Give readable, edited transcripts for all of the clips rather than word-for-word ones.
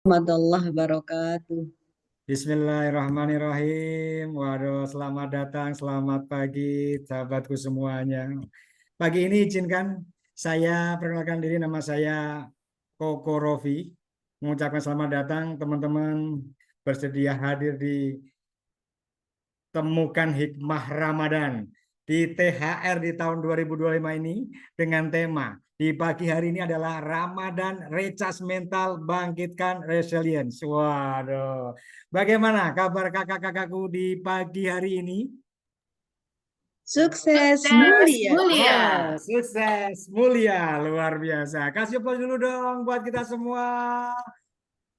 Warahmatullahi wabarakatuh. Bismillahirrahmanirrahim. Waduh, selamat datang, selamat pagi, sahabatku semuanya. Pagi ini izinkan saya perkenalkan diri, nama saya Koko Rofi. Mengucapkan selamat datang teman-teman bersedia hadir di Temukan Hikmah Ramadan di THR di tahun 2025 ini dengan tema di pagi hari ini adalah Ramadan Recas Mental Bangkitkan Resilience. Waduh, bagaimana kabar kakak-kakakku di pagi hari ini? Sukses Sukses mulia. mulia. Sukses, mulia, luar biasa. Kasih aplaus dulu dong buat kita semua.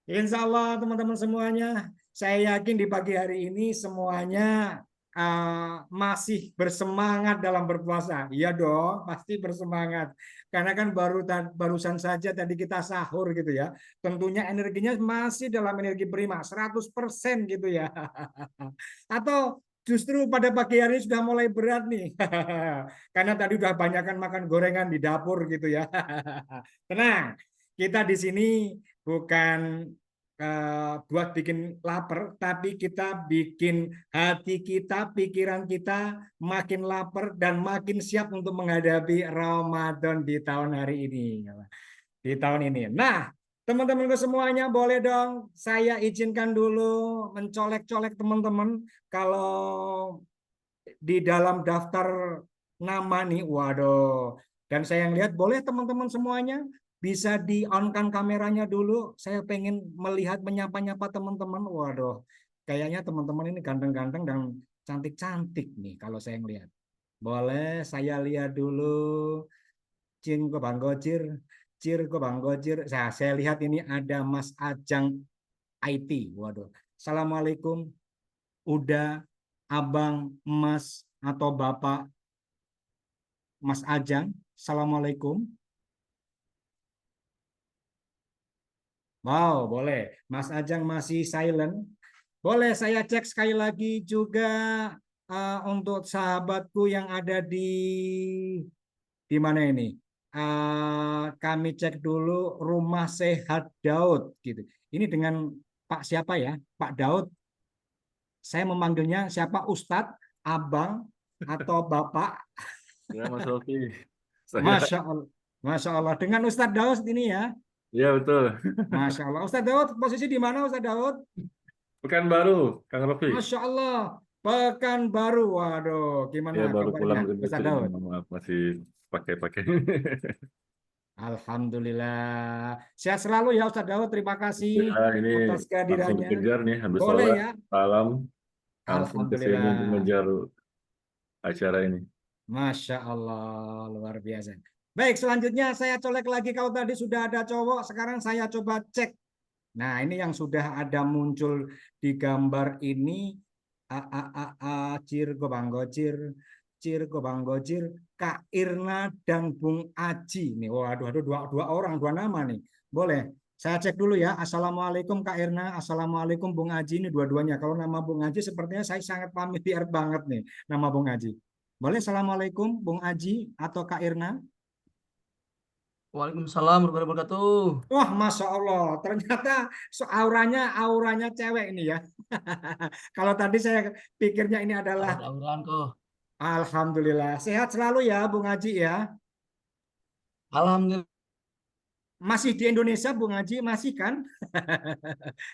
Insya Allah teman-teman semuanya, saya yakin di pagi hari ini semuanya masih bersemangat dalam berpuasa. Iya dong, pasti bersemangat. Karena kan barusan saja tadi kita sahur gitu ya. Tentunya energinya masih dalam energi prima, 100% gitu ya. Atau justru pada pagi hari ini sudah mulai berat nih. Karena tadi udah banyak kan makan gorengan di dapur gitu ya. Tenang, kita di sini bukan buat bikin lapar, tapi kita bikin hati kita, pikiran kita makin lapar dan makin siap untuk menghadapi Ramadan di tahun hari ini. Di tahun ini. Nah, teman-temanku semuanya boleh dong saya izinkan dulu mencolek-colek teman-teman kalau di dalam daftar nama nih, waduh. Dan saya lihat boleh teman-teman semuanya bisa di-on-kan kameranya dulu. Saya pengen melihat menyapa-nyapa teman-teman. Waduh, kayaknya teman-teman ini ganteng-ganteng dan cantik-cantik nih kalau saya ngelihat. Boleh saya lihat dulu. Cin ke Bang Gojir, Cir ke Bang Gojir. Nah, saya lihat ini ada Mas Ajang IT. Waduh. Assalamualaikum. Udah Abang, Mas, atau Bapak Mas Ajang. Assalamualaikum. Wow, boleh. Mas Ajang masih silent. Boleh saya cek sekali lagi juga untuk sahabatku yang ada di mana ini? Kami cek dulu Rumah Sehat Daud gitu. Ini dengan Pak siapa ya? Pak Daud. Saya memanggilnya siapa? Ustadz, Abang, atau Bapak? Ya, Mas Rofi. Saya, Masya Allah. Masya Allah. Dengan Ustadz Daud ini ya. ya betul. Masya Allah. Ustadz Daud, posisi di mana Ustadz Daud? Pekanbaru, Kang Rofi. Masya Allah. Pekanbaru. Waduh, gimana Ya baru kabarnya pulang ke Ustadz Industri. Daud? Maaf, masih pakai-pakai. Alhamdulillah. Sehat selalu ya Ustadz Daud. Terima kasih Ya, ini atas langsung kehadirannya. dikejar nih, habis Boleh sholat, ya? salam, langsung ke sini untuk Alhamdulillah. ngejar acara ini. Masya Allah. Luar biasa. Baik, selanjutnya saya colek lagi. Kalau tadi sudah ada cowok, sekarang saya coba cek. Nah, ini yang sudah ada muncul di gambar ini. Cir Gobang Gocir, Cir Gobang Gocir, Kak Irna dan Bung Aji. Nih, waduh, aduh, dua orang, dua nama nih. Boleh. Saya cek dulu ya. Assalamualaikum Kak Irna, Assalamualaikum Bung Aji. Ini dua-duanya. Kalau nama Bung Aji sepertinya saya sangat familiar banget nih. Nama Bung Aji. Boleh Assalamualaikum Bung Aji atau Kak Irna? Waalaikumsalam warahmatullahi wabarakatuh. Wah, Masya Allah, ternyata auranya cewek ini ya. Kalau tadi saya pikirnya ini adalah Aura-auran kok. Alhamdulillah. Sehat selalu ya, Bung Haji ya. Alhamdulillah. Masih di Indonesia, Bung Haji, masih kan?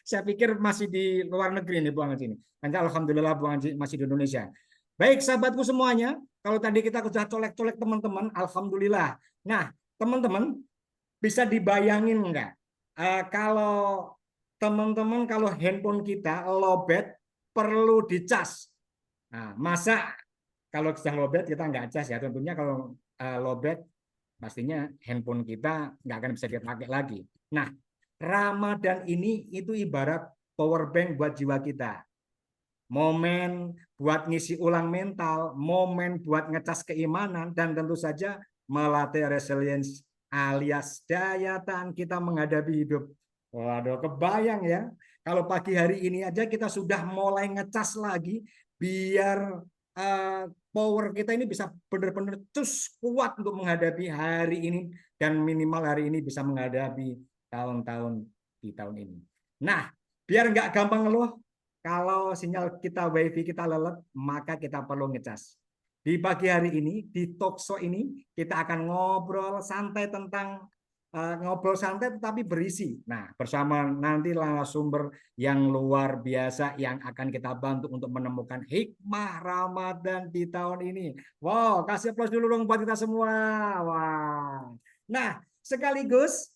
Saya pikir masih di luar negeri nih, Bung Haji ini. Alhamdulillah, Bung Haji masih di Indonesia. Baik, sahabatku semuanya. Kalau tadi kita sudah colek-colek teman-teman, Alhamdulillah. Nah, teman-teman, bisa dibayangin nggak? Kalau teman-teman, kalau handphone kita lowbat, perlu dicas. Nah, masa kalau sudah lowbat kita nggak cas ya? Tentunya kalau lowbat, pastinya handphone kita nggak akan bisa dipakai lagi. Nah, Ramadan ini itu ibarat power bank buat jiwa kita. Momen buat ngisi ulang mental, momen buat ngecas keimanan, dan tentu saja melatih resilience alias daya tahan kita menghadapi hidup. Waduh, kebayang ya. Kalau pagi hari ini aja kita sudah mulai ngecas lagi, biar power kita ini bisa benar-benar terus kuat untuk menghadapi hari ini, dan minimal hari ini bisa menghadapi tahun-tahun di tahun ini. Nah, biar nggak gampang ngeluh, kalau sinyal kita WiFi kita lelet, maka kita perlu ngecas. Di pagi hari ini, di talkshow ini, kita akan ngobrol santai tentang ngobrol santai tetapi berisi. Nah, bersama nanti narasumber yang luar biasa yang akan kita bantu untuk menemukan hikmah Ramadan di tahun ini. Wow, kasih aplaus dulu dong buat kita semua. Wah. Nah, sekaligus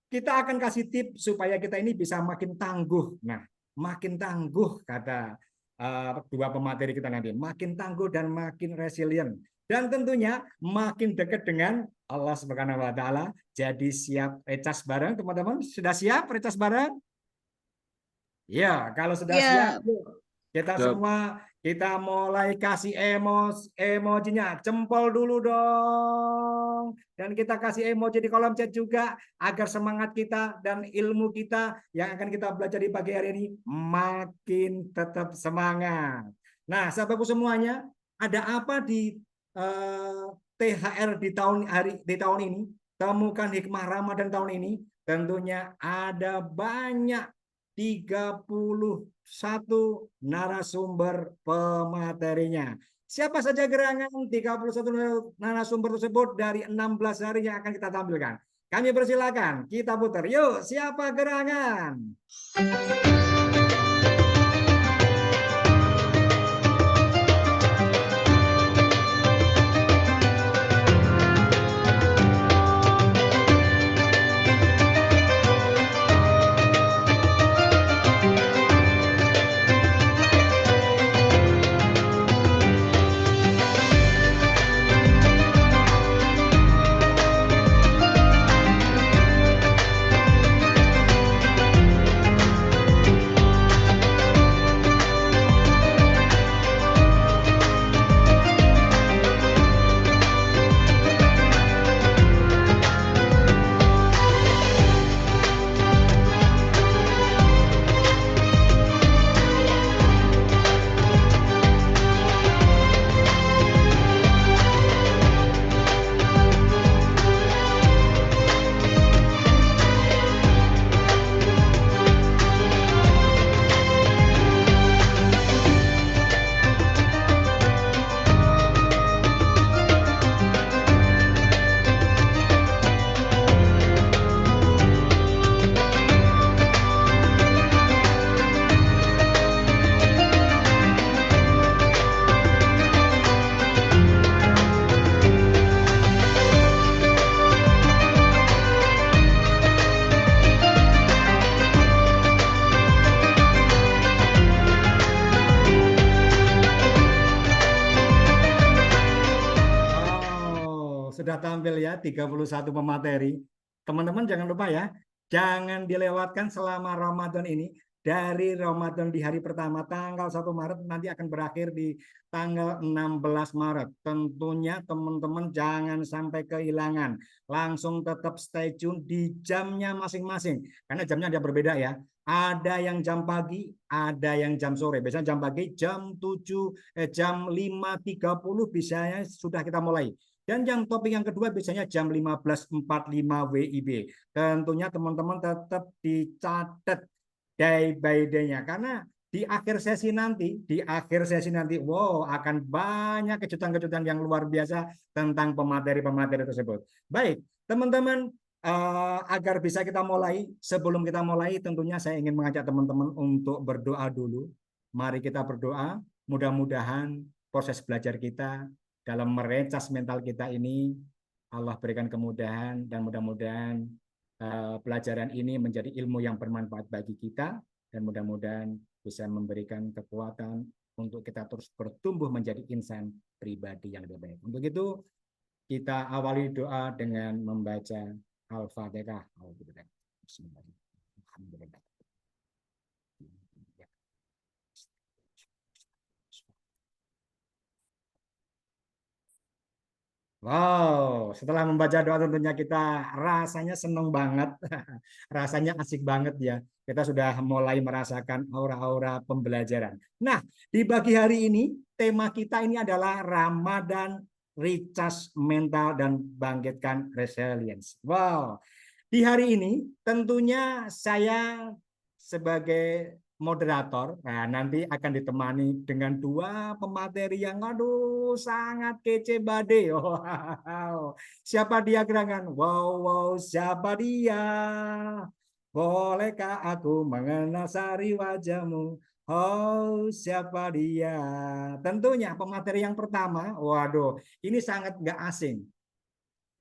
kita akan kasih tips supaya kita ini bisa makin tangguh. Nah, makin tangguh kata dua pemateri kita nanti, makin tangguh dan makin resilient. Dan tentunya makin dekat dengan Allah Subhanahu wa taala. Jadi siap recas bareng teman-teman? Sudah siap recas bareng? Ya, kalau sudah siap, yuk. Kita Siap. semua kita mulai kasih emojinya. Jempol dulu dong. Dan kita kasih emoji di kolom chat juga agar semangat kita dan ilmu kita yang akan kita belajar di pagi hari ini makin tetap semangat. Nah, sahabatku semuanya, ada apa di THR di tahun ini? Temukan hikmah Ramadan tahun ini. Tentunya ada banyak 31 narasumber pematerinya. Siapa saja gerangan 31 narasumber tersebut dari 16 hari yang akan kita tampilkan. Kami persilakan, kita putar. Yuk, siapa gerangan? Sudah tampil ya 31 pemateri. Teman-teman jangan lupa ya, jangan dilewatkan selama Ramadan ini. Dari Ramadan di hari pertama tanggal 1 Maret nanti akan berakhir di tanggal 16 Maret. Tentunya teman-teman jangan sampai kehilangan. Langsung tetap stay tune di jamnya masing-masing. Karena jamnya ada berbeda ya. Ada yang jam pagi, ada yang jam sore. Biasanya jam pagi jam 5.30 biasanya sudah kita mulai. Dan yang topik yang kedua biasanya jam 15.45 WIB. Tentunya teman-teman tetap dicatat day by day-nya. Karena di akhir sesi nanti, wow, akan banyak kejutan-kejutan yang luar biasa tentang pemateri-pemateri tersebut. Baik, teman-teman, agar bisa kita mulai, sebelum kita mulai tentunya saya ingin mengajak teman-teman untuk berdoa dulu. Mari kita berdoa, mudah-mudahan proses belajar kita dalam merecas mental kita ini, Allah berikan kemudahan dan mudah-mudahan pelajaran ini menjadi ilmu yang bermanfaat bagi kita dan mudah-mudahan bisa memberikan kekuatan untuk kita terus bertumbuh menjadi insan pribadi yang lebih baik. Untuk itu kita awali doa dengan membaca Al-Fatihah. Bismillahirrahmanirrahim. Wow, setelah membaca doa tentunya kita rasanya senang banget, rasanya asik banget ya. Kita sudah mulai merasakan aura-aura pembelajaran. Nah, di pagi hari ini tema kita ini adalah Ramadan, Recharge Mental dan Bangkitkan Resilience. Wow, di hari ini tentunya saya sebagai moderator. Nah, nanti akan ditemani dengan dua pemateri yang aduh sangat kece bade. Wow. Siapa dia gerangan? Wow, siapa dia? Bolehkah aku mengenal sari wajahmu? Oh, siapa dia? Tentunya pemateri yang pertama, waduh, ini sangat nggak asing.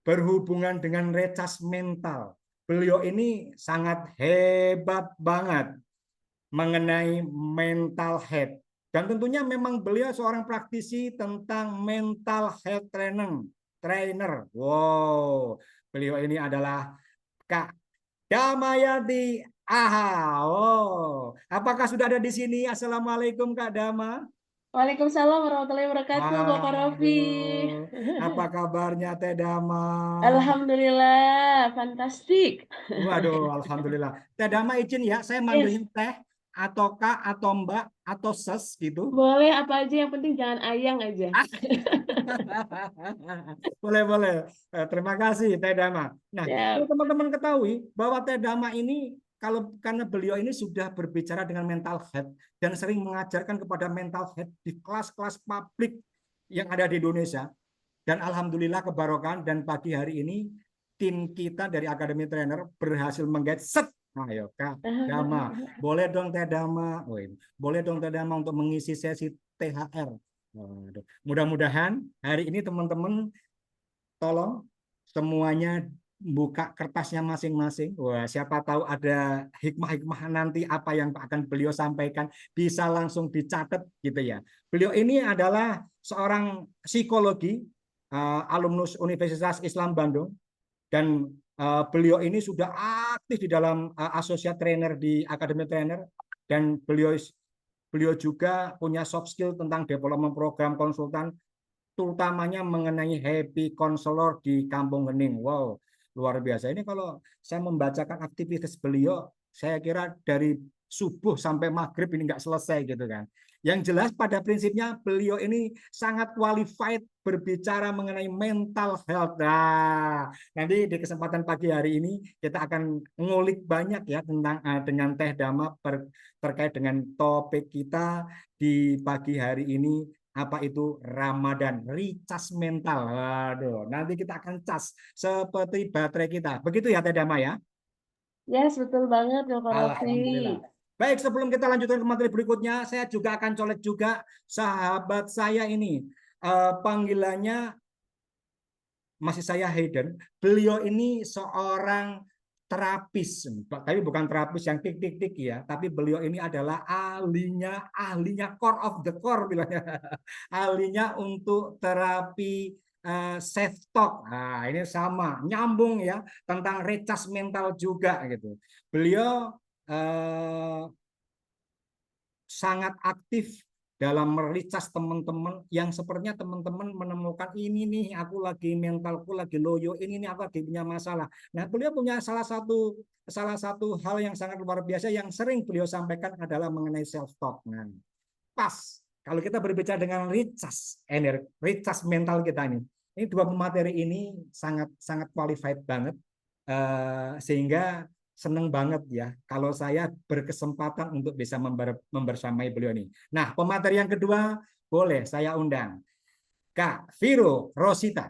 Berhubungan dengan recas mental. Beliau ini sangat hebat banget mengenai mental health. Dan tentunya memang beliau seorang praktisi tentang mental health trainer. Wow, beliau ini adalah Kak Damayati Aha. Oh, apakah sudah ada di sini? Assalamualaikum Kak Dama. Waalaikumsalam warahmatullahi wabarakatuh, Bapak Raffi. Waduh, apa kabarnya Teh Dama? Alhamdulillah, fantastik. Waduh, alhamdulillah. Teh Dama izin ya, saya Yes, manggilnya Teh atau Kak atau Mbak atau Ses gitu. boleh apa aja, yang penting jangan ayang aja. Boleh, boleh. Terima kasih Teh Dama. Nah, Ya, kalau teman-teman ketahui bahwa Teh Dama ini karena beliau ini sudah berbicara dengan mental health dan sering mengajarkan kepada mental health di kelas-kelas publik yang ada di Indonesia. Dan alhamdulillah kebarokan dan pagi hari ini tim kita dari Akademi Trainer berhasil menggait set. Ayo Kak Dama, boleh dong Teh Dama, boleh dong Teh Dama untuk mengisi sesi THR. Mudah-mudahan hari ini teman-teman tolong semuanya buka kertasnya masing-masing. Wah, siapa tahu ada hikmah-hikmah nanti apa yang akan beliau sampaikan bisa langsung dicatat gitu ya. Beliau ini adalah seorang psikologi alumnus Universitas Islam Bandung dan beliau ini sudah aktif di dalam associate trainer di Akademi Trainer dan beliau juga punya soft skill tentang development program konsultan terutamanya mengenai happy counselor di Kampung Gening. Wow, luar biasa. Ini kalau saya membacakan aktivitas beliau, saya kira dari subuh sampai maghrib ini nggak selesai gitu kan. Yang jelas pada prinsipnya beliau ini sangat qualified berbicara mengenai mental health. Nah, nanti di kesempatan pagi hari ini kita akan ngulik banyak ya tentang dengan Teh Dama terkait dengan topik kita di pagi hari ini, apa itu Ramadan, recas mental. Waduh, nanti kita akan cas seperti baterai kita. Begitu ya Teh Dama ya? yes, betul banget, Bapak Raffi. Alhamdulillah. Baik, sebelum kita lanjutkan ke materi berikutnya, saya juga akan colek juga sahabat saya ini. Panggilannya masih saya Hayden. Beliau ini seorang terapis, tapi bukan terapis yang tik-tik-tik ya, tapi beliau ini adalah ahlinya core of the core bilangnya. Ahlinya untuk terapi self talk. Nah, ini sama, nyambung ya tentang recas mental juga gitu. Beliau sangat aktif dalam mericas teman-teman yang sepertinya teman-teman menemukan ini nih aku lagi mentalku lagi loyo, ini nih aku lagi punya masalah. Nah, beliau punya salah satu hal yang sangat luar biasa yang sering beliau sampaikan adalah mengenai self talk. Nah, pas kalau kita berbicara dengan recas mental kita ini dua pemateri ini sangat sangat qualified banget sehingga senang banget ya kalau saya berkesempatan untuk bisa membersamai beliau ini. Nah, pemateri yang kedua boleh saya undang Kak Viro Rosita.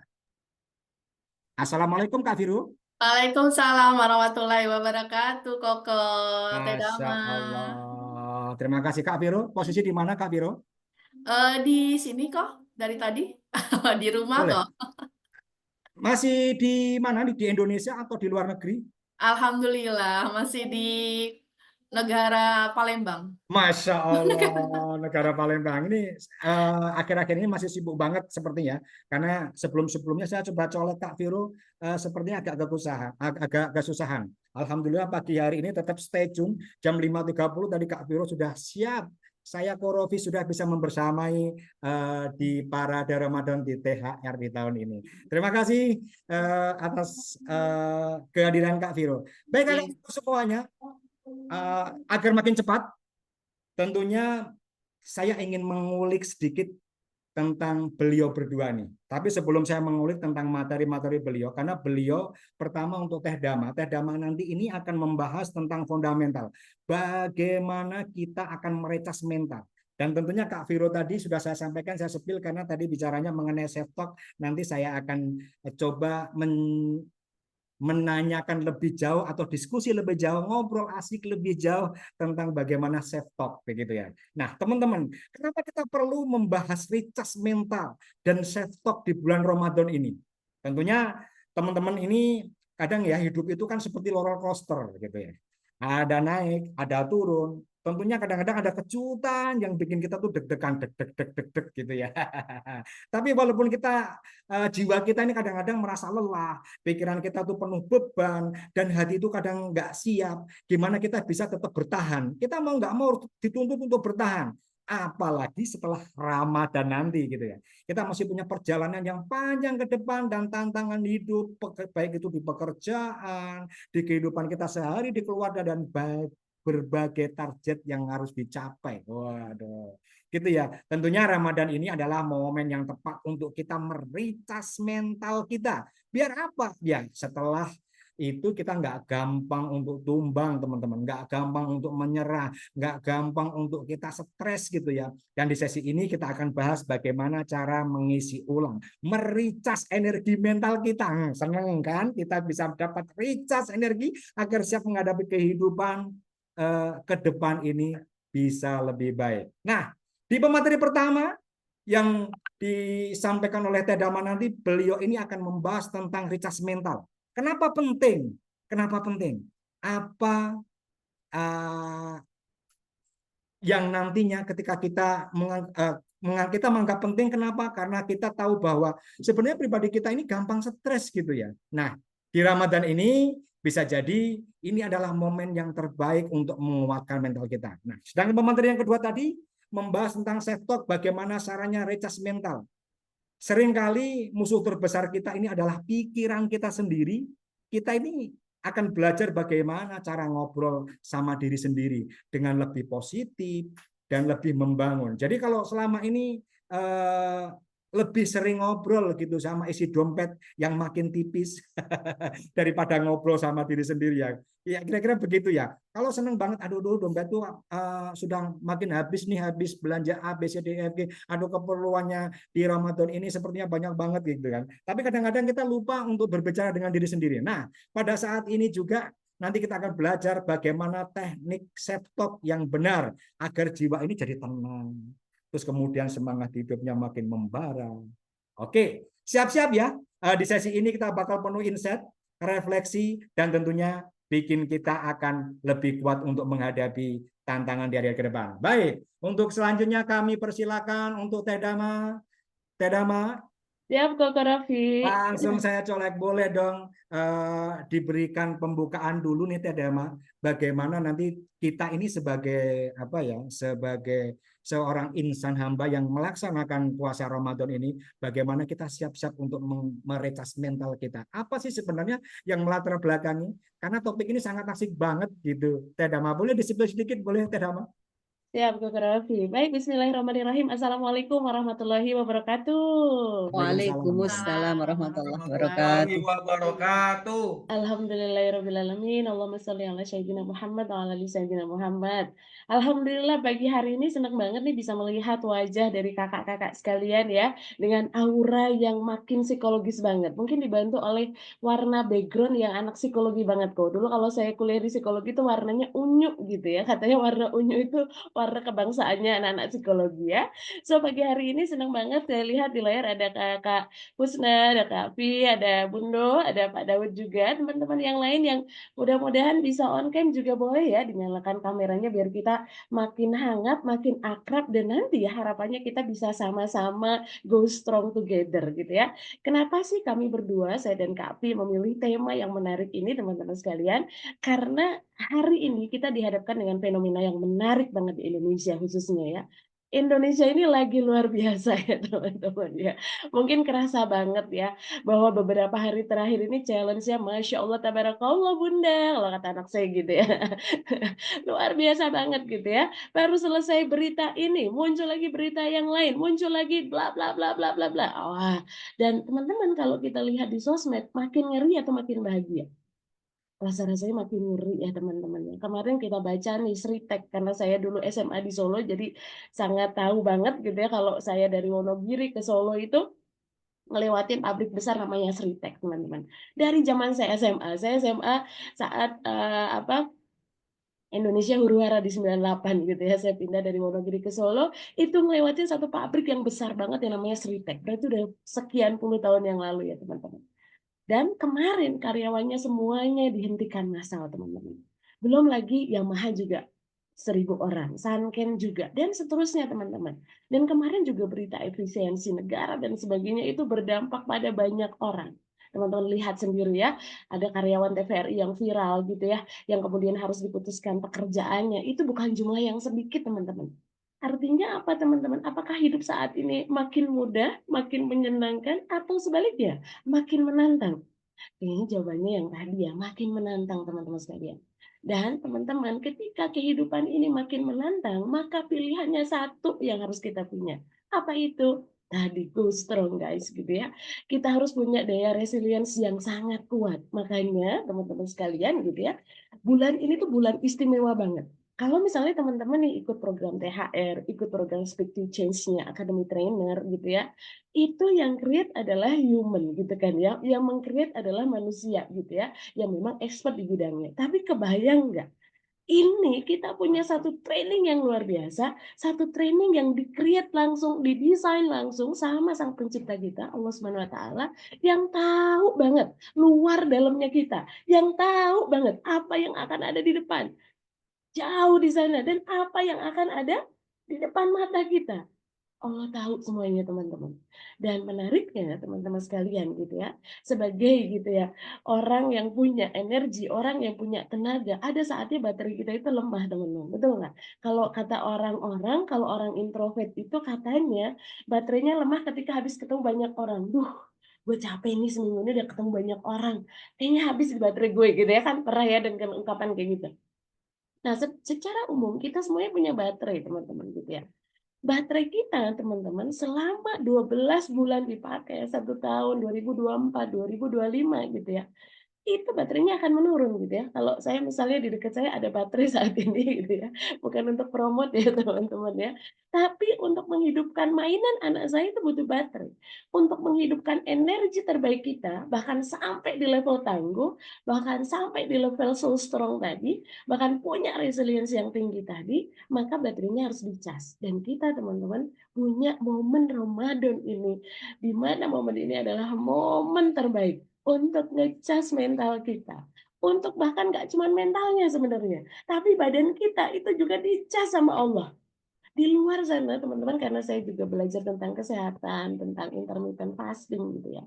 Assalamualaikum Kak Viro. Waalaikumsalam warahmatullahi wabarakatuh, Koko. Teh Masya Dama. Allah. Terima kasih Kak Viro. Posisi di mana Kak Viro? Di sini kok, dari tadi. Di rumah Boleh. kok. Masih di mana nih? Di Indonesia atau di luar negeri? Alhamdulillah, masih di negara Palembang. Masya Allah, negara Palembang ini akhir-akhir ini masih sibuk banget sepertinya. Karena sebelum-sebelumnya saya coba colek Kak Viro, sepertinya agak kesusahan. Alhamdulillah pagi hari ini tetap stay tune. Jam 5.30 tadi Kak Viro sudah siap. Saya Korofi sudah bisa membersamai di Parade Ramadan di THR di tahun ini. Terima kasih atas kehadiran Kak Viro. Baik, Kak Viro semuanya. Agar makin cepat, tentunya saya ingin mengulik sedikit tentang beliau berdua nih. Tapi sebelum saya mengulik tentang materi-materi beliau, karena beliau pertama untuk Teh Dama nanti ini akan membahas tentang fundamental. Bagaimana kita akan merecas mental. Dan tentunya Kak Viro tadi sudah saya sampaikan, saya sepil karena tadi bicaranya mengenai self talk. Nanti saya akan coba menanyakan lebih jauh atau diskusi lebih jauh, ngobrol asik lebih jauh tentang bagaimana self talk begitu ya. Nah, teman-teman, kenapa kita perlu membahas recharge mental dan self talk di bulan Ramadan ini? Tentunya teman-teman ini kadang ya hidup itu kan seperti roller coaster gitu ya. Ada naik, ada turun. Tentunya kadang-kadang ada kejutan yang bikin kita tuh deg-degan, deg-deg gitu ya. Tapi walaupun kita jiwa kita ini kadang-kadang merasa lelah, pikiran kita tuh penuh beban, dan hati itu kadang nggak siap. Gimana kita bisa tetap bertahan? Kita mau nggak mau dituntut untuk bertahan. Apalagi setelah Ramadan nanti gitu ya. Kita masih punya perjalanan yang panjang ke depan dan tantangan hidup, baik itu di pekerjaan, di kehidupan kita sehari, di keluarga, dan berbagai target yang harus dicapai. Waduh, gitu ya. Tentunya Ramadan ini adalah momen yang tepat untuk kita mericas mental kita. Biar apa? Ya, setelah itu kita nggak gampang untuk tumbang, teman-teman. Nggak gampang untuk menyerah, nggak gampang untuk kita stres gitu ya. Dan di sesi ini kita akan bahas bagaimana cara mengisi ulang, mericas energi mental kita. Seneng kan? Kita bisa dapat recharge energi agar siap menghadapi kehidupan ke depan ini bisa lebih baik. Nah, di pemateri pertama yang disampaikan oleh Teh Dama nanti, beliau ini akan membahas tentang recharge mental. Kenapa penting? Kenapa penting? Apa yang nantinya ketika kita menganggap penting, kenapa? Karena kita tahu bahwa sebenarnya pribadi kita ini gampang stres gitu ya. Nah, di Ramadan ini bisa jadi ini adalah momen yang terbaik untuk menguatkan mental kita. Nah, sedangkan pemateri yang kedua tadi membahas tentang self talk, bagaimana caranya recharge mental. Seringkali musuh terbesar kita ini adalah pikiran kita sendiri. Kita ini akan belajar bagaimana cara ngobrol sama diri sendiri dengan lebih positif dan lebih membangun. Jadi kalau selama ini lebih sering ngobrol gitu sama isi dompet yang makin tipis daripada ngobrol sama diri sendiri ya. Ya kira-kira begitu ya. Kalau seneng banget, aduh dompet tuh sudah makin habis nih, habis belanja A, B, C, D, E, F, G. Aduh keperluannya di Ramadan ini sepertinya banyak banget gitu kan. Tapi kadang-kadang kita lupa untuk berbicara dengan diri sendiri. Nah, pada saat ini juga nanti kita akan belajar bagaimana teknik self talk yang benar agar jiwa ini jadi tenang. Terus kemudian semangat hidupnya makin membara. Oke, siap-siap ya. Di sesi ini kita bakal penuh insight, refleksi, dan tentunya bikin kita akan lebih kuat untuk menghadapi tantangan di hari ke depan. Baik, untuk selanjutnya kami persilakan untuk Teh Dama. Teh Dama, Siap, Kak Raffi. langsung saya colek, boleh dong diberikan pembukaan dulu nih Teh Dama. Bagaimana nanti kita ini sebagai apa ya, sebagai seorang insan hamba yang melaksanakan puasa Ramadan ini, bagaimana kita siap-siap untuk merecas mental kita. Apa sih sebenarnya yang melatar belakangi? Karena topik ini sangat asik banget gitu. Teh Dama, boleh disebut sedikit, boleh Teh Dama? Siap, Kak Raffi. Baik, Bismillahirrahmanirrahim. Assalamualaikum warahmatullahi wabarakatuh. Waalaikumsalam warahmatullahi wabarakatuh. wabarakatuh. Alhamdulillahirrahmanirrahim. Allahumma sholli ala sayyidina Muhammad wa ala ali sayyidina Muhammad. Alhamdulillah pagi hari ini senang banget nih bisa melihat wajah dari kakak-kakak sekalian ya, dengan aura yang makin psikologis banget. Mungkin dibantu oleh warna background yang anak psikologi banget kok. Dulu kalau saya kuliah di psikologi itu warnanya unyu gitu ya. Katanya warna unyu itu warna kebangsaannya anak-anak psikologi ya. So pagi hari ini senang banget saya lihat di layar ada Kak Husna, ada Kak Vi, ada Bundo, ada Pak Daud juga, teman-teman yang lain yang mudah-mudahan bisa on cam juga boleh ya dinyalakan kameranya biar kita makin hangat, makin akrab, dan nanti ya harapannya kita bisa sama-sama go strong together gitu ya. Kenapa sih kami berdua, saya dan Kak Vi memilih tema yang menarik ini teman-teman sekalian? Karena hari ini kita dihadapkan dengan fenomena yang menarik banget di Indonesia khususnya ya. Indonesia ini lagi luar biasa ya teman-teman ya. Mungkin kerasa banget ya bahwa beberapa hari terakhir ini challenge-nya Masya Allah tabarakallah bunda, kalau kata anak saya gitu ya. Luar biasa banget gitu ya. Baru selesai berita ini, muncul lagi berita yang lain, muncul lagi bla bla bla bla bla bla. Wah, dan teman-teman kalau kita lihat di sosmed makin ngeri atau makin bahagia? Rasa-rasanya makin ngeri ya teman-teman ya. Kemarin kita baca nih Sritek, karena saya dulu SMA di Solo, jadi sangat tahu banget gitu ya kalau saya dari Wonogiri ke Solo itu ngelewatin pabrik besar namanya Sritek teman-teman. Dari zaman saya SMA saat Indonesia Huru-Hara di 98 gitu ya. Saya pindah dari Wonogiri ke Solo, itu ngelewatin satu pabrik yang besar banget yang namanya Sritek. Berarti udah sekian puluh tahun yang lalu ya teman-teman. Dan kemarin karyawannya semuanya dihentikan massal, teman-teman. Belum lagi Yamaha juga 1.000 orang, Sanken juga, dan seterusnya, teman-teman. Dan kemarin juga berita efisiensi negara dan sebagainya itu berdampak pada banyak orang. Teman-teman lihat sendiri ya, ada karyawan TVRI yang viral gitu ya, yang kemudian harus diputuskan pekerjaannya. Itu bukan jumlah yang sedikit, teman-teman. Artinya apa, teman-teman? Apakah hidup saat ini makin mudah, makin menyenangkan, atau sebaliknya? Makin menantang? Ini jawabannya yang tadi ya, makin menantang teman-teman sekalian. Dan teman-teman, ketika kehidupan ini makin menantang, maka pilihannya satu yang harus kita punya. Apa itu? Tadi go strong guys gitu ya. Kita harus punya daya resilience yang sangat kuat. Makanya teman-teman sekalian gitu ya, bulan ini tuh bulan istimewa banget. Kalau misalnya teman-teman nih ikut program THR, ikut program Speak to Change-nya Academy Trainer gitu ya, itu yang create adalah human gitu kan ya, yang meng-create adalah manusia gitu ya, yang memang expert di bidangnya. Tapi kebayang nggak? Ini kita punya satu training yang luar biasa, satu training yang di-create langsung, didesain langsung sama sang pencipta kita, Allah Subhanahu wa taala, yang tahu banget luar dalamnya kita, yang tahu banget apa yang akan ada di depan. Jauh di sana, dan apa yang akan ada di depan mata kita. Allah tahu semuanya teman-teman. Dan menariknya teman-teman sekalian gitu ya, sebagai gitu ya, orang yang punya energi, orang yang punya tenaga, ada saatnya baterai kita itu lemah teman-teman. Betul nggak? Kalau kata orang-orang, kalau orang introvert itu katanya baterainya lemah ketika habis ketemu banyak orang. Duh, gue capek nih seminggu ini udah ketemu banyak orang. Kayaknya habis di baterai gue gitu ya kan, pernah ya dengan ungkapan kayak gitu. Nah, secara umum kita semuanya punya baterai teman-teman gitu ya. Baterai kita teman-teman selama 12 bulan dipakai, 1 tahun, 2024, 2025 gitu ya, itu baterainya akan menurun gitu ya. Kalau saya misalnya di dekat saya ada baterai saat ini gitu ya, bukan untuk promote ya teman-teman ya, tapi untuk menghidupkan mainan anak saya itu butuh baterai. Untuk menghidupkan energi terbaik kita, bahkan sampai di level tangguh, bahkan sampai di level soul strong tadi, bahkan punya resilience yang tinggi tadi, maka baterainya harus dicas. Dan kita teman-teman punya momen Ramadan ini, di mana momen ini adalah momen terbaik untuk ngecas mental kita. Untuk bahkan nggak cuma mentalnya sebenarnya, tapi badan kita itu juga dicas sama Allah. Di luar sana teman-teman, karena saya juga belajar tentang kesehatan, tentang intermittent fasting gitu ya.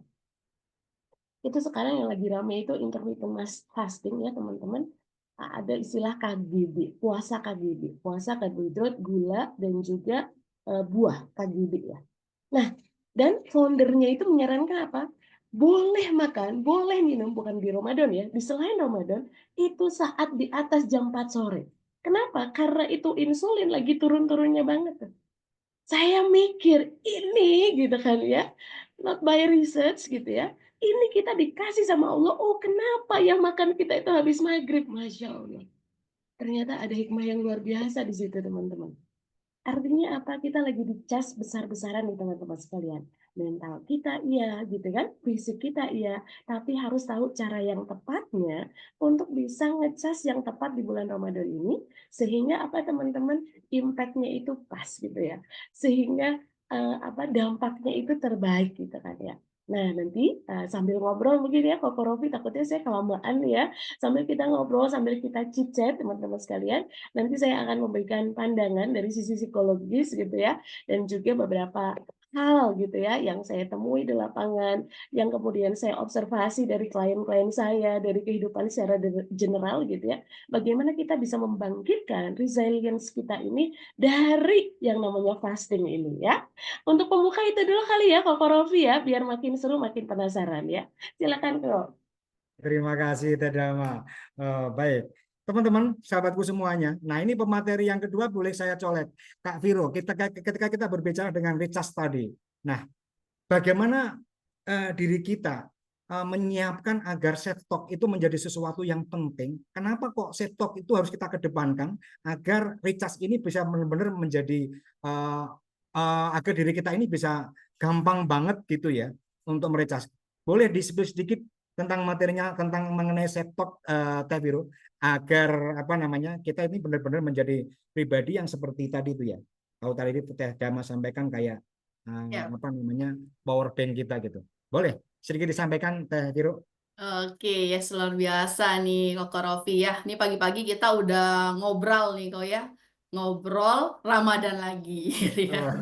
Itu sekarang yang lagi rame itu intermittent fasting ya teman-teman. Ada istilah KGB, puasa KGB, puasa karbohidrat, gula, dan juga buah KGB ya. Nah, dan foundernya itu menyarankan apa? Boleh makan, boleh minum, bukan di Ramadan ya, di selain Ramadan, itu saat di atas jam 4 sore. Kenapa? Karena itu insulin lagi turun-turunnya banget. Saya mikir, ini gitu kan ya, not by research gitu ya, ini kita dikasih sama Allah, oh kenapa yang makan kita itu habis maghrib? Masya Allah. Ternyata ada hikmah yang luar biasa di situ teman-teman. Artinya apa? Kita lagi dicas besar-besaran nih teman-teman sekalian. Mental kita iya gitu kan, fisik kita iya, tapi harus tahu cara yang tepatnya untuk bisa ngecas yang tepat di bulan Ramadan ini, sehingga apa teman-teman, impact-nya itu pas gitu ya. Sehingga dampaknya itu terbaik gitu kan ya. Nah, nanti sambil ngobrol begini ya, Koko Rofi, takutnya saya kelamaan ya. Sambil kita ngobrol, sambil kita chit-chat teman-teman sekalian, nanti saya akan memberikan pandangan dari sisi psikologis gitu ya, dan juga beberapa hal gitu ya yang saya temui di lapangan, yang kemudian saya observasi dari klien-klien saya, dari kehidupan secara general gitu ya. Bagaimana kita bisa membangkitkan resilience kita ini dari yang namanya fasting ini ya. Untuk pembuka itu dulu kali ya Koko Rofi ya, biar makin seru, makin penasaran ya. Silakan Kok. Terima kasih Teh Dama. Baik, teman-teman, sahabatku semuanya. Nah, ini pemateri yang kedua boleh saya colek, Kak Viro. Ketika kita berbicara dengan recharge tadi. Nah, bagaimana diri kita menyiapkan agar set talk itu menjadi sesuatu yang penting? Kenapa kok set talk itu harus kita kedepankan agar recharge ini bisa benar-benar menjadi agar diri kita ini bisa gampang banget gitu ya untuk merecharge. Boleh di-spill sedikit tentang materinya, tentang mengenai set talk, Teh Viro, agar apa namanya kita ini benar-benar menjadi pribadi yang seperti tadi itu ya. Kalau tadi Teh Dama sampaikan kayak Ya. apa namanya power bank kita gitu. Boleh sedikit disampaikan Teh Viro? Oke, ya luar biasa nih Koko Rofi ya. Ini pagi-pagi kita udah ngobrol nih kok ya. Ngobrol Ramadan lagi gitu ya. Oh.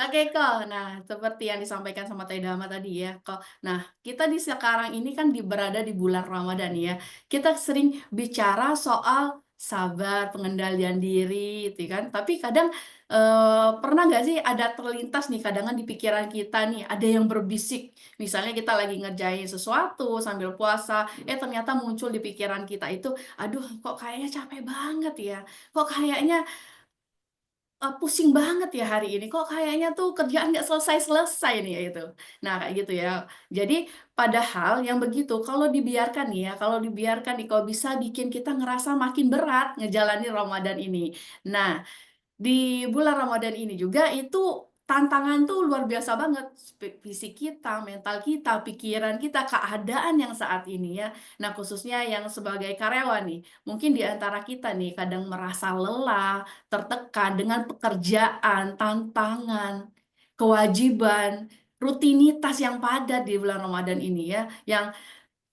Oke kok, nah seperti yang disampaikan sama Teh Dama tadi ya kok. Nah kita di sekarang ini kan berada di bulan Ramadan ya. Kita sering bicara soal sabar, pengendalian diri, gitu kan. Tapi kadang pernah nggak sih ada terlintas nih kadang di pikiran kita nih ada yang berbisik. Misalnya kita lagi ngerjain sesuatu sambil puasa, ternyata muncul di pikiran kita itu, aduh kok kayaknya capek banget ya. Kok kayaknya pusing banget ya hari ini, kok kayaknya tuh kerjaan nggak selesai-selesai nih ya itu. Nah kayak gitu ya. Jadi padahal yang begitu kalau dibiarkan nih ya, kalau dibiarkan nih kok bisa bikin kita ngerasa makin berat ngejalanin Ramadan ini. Nah di bulan Ramadan ini juga itu tantangan tuh luar biasa banget. Fisik kita, mental kita, pikiran kita, keadaan yang saat ini ya. Nah khususnya yang sebagai karyawan nih, mungkin di antara kita nih kadang merasa lelah, tertekan dengan pekerjaan, tantangan, kewajiban, rutinitas yang padat di bulan Ramadan ini ya, yang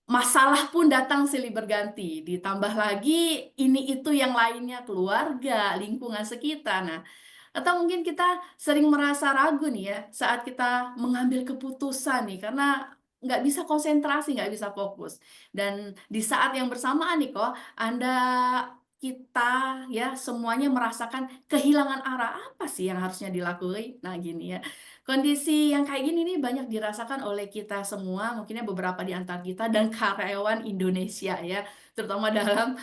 masalah pun datang silih berganti, ditambah lagi ini itu yang lainnya, keluarga, lingkungan sekitar. Nah, atau mungkin kita sering merasa ragu nih ya saat kita mengambil keputusan nih karena nggak bisa konsentrasi, nggak bisa fokus. Dan di saat yang bersamaan nih kok, kita ya semuanya merasakan kehilangan arah apa sih yang harusnya dilakukan. Nah gini ya, kondisi yang kayak gini nih banyak dirasakan oleh kita semua, mungkinnya beberapa di antara kita dan karyawan Indonesia ya, terutama dalam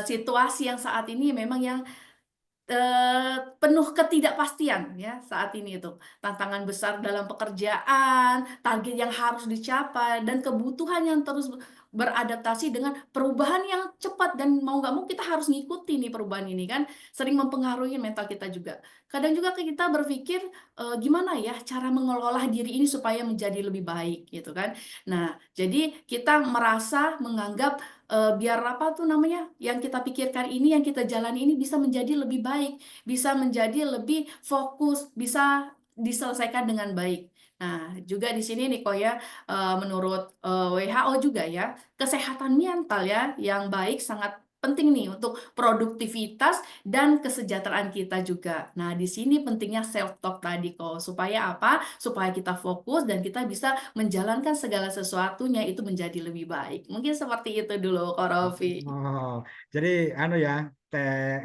situasi yang saat ini memang yang penuh ketidakpastian ya saat ini itu. Tantangan besar dalam pekerjaan, target yang harus dicapai, dan kebutuhan yang terus beradaptasi dengan perubahan yang cepat dan mau nggak mau kita harus ngikuti nih perubahan ini kan sering mempengaruhi mental kita juga. Kadang juga kita berpikir gimana ya cara mengelola diri ini supaya menjadi lebih baik gitu kan. Nah, jadi kita merasa menganggap biar apa tuh namanya yang kita pikirkan ini, yang kita jalani ini bisa menjadi lebih baik, bisa menjadi lebih fokus, bisa diselesaikan dengan baik. Nah, juga di sini nih kok ya, menurut WHO juga ya, kesehatan mental ya yang baik sangat penting nih untuk produktivitas dan kesejahteraan kita juga. Nah, di sini pentingnya self talk tadi kok. Supaya apa? Supaya kita fokus dan kita bisa menjalankan segala sesuatunya itu menjadi lebih baik. Mungkin seperti itu dulu, Kak Rofi. Oh, jadi anu ya,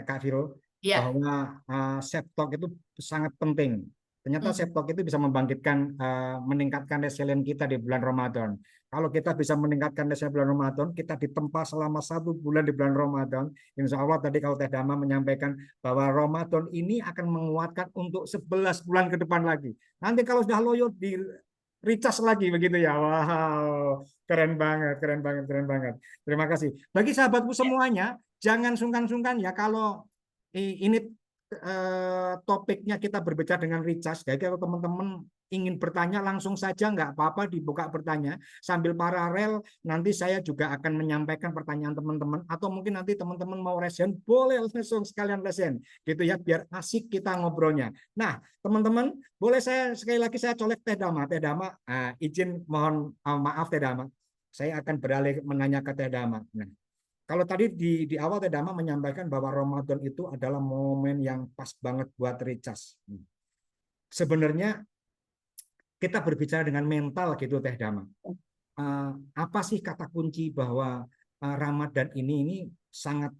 Kak Viro, Ya. bahwa self talk itu sangat penting. Ternyata self Mm. talk itu bisa membangkitkan, meningkatkan resilience kita di bulan Ramadan. Kalau kita bisa meningkatkan resilience bulan Ramadan, kita ditempa selama 1 bulan di bulan Ramadan. Insya Allah tadi kalau Teh Dama menyampaikan bahwa Ramadan ini akan menguatkan untuk 11 bulan ke depan lagi. Nanti kalau sudah loyo di recharge lagi begitu ya. Wow, keren banget, keren banget, keren banget. Terima kasih. Bagi sahabatku semuanya, jangan sungkan-sungkan ya kalau ini topiknya kita berbicara dengan recharge. Jadi kalau teman-teman ingin bertanya langsung saja nggak apa-apa dibuka bertanya sambil paralel nanti saya juga akan menyampaikan pertanyaan teman-teman atau mungkin nanti teman-teman mau resen boleh langsung sekalian resen gitu ya biar asik kita ngobrolnya. Nah teman-teman boleh saya sekali lagi saya colek Teh Dama. Teh Dama izin mohon maaf Teh Dama. Saya akan beralih menanya ke Teh Dama. Nah, kalau tadi di awal Teh Dama menyampaikan bahwa Ramadan itu adalah momen yang pas banget buat recharge. sebenarnya kita berbicara dengan mental gitu Teh Dama. Apa sih kata kunci bahwa Ramadan ini sangat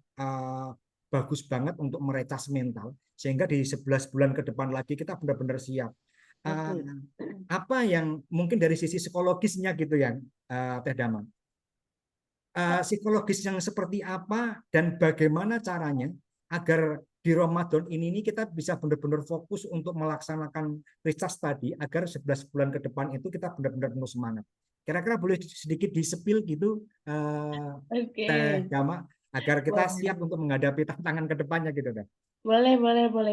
bagus banget untuk merecas mental sehingga di 11 bulan ke depan lagi kita benar-benar siap. Apa yang mungkin dari sisi psikologisnya gitu ya, Teh Dama? Psikologis yang seperti apa dan bagaimana caranya agar di Ramadan ini kita bisa benar-benar fokus untuk melaksanakan recharge tadi agar 11 bulan ke depan itu kita benar-benar penuh semangat. Kira-kira boleh sedikit di-spill gitu, Teh Dama, agar kita siap untuk menghadapi tantangan ke depannya gitu, Teh. Boleh.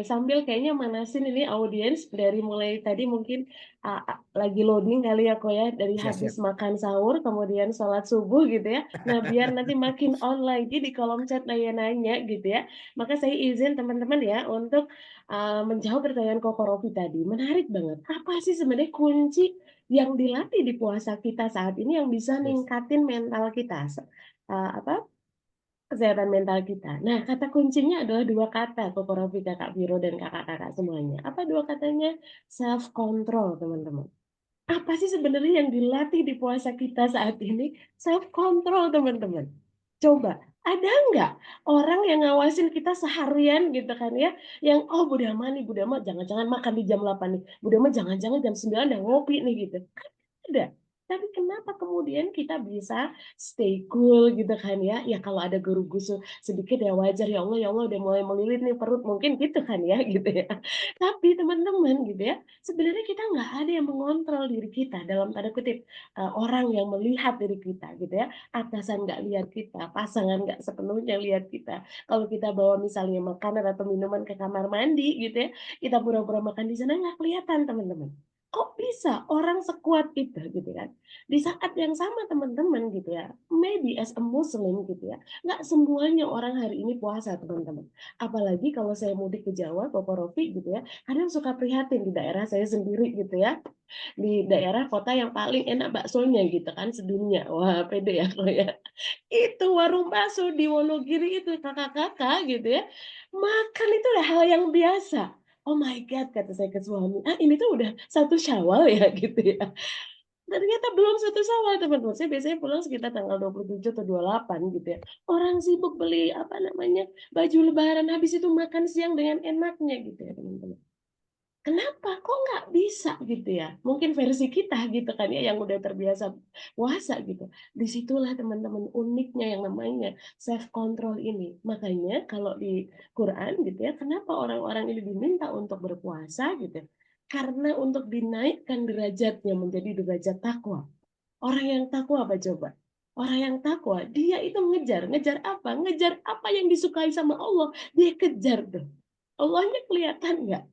Sambil kayaknya manasin ini audiens dari mulai tadi mungkin lagi loading kali ya kok ya, dari habis makan sahur kemudian sholat subuh gitu ya. Nah biar nanti makin on lagi di kolom chat nanya-nanya gitu ya. Maka saya izin teman-teman ya untuk menjawab pertanyaan Koko Rofi tadi. Menarik banget. Apa sih sebenarnya kunci yang dilatih di puasa kita saat ini yang bisa ningkatin mental kita? Kesehatan mental kita. Nah, kata kuncinya adalah 2 kata, Koko Rofi, Kakak Viro, dan kakak-kakak semuanya. Apa 2 katanya? Self control, teman-teman. Apa sih sebenarnya yang dilatih di puasa kita saat ini? Self control, teman-teman. Coba, ada nggak orang yang ngawasin kita seharian gitu kan ya, yang Bunda Ama jangan-jangan makan di jam 8 nih, Bunda Ama jangan-jangan jam 9 udah ngopi nih gitu. Kan ada. Tapi kenapa kemudian kita bisa stay cool gitu kan ya? Ya kalau ada guru gusu sedikit ya wajar, ya Allah udah mulai melilit nih perut mungkin gitu kan ya gitu ya. Tapi teman-teman gitu ya, sebenarnya kita nggak ada yang mengontrol diri kita dalam tanda kutip, orang yang melihat diri kita gitu ya. Atasan nggak lihat kita, pasangan nggak sepenuhnya lihat kita. Kalau kita bawa misalnya makanan atau minuman ke kamar mandi gitu ya, kita pura-pura makan di sana nggak kelihatan teman-teman. Kok bisa orang sekuat itu gitu kan? Di saat yang sama teman-teman gitu ya, maybe as a Muslim gitu ya, nggak semuanya orang hari ini puasa teman-teman. Apalagi kalau saya mudik ke Jawa, Koko Rofi gitu ya, kadang suka prihatin di daerah saya sendiri gitu ya, di daerah kota yang paling enak baksonya gitu kan sedunia. Wah pede ya kalau ya. Itu warung bakso di Wonogiri itu kakak-kakak gitu ya, makan itu udah hal yang biasa. Oh my God, kata saya ke suami, ini tuh udah 1 Syawal ya gitu ya. Ternyata belum 1 Syawal teman-teman. Saya biasanya pulang sekitar tanggal 27 atau 28 gitu ya. Orang sibuk beli baju lebaran, habis itu makan siang dengan enaknya gitu ya teman-teman. Kenapa? Kok nggak bisa gitu ya? Mungkin versi kita gitu kan ya yang udah terbiasa puasa gitu. Disitulah teman-teman uniknya yang namanya self control ini. Makanya kalau di Quran gitu ya, kenapa orang-orang ini diminta untuk berpuasa gitu? Karena untuk dinaikkan derajatnya menjadi derajat takwa. Orang yang takwa apa coba? Orang yang takwa, dia itu ngejar apa? Ngejar apa yang disukai sama Allah, dia kejar tuh. Allahnya kelihatan nggak?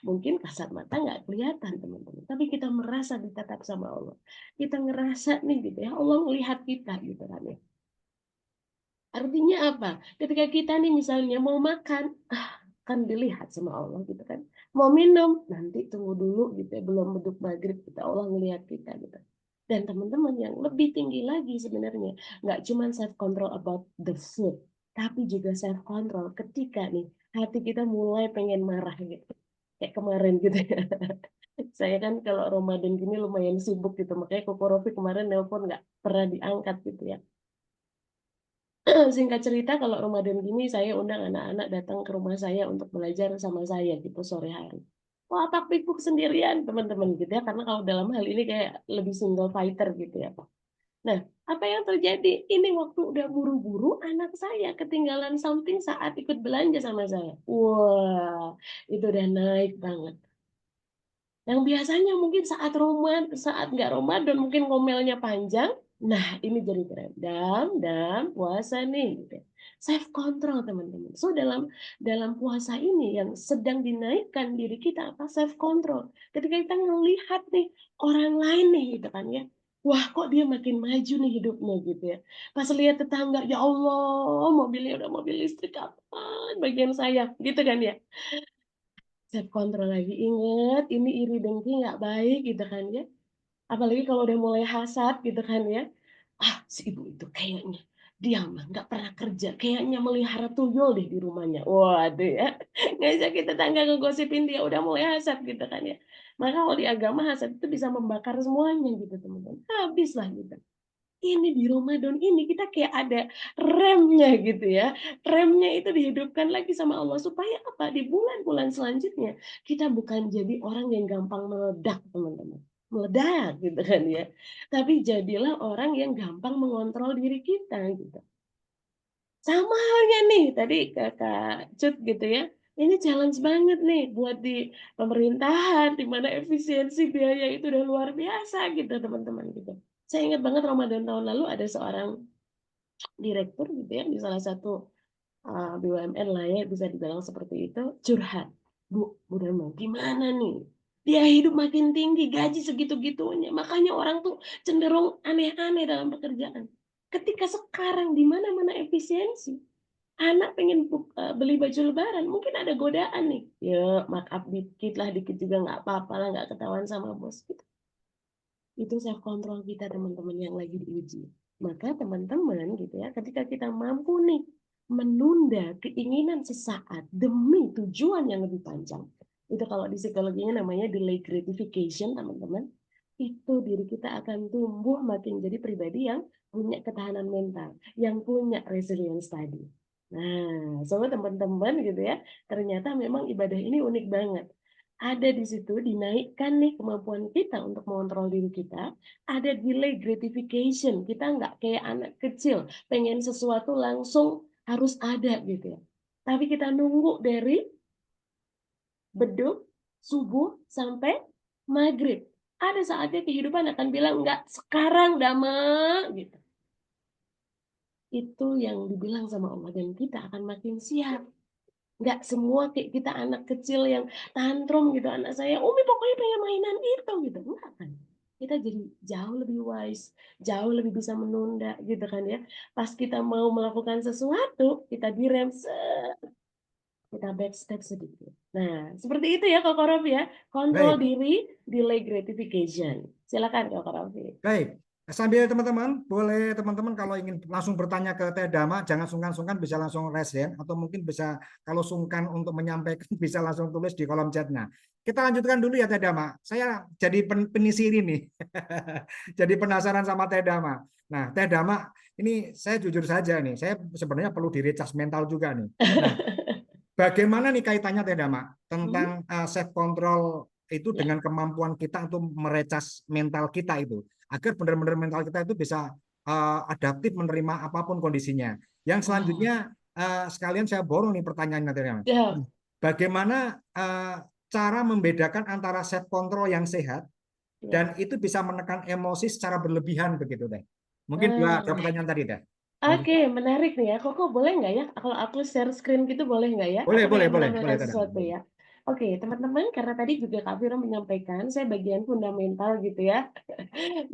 Mungkin kasat mata nggak kelihatan teman-teman, tapi kita merasa ditatap sama Allah. Kita ngerasa nih gitu ya, Allah melihat kita gitu kan ya. Artinya apa? Ketika kita nih misalnya mau makan, kan dilihat sama Allah gitu kan. Mau minum, nanti tunggu dulu gitu ya, belum beduk maghrib kita Allah ngelihat kita gitu. Dan teman-teman yang lebih tinggi lagi sebenarnya, nggak cuma self control about the food, tapi juga self control ketika nih hati kita mulai pengen marah gitu. Kayak kemarin gitu ya. Saya kan kalau Ramadan gini lumayan sibuk gitu, makanya Koko Rofi kemarin nelpon nggak pernah diangkat gitu ya. Singkat cerita kalau Ramadan gini saya undang anak-anak datang ke rumah saya untuk belajar sama saya gitu sore hari. Wah, tak pikuk sendirian teman-teman gitu ya, karena kalau dalam hal ini kayak lebih single fighter gitu ya. Nah, apa yang terjadi? Ini waktu udah buru-buru, anak saya ketinggalan something saat ikut belanja sama saya. Wah, itu udah naik banget. Yang biasanya mungkin saat nggak Ramadan mungkin ngomelnya panjang. Nah, ini jadi tren. Dam, puasa nih. Gitu. Self control teman-teman. So dalam puasa ini yang sedang dinaikkan diri kita apa self control. Ketika kita ngelihat nih orang lain nih gitu kan ya. Wah, kok dia makin maju nih hidupnya gitu ya. Pas lihat tetangga, ya Allah, mobilnya udah mobil listrik kapan bagian saya, gitu kan ya. Self control lagi, inget ini iri dengki nggak baik gitu kan ya, apalagi kalau udah mulai hasad gitu kan ya, si ibu itu kayaknya Dia mah nggak pernah kerja, kayaknya melihara tuyul deh di rumahnya. Waduh ya, ngajak kita tetangga ngegosipin dia udah mulai hasad gitu kan ya. Maka kalau di agama hasad itu bisa membakar semuanya gitu teman-teman. Habislah gitu. Ini di Ramadan ini kita kayak ada remnya gitu ya. Remnya itu dihidupkan lagi sama Allah supaya apa? Di bulan-bulan selanjutnya kita bukan jadi orang yang gampang meledak, teman-teman. Meledak gitu kan ya. Tapi jadilah orang yang gampang mengontrol diri kita gitu. Sama halnya nih tadi Kakak Cut gitu ya. Ini challenge banget nih buat di pemerintahan di mana efisiensi biaya itu udah luar biasa gitu teman-teman gitu. Saya ingat banget Ramadan tahun lalu ada seorang direktur gitu ya di salah satu BUMN lah ya bisa dibilang seperti itu curhat. Bu Dharma, gimana nih? Dia hidup makin tinggi, gaji segitu-gitunya. Makanya orang tuh cenderung aneh-aneh dalam pekerjaan. Ketika sekarang di mana-mana efisiensi, anak pengen beli baju lebaran, mungkin ada godaan nih. Ya, markup dikit lah, dikit juga nggak apa-apa lah, nggak ketahuan sama bos. Itu self control kita teman-teman yang lagi diuji. Maka teman-teman gitu ya, ketika kita mampu nih menunda keinginan sesaat demi tujuan yang lebih panjang. Itu kalau di psikologinya namanya delay gratification, teman-teman. Itu diri kita akan tumbuh makin jadi pribadi yang punya ketahanan mental, yang punya resilience tadi. Nah, sobat teman-teman gitu ya, ternyata memang ibadah ini unik banget. Ada di situ dinaikkan nih kemampuan kita untuk mengontrol diri kita. Ada delay gratification. Kita nggak kayak anak kecil pengen sesuatu langsung harus ada gitu ya. Tapi kita nunggu dari beduk subuh sampai maghrib. Ada saatnya kehidupan akan bilang nggak sekarang Dama gitu. Itu yang dibilang sama Allah dan kita akan makin siap. Nggak semua kayak kita anak kecil yang tantrum gitu. Anak saya, Umi pokoknya pengen mainan itu gitu. Enggak kan. Kita jadi jauh lebih wise, jauh lebih bisa menunda gitu kan ya. Pas kita mau melakukan sesuatu, kita direm, kita backstep sedikit. Nah, seperti itu ya Kak Rofi ya. Kontrol Baik. diri, delay gratification. Silakan Kak Rofi. Baik, sambil teman-teman, boleh teman-teman kalau ingin langsung bertanya ke Teh Dama, jangan sungkan-sungkan bisa langsung raise hand, atau mungkin bisa kalau sungkan untuk menyampaikan bisa langsung tulis di kolom chat. Nah, kita lanjutkan dulu ya Teh Dama. Saya jadi penisir ini, jadi penasaran sama Teh Dama. Nah, Teh Dama, ini saya jujur saja nih, saya sebenarnya perlu direcharge mental juga nih. Nah, bagaimana nih kaitannya Teh Dama tentang self control itu dengan kemampuan kita untuk merecas mental kita itu agar benar-benar mental kita itu bisa adaptif menerima apapun kondisinya. Yang selanjutnya sekalian saya borong nih pertanyaannya Teh Dama. Ya. Bagaimana cara membedakan antara self control yang sehat dan itu bisa menekan emosi secara berlebihan begitu Teh. Mungkin dua pertanyaan tadi Teh. Oke, menarik nih ya. Koko boleh nggak ya? Kalau aku share screen gitu boleh nggak ya? Boleh, Aku pengen boleh, menampilkan Teh Dama. sesuatu ya. Oke, teman-teman, karena tadi juga Kak Vira menyampaikan, saya bagian fundamental gitu ya.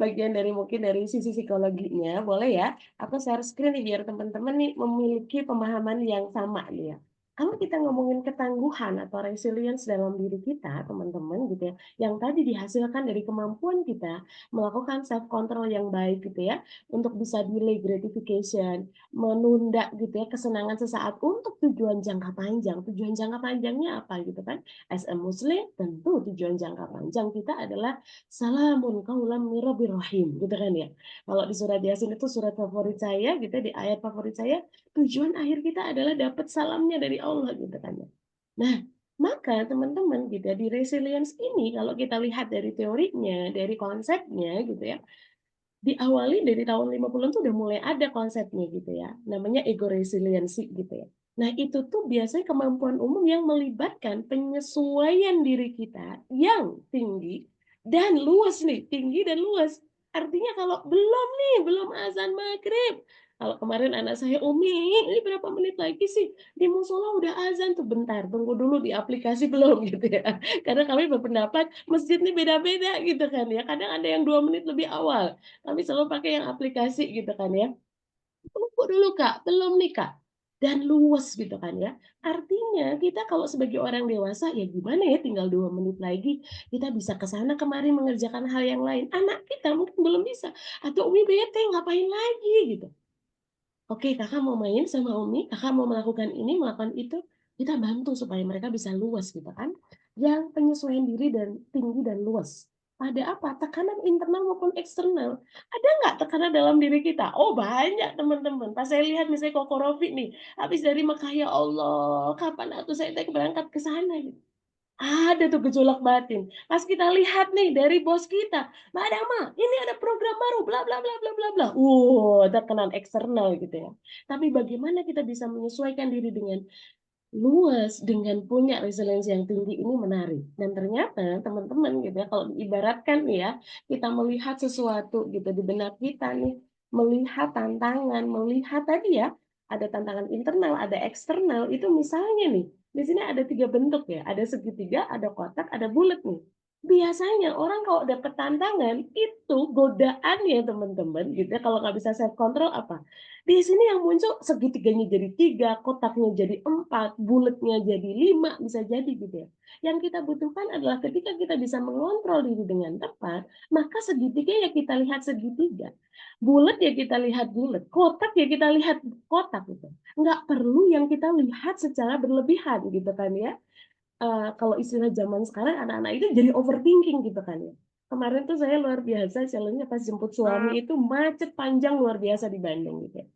Bagian dari mungkin dari sisi psikologinya, boleh ya? Aku share screen nih biar teman-teman nih memiliki pemahaman yang sama nih ya. Kalau kita ngomongin ketangguhan atau resilience dalam diri kita, teman-teman gitu ya, yang tadi dihasilkan dari kemampuan kita melakukan self control yang baik gitu ya, untuk bisa delay gratification, menunda gitu ya kesenangan sesaat untuk tujuan jangka panjang. Tujuan jangka panjangnya apa gitu kan? As a Muslim tentu tujuan jangka panjang kita adalah salamun qaulam mir rabbir rahim gitu kan ya. Kalau di surat Yasin itu surat favorit saya gitu di ayat favorit saya, tujuan akhir kita adalah dapat salamnya dari Allah gitu kan ya. Nah, maka teman-teman gitu ya, di resilience ini kalau kita lihat dari teorinya, dari konsepnya gitu ya, diawali dari tahun 50-an tuh udah mulai ada konsepnya gitu ya. Namanya ego resiliency gitu ya. Nah, itu tuh biasanya kemampuan umum yang melibatkan penyesuaian diri kita yang tinggi dan luas nih, tinggi dan luas. Artinya kalau belum azan maghrib. Kalau kemarin anak saya, Umi, ini berapa menit lagi sih? Di musola udah azan tuh, bentar, tunggu dulu di aplikasi belum gitu ya. Karena kami berpendapat masjid ini beda-beda gitu kan ya. Kadang ada yang 2 menit lebih awal. Kami selalu pakai yang aplikasi gitu kan ya. Tunggu dulu Kak, belum nih Kak. Dan luas gitu kan ya. Artinya kita kalau sebagai orang dewasa ya gimana ya tinggal 2 menit lagi kita bisa ke sana kemari mengerjakan hal yang lain. Anak kita mungkin belum bisa. Atau Umi bete ngapain lagi gitu. Oke, kakak mau main sama Umi, kakak mau melakukan ini, melakukan itu, kita bantu supaya mereka bisa luas gitu kan. Yang penyesuaian diri dan tinggi dan luas. Ada apa? Tekanan internal maupun eksternal. Ada nggak tekanan dalam diri kita? Oh banyak teman-teman. Pas saya lihat misalnya Koko Rofi nih, habis dari Mekah ya Allah, kapan aku saya berangkat ke sana gitu. Ada tuh gejolak batin. Pas kita lihat nih dari bos kita, Mbak Dama, ini ada program baru, bla bla bla bla bla bla. Tekanan eksternal gitu ya. Tapi bagaimana kita bisa menyesuaikan diri dengan luas, dengan punya resiliensi yang tinggi ini menarik. Dan ternyata teman-teman gitu ya, kalau diibaratkan nih ya, kita melihat sesuatu gitu di benak kita nih, melihat tantangan, melihat tadi ya, ada tantangan internal, ada eksternal, itu misalnya nih, di sini ada 3 bentuk ya, ada segitiga, ada kotak, ada bulat nih. Biasanya orang kalau dapat tantangan, itu godaannya teman-teman gitu ya, kalau nggak bisa self control apa? Di sini yang muncul segitiganya jadi 3, kotaknya jadi 4, bulatnya jadi 5, bisa jadi gitu ya. Yang kita butuhkan adalah ketika kita bisa mengontrol diri dengan tepat, maka segitiga ya kita lihat segitiga. Bulat ya kita lihat bulat, kotak ya kita lihat kotak gitu. Nggak perlu yang kita lihat secara berlebihan gitu kan ya. Kalau istilah zaman sekarang anak-anak itu jadi overthinking gitu kan ya. Kemarin tuh saya luar biasa challenge-nya pas jemput suami itu macet panjang luar biasa di Bandung gitu ya.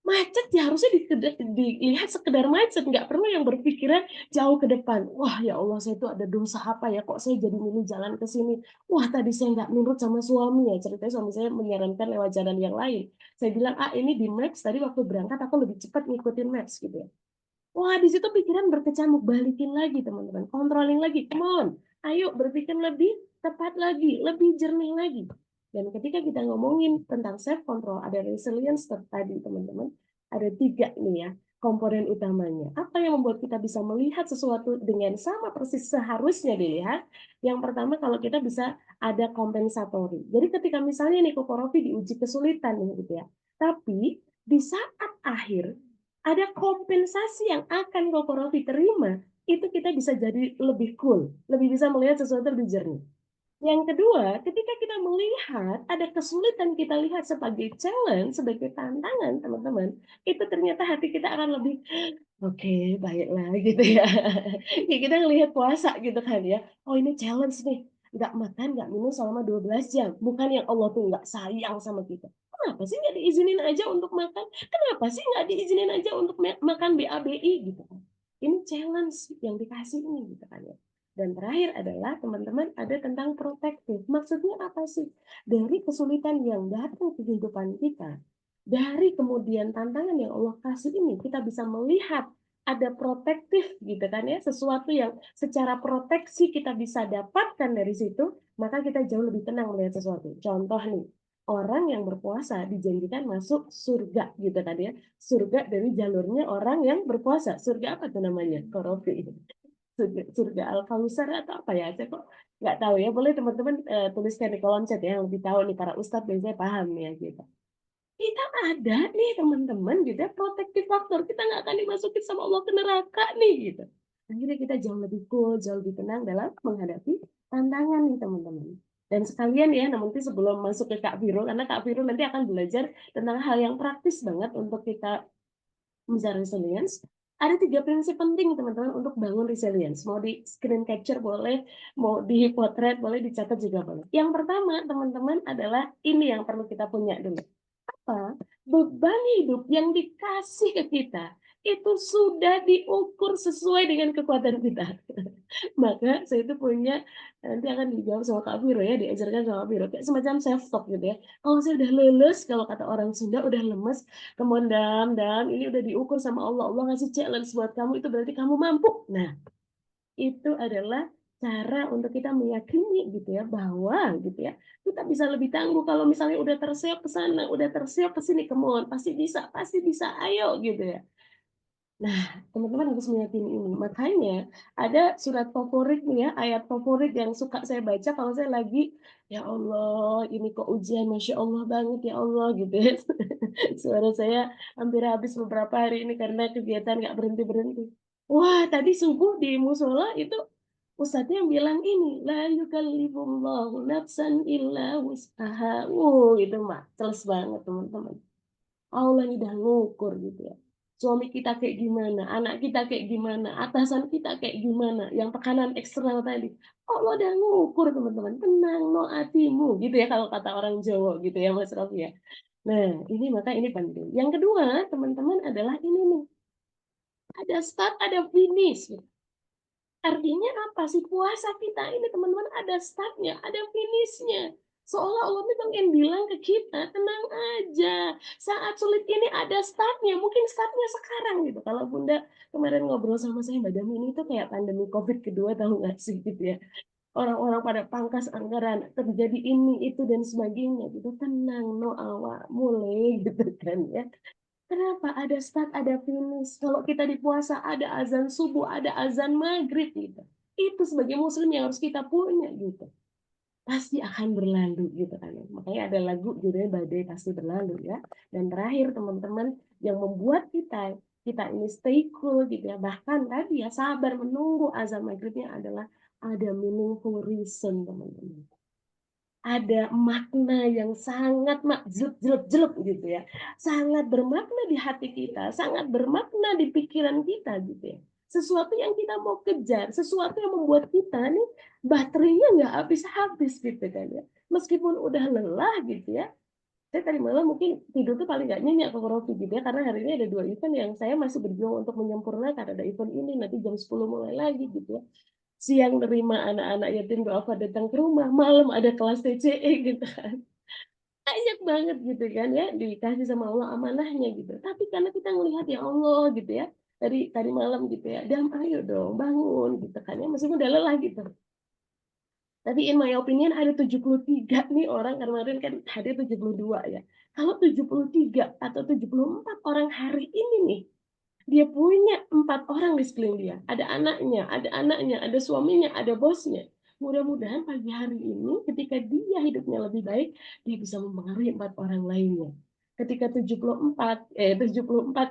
Macet ya harusnya dilihat sekedar macet, nggak perlu yang berpikiran jauh ke depan. Wah ya Allah saya itu ada dosa apa ya, kok saya jadi milih jalan ke sini. Wah tadi saya nggak nurut sama suami ya, ceritanya suami saya menyarankan lewat jalan yang lain. Saya bilang, ini di Maps, tadi waktu berangkat aku lebih cepat ngikutin Maps gitu ya. Wah di situ pikiran berkecamuk, balikin lagi teman-teman, controlling lagi, come on, ayo berpikir lebih tepat lagi, lebih jernih lagi. Dan ketika kita ngomongin tentang self control, ada resilience tadi teman-teman, ada 3 nih ya komponen utamanya. Apa yang membuat kita bisa melihat sesuatu dengan sama persis seharusnya dilihat? Yang pertama kalau kita bisa ada kompensatori. Jadi ketika misalnya nih Koko Rofi diuji kesulitan nih gitu ya, tapi di saat akhir ada kompensasi yang akan Koko Rofi terima, itu kita bisa jadi lebih cool, lebih bisa melihat sesuatu lebih jernih. Yang kedua, ketika kita melihat ada kesulitan kita lihat sebagai challenge, sebagai tantangan, teman-teman, itu ternyata hati kita akan lebih, oke, baiklah gitu ya. Ya kita ngelihat puasa gitu kan ya. Oh ini challenge nih, nggak makan, nggak minum selama 12 jam. Bukan yang Allah tuh nggak sayang sama kita. Kenapa sih nggak diizinin aja untuk makan? Kenapa sih nggak diizinin aja untuk makan BABI gitu kan? Ini challenge yang dikasih ini gitu kan ya. Dan terakhir adalah teman-teman ada tentang protektif. Maksudnya apa sih? Dari kesulitan yang datang ke kehidupan kita, dari kemudian tantangan yang Allah kasih ini, kita bisa melihat ada protektif gitu kan ya, sesuatu yang secara proteksi kita bisa dapatkan dari situ, maka kita jauh lebih tenang melihat sesuatu. Contoh nih, orang yang berpuasa dijanjikan masuk surga gitu kan ya. Surga dari jalurnya orang yang berpuasa. Surga apa tuh namanya? Korofi. Surga Al-Kausar atau apa ya? Saya kok nggak tahu ya. Boleh teman-teman tuliskan di kolom chat ya, yang lebih tahu nih para ustadz biasanya paham ya gitu. Kita ada nih teman-teman gitu ya, protective factor. Kita nggak akan dimasukin sama Allah ke neraka nih gitu. Akhirnya kita jauh lebih cool, jauh lebih tenang dalam menghadapi tantangan nih teman-teman. Dan sekalian ya, nanti sebelum masuk ke Kak Viro, karena Kak Viro nanti akan belajar tentang hal yang praktis banget untuk kita bisa resilience. Ada 3 prinsip penting teman-teman untuk bangun resilience. Mau di screen capture boleh, mau di potret boleh, dicatat juga boleh. Yang pertama teman-teman adalah ini yang perlu kita punya dulu. Apa? Beban hidup yang dikasih ke kita itu sudah diukur sesuai dengan kekuatan kita. Maka saya itu punya, nanti akan dijawab sama Kak Viro ya, diajarkan sama Kak Viro, kayak semacam self talk gitu ya. Kalau saya udah leles, kalau kata orang Sunda udah lemes, kemudian dan ini udah diukur sama Allah, Allah ngasih challenge buat kamu, itu berarti kamu mampu. Nah, itu adalah cara untuk kita meyakini gitu ya, bahwa gitu ya, kita bisa lebih tangguh kalau misalnya udah tersiap ke sana, udah tersiap ke sini, kemudian pasti bisa, ayo gitu ya. Nah, teman-teman harus meyakini ini. Makanya ada surat favorit nih ya, ayat favorit yang suka saya baca kalau saya lagi, ya Allah, ini kok ujian, Masya Allah banget ya Allah gitu ya. Suara saya hampir habis beberapa hari ini karena kegiatan nggak berhenti-berhenti. Wah, tadi subuh di musola itu ustadznya yang bilang ini, la yukallifullahu nafsan illa wus'aha. Itu mah, jelas banget teman-teman. Allah ini udah ngukur gitu ya. Suami kita kayak gimana, anak kita kayak gimana, atasan kita kayak gimana, yang tekanan eksternal tadi. Allah udah ngukur teman-teman, tenang no hatimu gitu ya kalau kata orang Jawa gitu ya Mas Rofi ya. Nah ini maka ini penting. Yang kedua teman-teman adalah ini nih, ada start ada finish. Artinya apa sih? Puasa kita ini teman-teman ada startnya, ada finishnya. Seolah Allah itu pengen bilang ke kita, tenang aja. Saat sulit ini ada startnya. Mungkin startnya sekarang gitu. Kalau Bunda kemarin ngobrol sama saya, Mbak Dami, ini tuh kayak pandemi COVID kedua, tahu nggak sih gitu ya. Orang-orang pada pangkas anggaran, terjadi ini, itu, dan sebagainya gitu. Tenang, no awak, mulai gitu kan ya. Kenapa? Ada start, ada finish. Kalau kita di puasa, ada azan subuh, ada azan maghrib gitu. Itu sebagai muslim yang harus kita punya gitu. Pasti akan berlalu gitu kan. Makanya ada lagu judulnya Badai Pasti Berlalu ya. Dan terakhir teman-teman, yang membuat kita ini stay cool gitu ya. Bahkan tadi ya sabar menunggu azan maghribnya adalah ada meaningful reason teman-teman. Ada makna yang sangat jelek gitu ya, sangat bermakna di hati kita, sangat bermakna di pikiran kita gitu ya. Sesuatu yang kita mau kejar, sesuatu yang membuat kita nih baterainya nggak habis-habis gitu kan ya. Meskipun udah lelah gitu ya. Saya tadi malam mungkin tidur tuh paling nggak nyenyak ke Rofi gitu ya, karena hari ini ada 2 event yang saya masih berjuang untuk menyempurnakan. Ada event ini nanti jam 10 mulai lagi gitu ya. Siang nerima anak-anak yatim duafa datang ke rumah, malam ada kelas TCE gitu kan. Banyak banget gitu kan ya, dikasih sama Allah amanahnya gitu. Tapi karena kita ngelihat ya Allah gitu ya, dari tadi malam gitu ya, Dam ayo dong bangun gitu kan ya, meskipun udah lelah gitu. Tapi in my opinion ada 73 nih orang, kemarin kan hadir 72 ya. Kalau 73 atau 74 orang hari ini nih, dia punya 4 orang di sekeliling dia. Ada anaknya, ada suaminya, ada bosnya. Mudah-mudahan pagi hari ini ketika dia hidupnya lebih baik, dia bisa mempengaruhi 4 orang lainnya. Ketika 74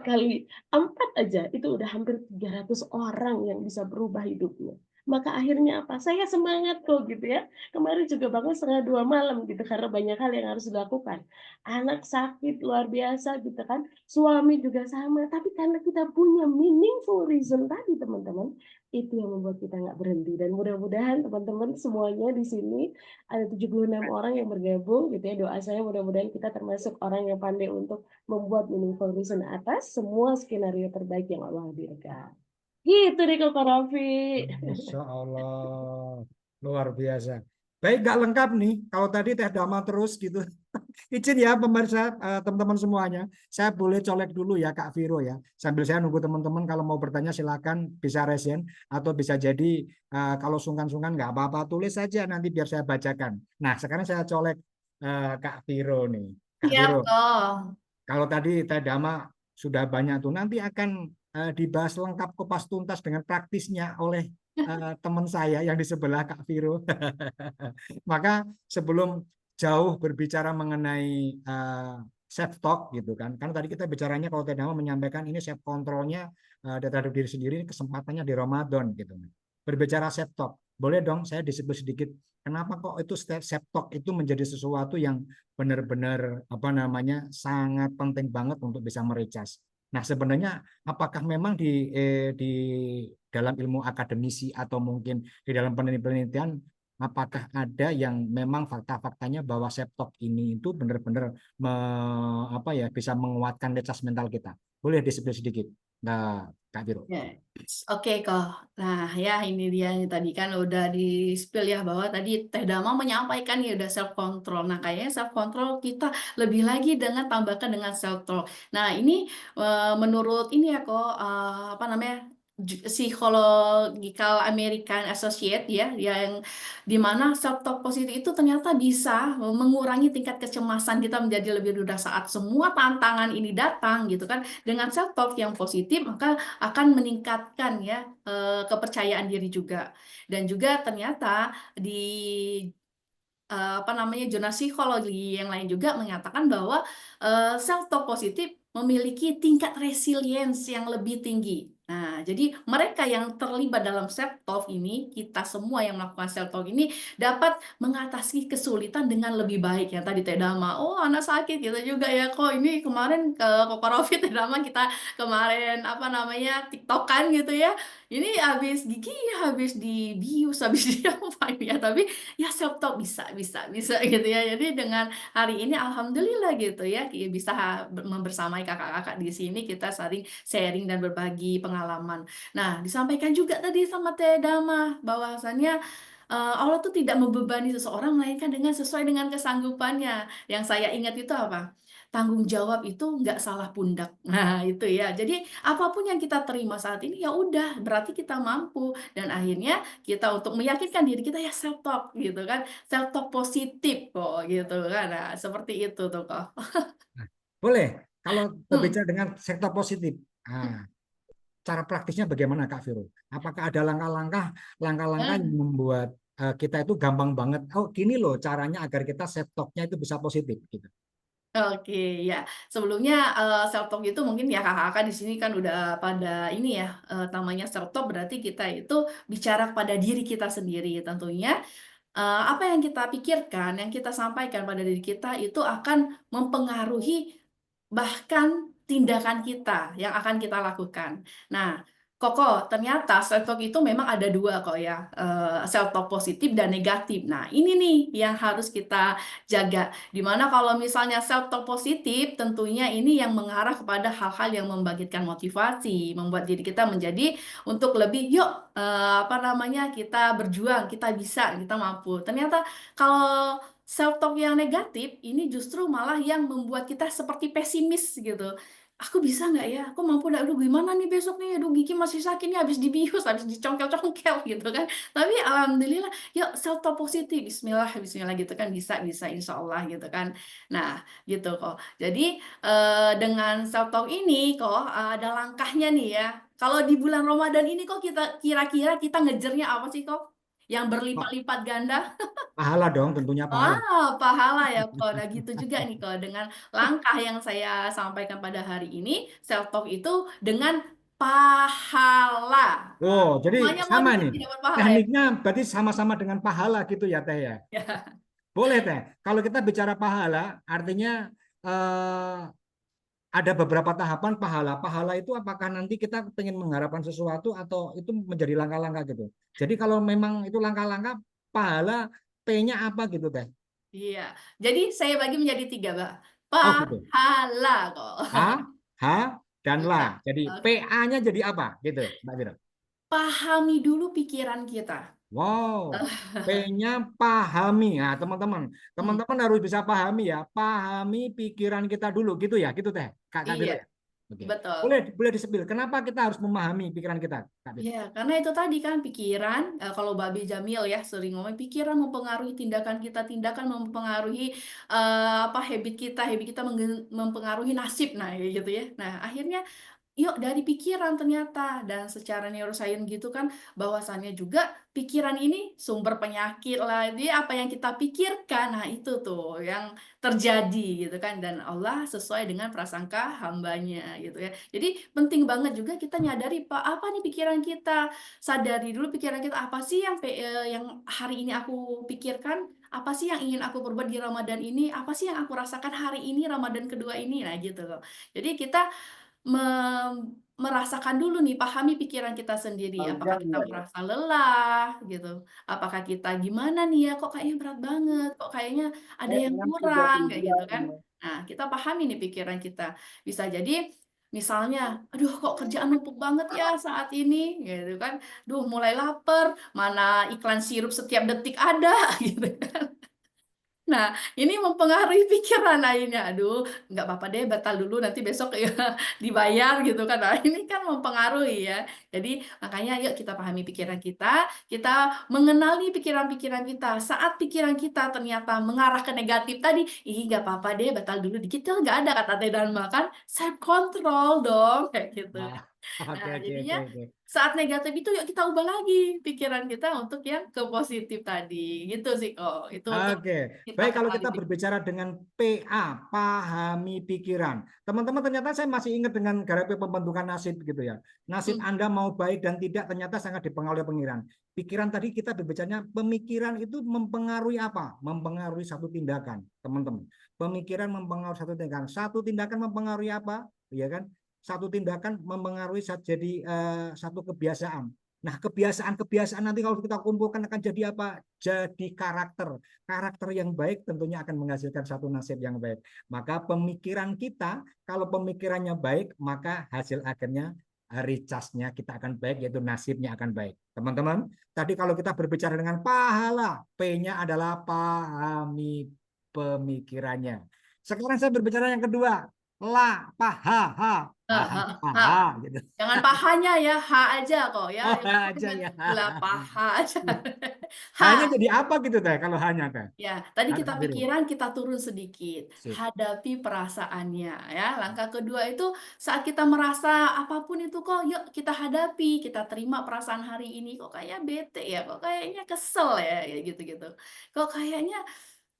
kali 4 aja, itu udah hampir 300 orang yang bisa berubah hidupnya. Maka akhirnya apa? Saya semangat kok gitu ya. Kemarin juga bangun 1:30 malam gitu karena banyak hal yang harus dilakukan. Anak sakit luar biasa gitu kan. Suami juga sama, tapi karena kita punya meaningful reason tadi teman-teman, itu yang membuat kita nggak berhenti. Dan mudah-mudahan teman-teman semuanya di sini ada 76 orang yang bergabung gitu ya. Doa saya mudah-mudahan kita termasuk orang yang pandai untuk membuat meaningful reason atas semua skenario terbaik yang Allah hadirkan. Gitu deh Kak Raffi. Masya Allah, luar biasa. Baik, nggak lengkap nih. Kalau tadi Teh Dama terus gitu. Izin ya pemirsa, teman-teman semuanya. Saya boleh colek dulu ya Kak Viro ya. Sambil saya nunggu teman-teman kalau mau bertanya silakan bisa resen atau bisa jadi kalau sungkan-sungkan nggak apa-apa tulis saja nanti biar saya bacakan. Nah sekarang saya colek Kak Viro nih. Kak Siap Viro, kok. kalau tadi Teh Dama sudah banyak tuh nanti akan dibahas lengkap kupas tuntas dengan praktisnya oleh teman saya yang di sebelah Kak Viro. Maka sebelum jauh berbicara mengenai self talk gitu kan. Karena tadi kita bicaranya kalau Teh Dama menyampaikan ini self controlnya terhadap diri sendiri, kesempatannya di Ramadan gitu. Berbicara self talk, boleh dong saya disebut sedikit kenapa kok itu self talk itu menjadi sesuatu yang benar-benar apa namanya sangat penting banget untuk bisa merecas. Nah, sebenarnya apakah memang di dalam ilmu akademisi atau mungkin di dalam penelitian apakah ada yang memang fakta-faktanya bahwa self talk ini itu benar-benar bisa menguatkan recharge mental kita? Boleh disebut sedikit, nah, Kak Viro. Ya, oke kok. Nah ya ini dia nih, tadi kan udah di spill ya bahwa tadi Teh Dama menyampaikan ya udah self control. Nah kayaknya self control kita lebih lagi dengan tambahkan dengan self talk. Nah ini menurut ini ya kok apa namanya Psychological American Associate ya yang dimana self talk positif itu ternyata bisa mengurangi tingkat kecemasan kita menjadi lebih mudah saat semua tantangan ini datang gitu kan. Dengan self talk yang positif maka akan meningkatkan ya kepercayaan diri juga. Dan juga ternyata di apa namanya jurnal psikologi yang lain juga mengatakan bahwa self talk positif memiliki tingkat resilience yang lebih tinggi. Nah, jadi mereka yang terlibat dalam self talk ini, kita semua yang melakukan self talk ini dapat mengatasi kesulitan dengan lebih baik. Yang tadi Teh Dama, oh anak sakit gitu juga ya kok ini kemarin ke Kokorofi Teh Dama kita kemarin apa namanya TikTokan gitu ya. Ini habis gigi, habis dibius, habis diapa ya. Tapi ya self talk bisa gitu ya. Jadi dengan hari ini alhamdulillah gitu ya bisa membersamai kakak-kakak di sini kita saling sharing dan berbagi pengalaman. Nah, disampaikan juga tadi sama Teh Dama bahwasannya Allah tuh tidak membebani seseorang melainkan dengan sesuai dengan kesanggupannya. Yang saya ingat itu apa? Tanggung jawab itu nggak salah pundak. Nah, itu ya. Jadi apapun yang kita terima saat ini ya udah berarti kita mampu dan akhirnya kita untuk meyakinkan diri kita ya self talk gitu kan. Self talk positif kok gitu kan. Nah, seperti itu tuh kok. Boleh, kalau Hmm. berbicara dengan sektor positif, cara praktisnya bagaimana Kak Viro? Apakah ada langkah-langkah yang membuat kita itu gampang banget, oh gini loh caranya agar kita self talk-nya itu bisa positif gitu. Oke, ya. Sebelumnya self talk itu mungkin ya kakak-kakak di sini kan udah pada ini ya namanya self talk berarti kita itu bicara kepada diri kita sendiri tentunya apa yang kita pikirkan, yang kita sampaikan pada diri kita itu akan mempengaruhi bahkan tindakan kita yang akan kita lakukan. Nah, Koko, ternyata self talk itu memang ada dua kok ya, self talk positif dan negatif. Nah, ini nih yang harus kita jaga. Dimana kalau misalnya self talk positif, tentunya ini yang mengarah kepada hal-hal yang membangkitkan motivasi, membuat diri kita menjadi untuk lebih, yuk, apa namanya, kita berjuang, kita bisa, kita mampu. Ternyata kalau self talk yang negatif ini justru malah yang membuat kita seperti pesimis gitu. Aku bisa nggak ya? Aku mampu nggak? Aduh gimana nih besok nih? Aduh gigi masih sakit nih habis dibius, habis dicongkel-congkel gitu kan. Tapi alhamdulillah, yuk self talk positif. Bismillah, Bismillah gitu kan bisa Insya Allah gitu kan. Nah gitu kok. Jadi dengan self talk ini kok ada langkahnya nih ya. Kalau di bulan Ramadan ini kok kita kira-kira kita ngejarnya apa sih kok? Yang Pak, berlipat-lipat ganda. pahala dong, tentunya pahala. Pahala ya kok. Nah gitu juga nih kok dengan langkah yang saya sampaikan pada hari ini, self talk itu dengan pahala. Nah, Oh, jadi semuanya sama modus nih. tidak berpahala ya. Tekniknya berarti sama-sama dengan pahala gitu ya Teh ya. Ya. Boleh Teh. Kalau kita bicara pahala, artinya eh, ada beberapa tahapan pahala. Pahala itu apakah nanti kita ingin mengharapkan sesuatu atau itu menjadi langkah-langkah gitu. Jadi kalau memang itu langkah-langkah, pahala P-nya apa gitu Teh? Iya. Jadi saya bagi menjadi tiga, Mbak. Oh gitu. Pahala kok. H, H, dan la. Iya. Jadi Oke. PA-nya jadi apa gitu Mbak Vira? Pahami dulu pikiran kita. Wow, P-nya pahami. Nah, teman-teman, Hmm, teman-teman harus bisa pahami ya, pahami pikiran kita dulu, gitu ya, gitu teh, Kak Viro iya, ya. Oke, betul. boleh disepil. Kenapa kita harus memahami pikiran kita, Kak Viro? Ya, karena itu tadi kan pikiran, kalau Babi Jamil ya sering ngomong pikiran mempengaruhi tindakan kita, tindakan mempengaruhi apa habit kita mempengaruhi nasib, nah kayak gitu ya. Nah, akhirnya yuk dari pikiran ternyata dan secara neuroscience gitu kan bahwasannya juga pikiran ini sumber penyakit lah. Jadi apa yang kita pikirkan nah itu tuh yang terjadi gitu kan dan Allah sesuai dengan prasangka hambanya gitu ya. Jadi penting banget juga kita nyadari Pak apa nih pikiran kita. Sadari dulu pikiran kita apa sih yang hari ini aku pikirkan apa sih yang ingin aku perbuat di Ramadan ini? Apa sih yang aku rasakan hari ini Ramadan kedua ini? Nah gitu loh. Jadi kita merasakan dulu nih, pahami pikiran kita sendiri. Apakah kita merasa lelah gitu? Apakah kita gimana nih ya, kok kayaknya berat banget, kok kayaknya ada yang kurang, kayak gitu kan. Nah, kita pahami nih pikiran kita. Bisa jadi misalnya, aduh kok kerjaan numpuk banget ya saat ini, gitu kan. Duh, mulai lapar, mana iklan sirup setiap detik ada, gitu kan. Nah, ini mempengaruhi pikiran akhirnya. Aduh, nggak apa-apa deh, batal dulu nanti besok ya dibayar gitu kan. Nah, ini kan mempengaruhi ya. Jadi makanya yuk kita pahami pikiran kita mengenali pikiran-pikiran kita. Saat pikiran kita ternyata mengarah ke negatif tadi, ih nggak apa-apa deh, batal dulu dikit tuh nggak ada kata Teh dan makan self control dong kayak gitu. Nah, Oke, Nah, oke, jadinya oke. saat negatif itu yuk kita ubah lagi pikiran kita untuk yang ke positif tadi. Gitu sih kok. Itu untuk Oke, kita baik kalau kenali kita pikiran. berbicara dengan PA, pahami pikiran. Teman-teman ternyata saya masih ingat dengan garis pembentukan nasib gitu ya. Nasib Hmm. Anda mau baik dan tidak ternyata sangat dipengaruhi oleh pikiran. Pikiran tadi kita berbicaranya pemikiran itu mempengaruhi apa? Mempengaruhi satu tindakan, teman-teman. Pemikiran mempengaruhi satu tindakan. Satu tindakan mempengaruhi apa? Ya kan? Satu tindakan mempengaruhi satu kebiasaan. Nah, kebiasaan-kebiasaan nanti kalau kita kumpulkan akan jadi apa? Jadi karakter. Karakter yang baik tentunya akan menghasilkan satu nasib yang baik. Maka pemikiran kita, kalau pemikirannya baik, maka hasil akhirnya recharge-nya kita akan baik, yaitu nasibnya akan baik. Teman-teman, tadi kalau kita berbicara dengan pahala, P-nya adalah pahami pemikirannya. Sekarang saya berbicara yang kedua, paha, gitu. Jangan pahanya ya, H aja kok ya. Oh, Yang aja ya. gula paha aja. H. Hanya jadi apa gitu teh kalau hanya teh? Ya, tadi Kak kita Biru. pikiran kita turun sedikit, Sip. hadapi perasaannya ya. Langkah kedua itu saat kita merasa apapun itu kok, yuk kita hadapi, kita terima perasaan hari ini kok kayak bete ya, kok kayaknya kesel ya, ya gitu-gitu. Kok kayaknya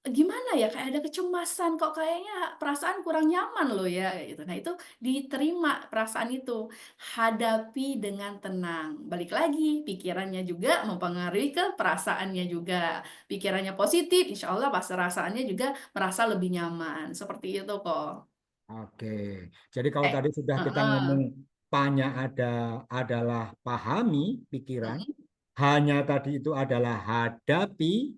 gimana ya, kayak ada kecemasan, kok kayaknya perasaan kurang nyaman loh ya, kayak gitu. Nah, itu diterima perasaan itu, hadapi dengan tenang. Balik lagi, pikirannya juga mempengaruhi ke perasaannya juga. Pikirannya positif, insya Allah pas perasaannya juga merasa lebih nyaman. Seperti itu kok. Oke. Jadi kalau Eh, tadi sudah kita heeh. ngomong panya adalah pahami pikiran, Mm, hanya tadi itu adalah hadapi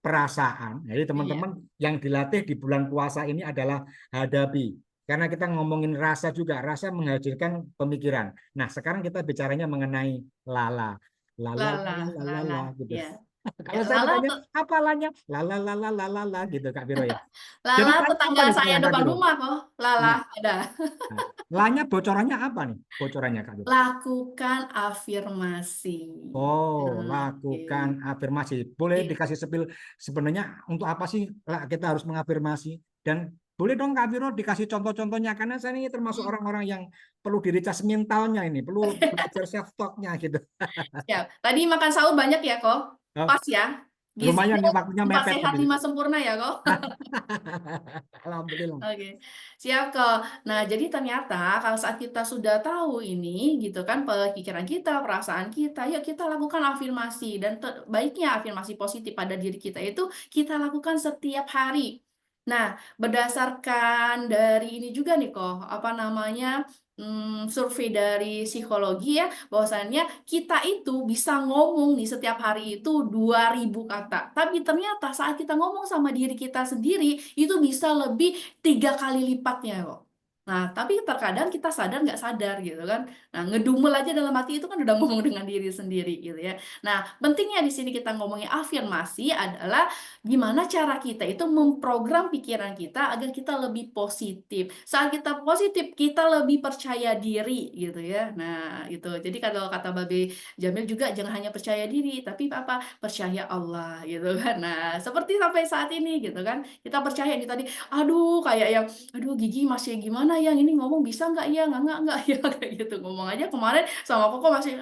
perasaan. Jadi iya. teman-teman yang dilatih di bulan puasa ini adalah hadapi. Karena kita ngomongin rasa juga, rasa menghasilkan pemikiran. Nah, sekarang kita bicaranya mengenai lala. Lala, Lala, lala, lala, lala, lala, gitu. ya. Ya, Kalau saya lala bertanya, tuh, apa lanya? Lala, lala, lala, lala, gitu Kak Biro ya. Jadi lala lanya apa tetangga nih saya sekarang Kak depan Biro? rumah kok, lala Nah, ada. nah, lanya bocorannya apa nih? Bocorannya Kak Biro. Lakukan afirmasi. Oh, Oke. lakukan afirmasi. Boleh Iya. dikasih sepil sebenarnya untuk apa sih kita harus mengafirmasi? Dan boleh dong Kak Viro dikasih contoh-contohnya karena saya ini termasuk Hmm, orang-orang yang perlu di-recharge mentalnya ini, perlu belajar self talk-nya gitu. siap. Tadi makan sahur banyak ya kok? Oh, Pas ya? lumayan Gizinya nih waktunya 4 mepet sehat tapi. 5 sempurna ya kok? Alhamdulillah. Oke, siap kok. Nah, jadi ternyata kalau saat kita sudah tahu ini, gitu kan, pikiran kita, perasaan kita, yuk kita lakukan afirmasi. Dan baiknya afirmasi positif pada diri kita itu kita lakukan setiap hari. Nah, berdasarkan dari ini juga nih kok, apa namanya, survei dari psikologi ya, bahwasannya kita itu bisa ngomong nih setiap hari itu 2.000 kata. Tapi ternyata saat kita ngomong sama diri kita sendiri, itu bisa lebih 3 kali lipatnya kok. Nah, tapi terkadang kita sadar nggak sadar gitu kan. Nah, ngedumel aja dalam hati itu kan udah ngomong dengan diri sendiri gitu ya. Nah, pentingnya di sini kita ngomongin afirmasi adalah gimana cara kita itu memprogram pikiran kita agar kita lebih positif. Saat kita positif, kita lebih percaya diri gitu ya. Nah, itu. Jadi kalau kata Babe Jamil juga jangan hanya percaya diri, tapi apa? Percaya Allah gitu kan. Nah, seperti sampai saat ini gitu kan. Kita percaya nih tadi, aduh kayak yang aduh Gigi masih gimana ya ini ngomong bisa nggak ya nggak ya kayak gitu ngomong aja kemarin sama Koko masih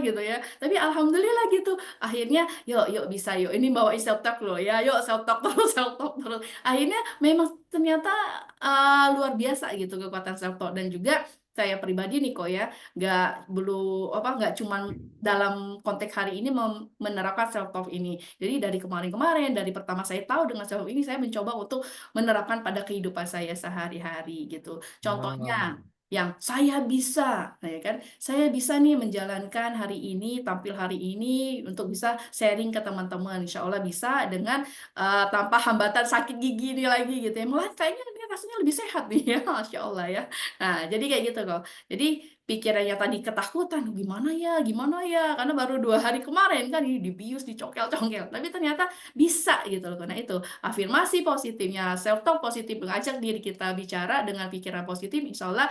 gitu ya tapi alhamdulillah gitu akhirnya yuk yuk bisa yuk ini bawa self talk loh ya yuk self talk terus self talk terus akhirnya memang ternyata luar biasa gitu kekuatan self talk dan juga saya pribadi nih kok ya nggak cuman dalam konteks hari ini menerapkan self talk ini jadi dari kemarin-kemarin dari pertama saya tahu dengan self talk ini saya mencoba untuk menerapkan pada kehidupan saya sehari-hari gitu. Ah, Contohnya yang saya bisa, nah ya kan? Saya bisa nih menjalankan hari ini, tampil hari ini untuk bisa sharing ke teman-teman. Insya Allah bisa dengan tanpa hambatan sakit gigi ini lagi gitu ya. Malah kayaknya ini rasanya lebih sehat nih ya, Masya Allah ya. Nah, jadi kayak gitu kok. Jadi pikirannya tadi ketakutan, gimana ya, karena baru 2 hari kemarin kan ini dibius, dicongkel-congkel. Tapi ternyata bisa gitu loh. Nah itu afirmasi positifnya, self talk positif, mengajak diri kita bicara dengan pikiran positif, insya Allah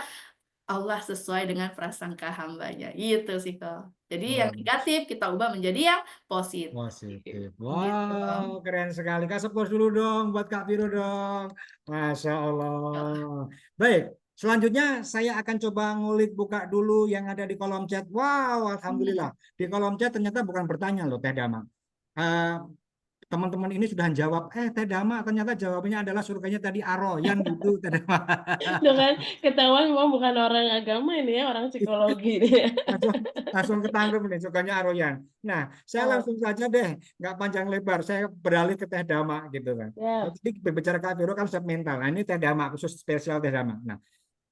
Allah sesuai dengan prasangka hambanya. Gitu sih kok. Jadi yang oh, negatif kita ubah menjadi yang positif. positif. Gitu. Wow, keren sekali. Kasih applause dulu dong buat Kak Viro dong. Masya Allah. Baik, Selanjutnya saya akan coba ngulik buka dulu yang ada di kolom chat. Wow, alhamdulillah. Di kolom chat ternyata bukan bertanya loh Teh Dama. Eh, teman-teman ini sudah jawab, Teh Dama ternyata jawabannya adalah surganya tadi Aroyan gitu Teh Dama. Tuh kan, ketahuan memang bukan orang agama ini ya, orang psikologi ini ya. langsung ketangkep nih surganya Aroyan. Nah, saya Oh, langsung saja deh, nggak panjang lebar, saya beralih ke Teh Dama gitu kan. ya. Jadi berbicara Kak Vero kan mental. Nah, ini Teh Dama khusus spesial Teh Dama. Nah,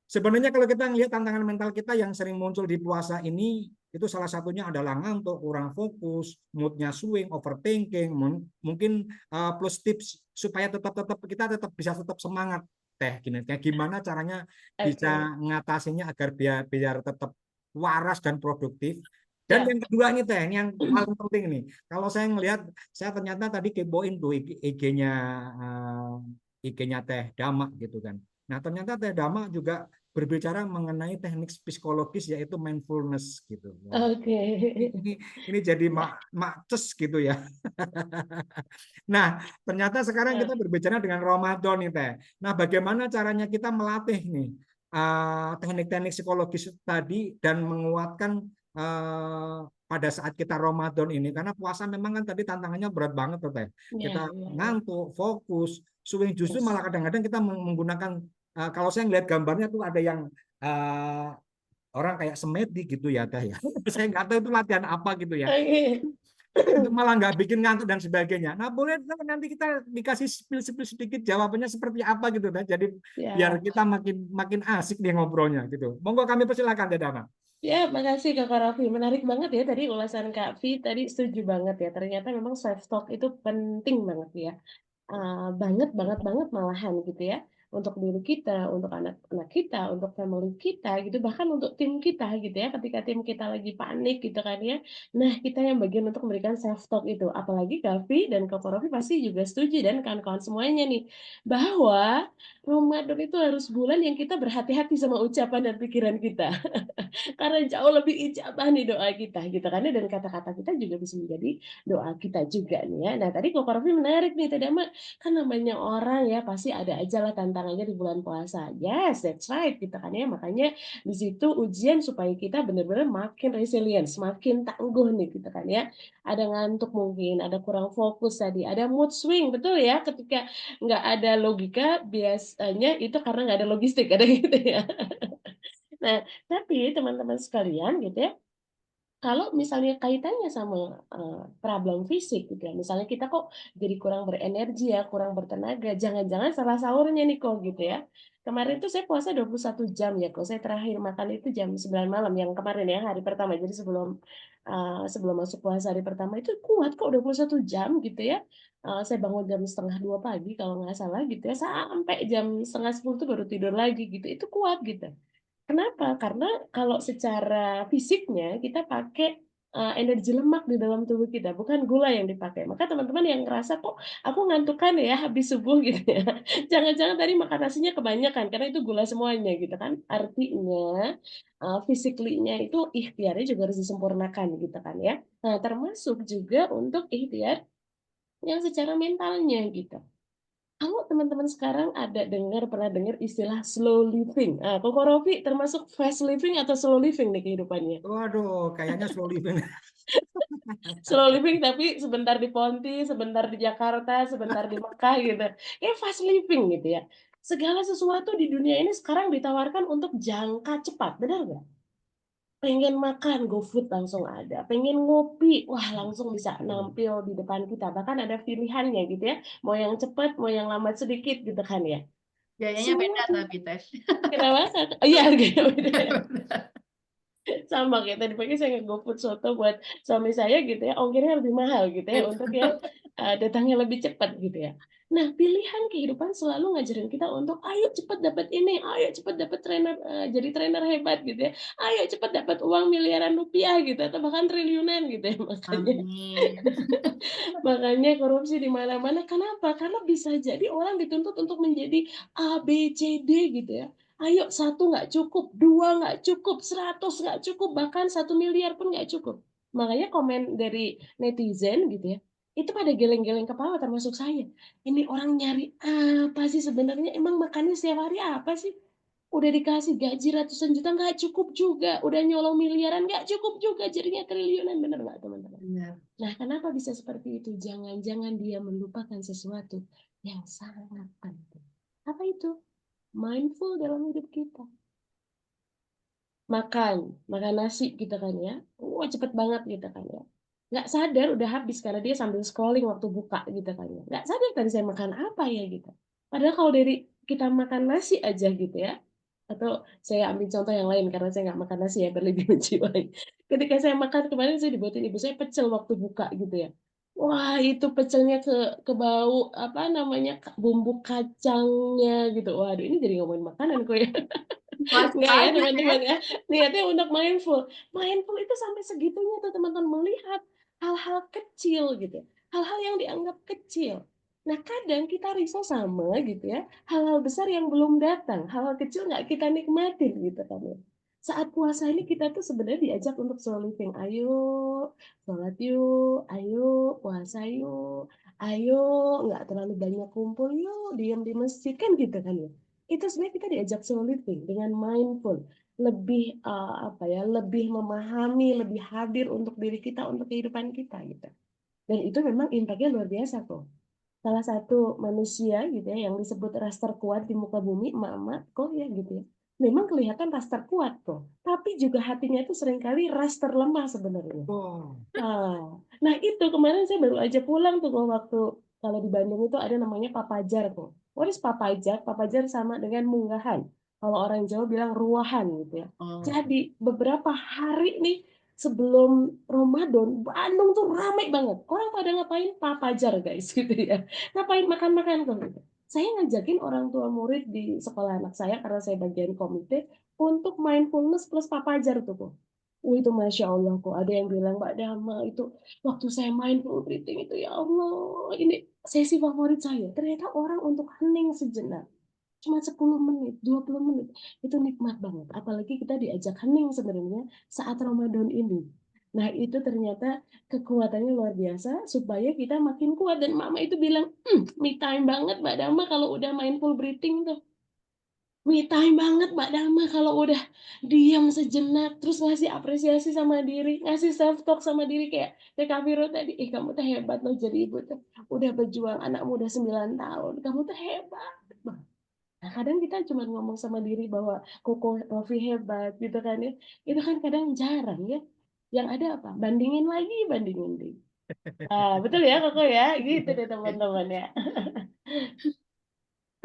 sebenarnya kalau kita ngelihat tantangan mental kita yang sering muncul di puasa ini, itu salah satunya adalah ngantuk, kurang fokus, moodnya swing, overthinking, mungkin plus tips supaya kita tetap bisa tetap semangat. Teh, gimana caranya bisa Oke. ngatasinya agar biar tetap waras dan produktif. Dan Ya. yang kedua ini Teh, ini yang paling penting nih. Kalau saya ngelihat, saya ternyata tadi kepoin tuh IG-nya IG-nya Teh Dama gitu kan. Nah, ternyata Teh Dama juga berbicara mengenai teknik psikologis yaitu mindfulness gitu. Wah, Oke. ini jadi ces gitu ya. Nah, ternyata sekarang kita berbicara dengan Ramadan nih Teh. Nah, bagaimana caranya kita melatih nih teknik-teknik psikologis tadi dan menguatkan pada saat kita Ramadan ini karena puasa memang kan tadi tantangannya berat banget tuh Teh. Ya, Kita ya, ya. ngantuk, fokus, swing justru Yes. malah kadang-kadang kita menggunakan kalau saya ngelihat gambarnya tuh ada yang orang kayak semedi gitu ya Teh ya. Saya nggak tahu itu latihan apa gitu ya. Oke. Itu malah nggak bikin ngantuk dan sebagainya. Nah, boleh nanti kita dikasih spill sedikit jawabannya seperti apa gitu Teh. Jadi biar Ya. kita makin makin asik nih ngobrolnya gitu. Monggo kami persilakan Teh Dama. Ya, makasih Kak Raffi. Menarik banget ya tadi ulasan Kak Vi. Tadi setuju banget ya. Ternyata memang self talk itu penting banget ya. Banget banget banget malahan gitu ya, untuk diri kita, untuk anak-anak kita, untuk family kita gitu, bahkan untuk tim kita gitu ya, ketika tim kita lagi panik gitu kan ya. Nah, kita yang bagian untuk memberikan self talk itu. Apalagi Gavi dan Kak Rofi pasti juga setuju dan kawan-kawan semuanya nih, bahwa Ramadan itu harus bulan yang kita berhati-hati sama ucapan dan pikiran kita. Karena jauh lebih ijabah nih doa kita gitu kan ya, dan kata-kata kita juga bisa menjadi doa kita juga nih ya. Nah, tadi Kak Rofi menarik nih tadi kan namanya orang ya pasti ada aja lah tantangannya di bulan puasa. Yes, that's right gitu kan ya. Makanya di situ ujian supaya kita benar-benar makin resilient, makin tangguh nih gitu kan ya. Ada ngantuk mungkin, ada kurang fokus tadi, ada mood swing, betul ya. Ketika nggak ada logika, biasanya itu karena nggak ada logistik, ada gitu ya. Nah, tapi teman-teman sekalian gitu ya, kalau misalnya kaitannya sama, problem fisik gitu ya, misalnya kita kok jadi kurang berenergi ya, kurang bertenaga, jangan-jangan salah sahurnya nih kok gitu ya. Kemarin tuh saya puasa 21 jam ya kok, saya terakhir makan itu jam 9 malam yang kemarin ya, hari pertama. Jadi sebelum masuk puasa hari pertama itu kuat kok 21 jam gitu ya. Saya bangun jam 1:30 pagi kalau nggak salah gitu ya, sampai jam 9:30 tuh baru tidur lagi gitu, itu kuat gitu. Kenapa? Karena kalau secara fisiknya kita pakai, energi lemak di dalam tubuh kita, bukan gula yang dipakai. Maka teman-teman yang ngerasa, "Kok aku ngantukan ya habis subuh?" Gitu ya. Jangan-jangan tadi makan nasinya kebanyakan, karena itu gula semuanya gitu kan. Artinya, physically-nya itu ikhtiarnya juga harus disempurnakan gitu kan ya. Nah, termasuk juga untuk ikhtiar yang secara mentalnya gitu. Kalau teman-teman sekarang pernah dengar istilah slow living. Koko Rofi termasuk fast living atau slow living nih kehidupannya? Waduh, kayaknya slow living. Slow living tapi sebentar di Ponti, sebentar di Jakarta, sebentar di Mekah gitu. Fast living gitu ya. Segala sesuatu di dunia ini sekarang ditawarkan untuk jangka cepat, benar nggak? Pengen makan, GoFood langsung ada. Pengen ngopi, wah langsung bisa nampil di depan kita. Bahkan ada pilihannya gitu ya. Mau yang cepat, mau yang lambat sedikit gitu kan ya. Gayanya Semua beda tapi Teh. kenapa? Oh iya harganya beda. Sama kayak tadi pagi saya nge-GoFood soto buat suami saya gitu ya, ongkirnya lebih mahal gitu ya untuk yang, datangnya lebih cepat gitu ya. Nah, pilihan kehidupan selalu ngajarin kita untuk, "Ayo cepet dapat ini, ayo cepet dapat jadi trainer hebat," gitu ya. "Ayo cepet dapat uang miliaran rupiah," gitu, atau bahkan triliunan gitu ya. Makanya Amin. makanya korupsi di mana-mana. Kenapa? Karena bisa jadi orang dituntut untuk menjadi A, B, C, D gitu ya. Ayo 1 nggak cukup, 2 nggak cukup, 100 nggak cukup, bahkan 1 miliar pun nggak cukup. Makanya komen dari netizen gitu ya, itu pada geleng-geleng kepala termasuk saya. Ini orang nyari apa sih sebenarnya? Emang makannya setiap hari apa sih? Udah dikasih gaji ratusan juta nggak cukup juga, udah nyolong miliaran nggak cukup juga, jadinya triliunan, bener nggak teman-teman? Benar. Nah, kenapa bisa seperti itu? Jangan-jangan dia melupakan sesuatu yang sangat penting. Apa itu? Mindful dalam hidup kita. Makan nasi gitu kan ya. Wah, cepet banget gitu kan ya. Nggak sadar udah habis karena dia sambil scrolling waktu buka gitu kan ya. Nggak sadar tadi saya makan apa ya gitu. Padahal kalau dari kita makan nasi aja gitu ya. Atau saya ambil contoh yang lain karena saya nggak makan nasi ya, berlebih menjiwai. Ketika saya makan kemarin saya dibuatin ibu saya pecel waktu buka gitu ya. Wah, itu pecelnya ke bau apa namanya bumbu kacangnya gitu. Waduh, ini jadi ngomongin makanan kok ya. Wah, Enggak ya banyak ya. teman-teman ya. Niatnya untuk mindful. Mindful itu sampai segitunya tuh teman-teman melihat hal-hal kecil gitu. Hal-hal yang dianggap kecil. Nah kadang kita risau sama gitu ya. Hal-hal besar yang belum datang. Hal-hal kecil nggak kita nikmatin gitu kan ya. Saat puasa ini kita tuh sebenarnya diajak untuk slow living. Ayo sholat yuk, ayo puasa yuk, ayo nggak terlalu banyak kumpul yuk, diam di masjid kan gitu kan ya. Itu sebenarnya kita diajak slow living dengan mindful, lebih apa ya, lebih memahami, lebih hadir untuk diri kita, untuk kehidupan kita gitu. Dan itu memang impactnya luar biasa kok. Salah satu manusia gitu ya yang disebut ras terkuat di muka bumi, emak-emak kok ya gitu ya. Memang kelihatan ras terkuat kok, tapi juga hatinya itu seringkali ras terlemah sebenarnya. Oh, Nah itu kemarin saya baru aja pulang tuh waktu kalau di Bandung itu ada namanya papajar tuh. What is papajar? Papajar sama dengan munggahan. Kalau orang Jawa bilang ruahan gitu ya. Oh. Jadi beberapa hari nih sebelum Ramadan, Bandung tuh ramai banget. Orang pada ngapain? Papajar guys gitu ya. Ngapain makan-makan tuh gitu. Saya ngajakin orang tua murid di sekolah anak saya karena saya bagian komite untuk mindfulness plus papajar tuh kok. Itu Masya Allah kok. Ada yang bilang, Mbak Dama, itu waktu saya mindful breathing itu, ya Allah, ini sesi favorit saya. Ternyata orang untuk hening sejenak. Cuma 10 menit, 20 menit. Itu nikmat banget. Apalagi kita diajak hening sebenarnya saat Ramadan ini. Nah, itu ternyata kekuatannya luar biasa supaya kita makin kuat. Dan mama itu bilang, me time banget Mbak Dama kalau udah mindful breathing tuh. Me time banget Mbak Dama kalau udah diam sejenak, terus ngasih apresiasi sama diri, ngasih self talk sama diri kayak Kak Viro tadi, kamu tuh hebat loh jadi ibu tuh, udah berjuang anakmu udah 9 tahun, kamu tuh hebat. Nah, kadang kita cuma ngomong sama diri bahwa Koko Rofi hebat gitu kan ya, itu kan kadang jarang ya. Yang ada apa? Bandingin lagi, bandingin lagi. Betul ya Koko ya, gitu deh teman-teman ya.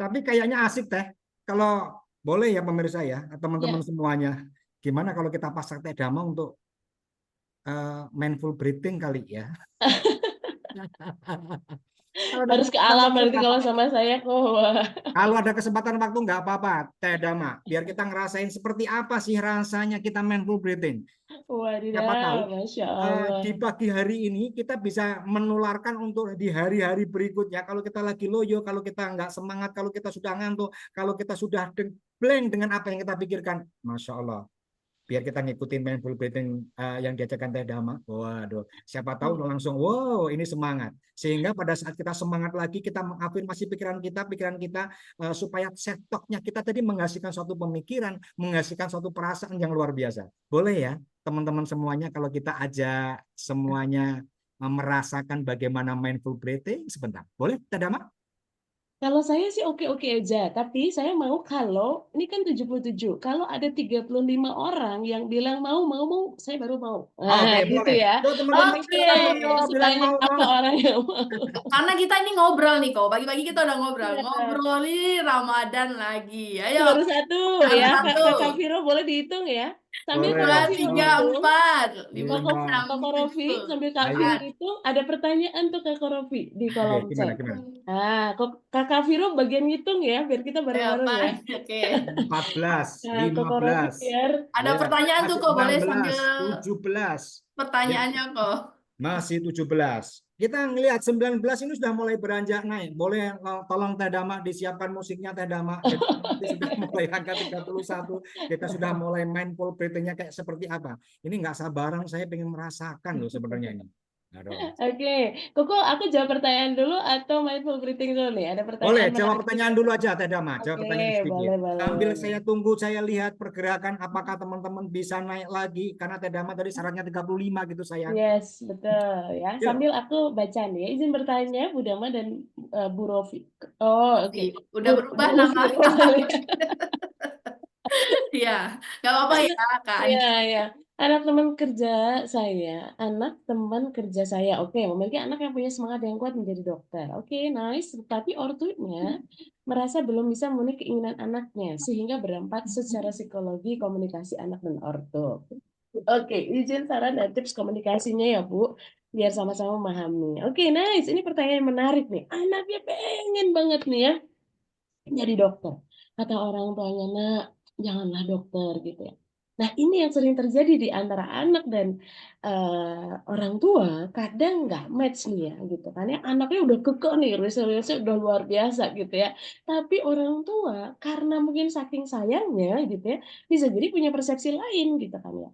tapi kayaknya asik teh. Kalau boleh ya pemirsa ya, teman-teman Ya. semuanya. Gimana kalau kita pasang Teh Dama untuk mindful breathing kali ya? Kalau ada Harus ke kesempatan alam waktu berarti nggak kalau apa-apa. sama saya kok. Kalau ada kesempatan waktu nggak apa-apa, Teh Dama. Biar kita ngerasain seperti apa sih rasanya kita mindful breathing. Siapa tahu Wadidaw, Masya Allah. di pagi hari ini kita bisa menularkan untuk di hari-hari berikutnya. Kalau kita lagi loyo, kalau kita nggak semangat, kalau kita sudah ngantuk, kalau kita sudah blank dengan apa yang kita pikirkan, Masya Allah. Biar kita ngikutin mindful breathing yang diajarkan Teh Dama. Waduh, siapa tahu langsung, wow, ini semangat. Sehingga pada saat kita semangat lagi, kita mengafirmasi pikiran kita supaya set talk-nya kita tadi menghasilkan suatu pemikiran, menghasilkan suatu perasaan yang luar biasa. Boleh ya, teman-teman semuanya, kalau kita ajak semuanya merasakan bagaimana mindful breathing sebentar. Boleh, Teh Dama? Kalau saya sih oke-oke aja, tapi saya mau kalau, ini kan 77, kalau ada 35 orang yang bilang mau, saya baru mau. Oke, Gitu boleh. ya. Tuh, teman-teman Oke. kalau bilang Sebanyak mau. apa orang yang mau. Karena kita ini ngobrol nih kok. Pagi-pagi kita udah ngobrol. Iya. Ngobrolin Ramadan lagi. Ayo. Baru satu Baru ya, satu. Kak Viro boleh dihitung ya. Sambil Boleh. Kak 2, Viro 3, hitung, 4, 5, Lima. 6, Kak Rofi, 7. sambil Kak Ayo. Viro hitung, ada pertanyaan tuh Kak Rofi di Oke, kolom gimana, chat. gimana? Kakak Viro bagian ngitung ya, biar kita Ayo, bareng-bareng apa? ya. Oke. 14, Nah, Kak Rofi 15, biar Ada ya, pertanyaan tuh masih kok. Boleh sambil 16, 17, ya, pertanyaannya kok. masih 17. Kita ngelihat 19 ini sudah mulai beranjak naik. Boleh tolong Teh Dama disiapkan musiknya Teh Dama. Jadi nanti sudah mulai angka 31. Kita sudah mulai mindful breathing-nya kayak seperti apa. Ini nggak sabaran, saya pengen merasakan loh sebenarnya ini. Aduh. Oke, Koko, aku jawab pertanyaan dulu atau mindful breathing dulu nih? Ada Boleh, pertanyaan jawab menarik pertanyaan juga. dulu aja, Teh Dama. Jawab Oke, pertanyaan sedikit. boleh, boleh, Sambil boleh. saya tunggu, saya lihat pergerakan apakah teman-teman bisa naik lagi. Karena Teh Dama tadi syaratnya 35 gitu, sayang. Yes, betul ya. Yuk. Sambil aku baca nih ya. Izin bertanya Bu Dama dan Bu Rofi. Oh, oke. Udah berubah Bu nama. Firman. Iya, nggak apa-apa ya Kak Iya, Andi. ya. Anak teman kerja anak teman kerja saya, oke, memiliki anak yang punya semangat yang kuat menjadi dokter. Oke, nice. Tapi ortunya merasa belum bisa memenuhi keinginan anaknya, sehingga berdampak secara psikologi komunikasi anak dan ortu. Oke, izin saran dan tips komunikasinya ya, Bu, biar sama-sama memahami. Oke, nice. Ini pertanyaan yang menarik nih. Anaknya pengen banget nih ya jadi dokter. Kata orang tuanya, nak, janganlah dokter gitu ya. Nah, ini yang sering terjadi di antara anak dan orang tua, kadang nggak match nih ya, gitu kan ya. Anaknya udah kekeh nih, resiliensinya udah luar biasa gitu ya. Tapi orang tua, karena mungkin saking sayangnya gitu ya, bisa jadi punya persepsi lain gitu kan ya,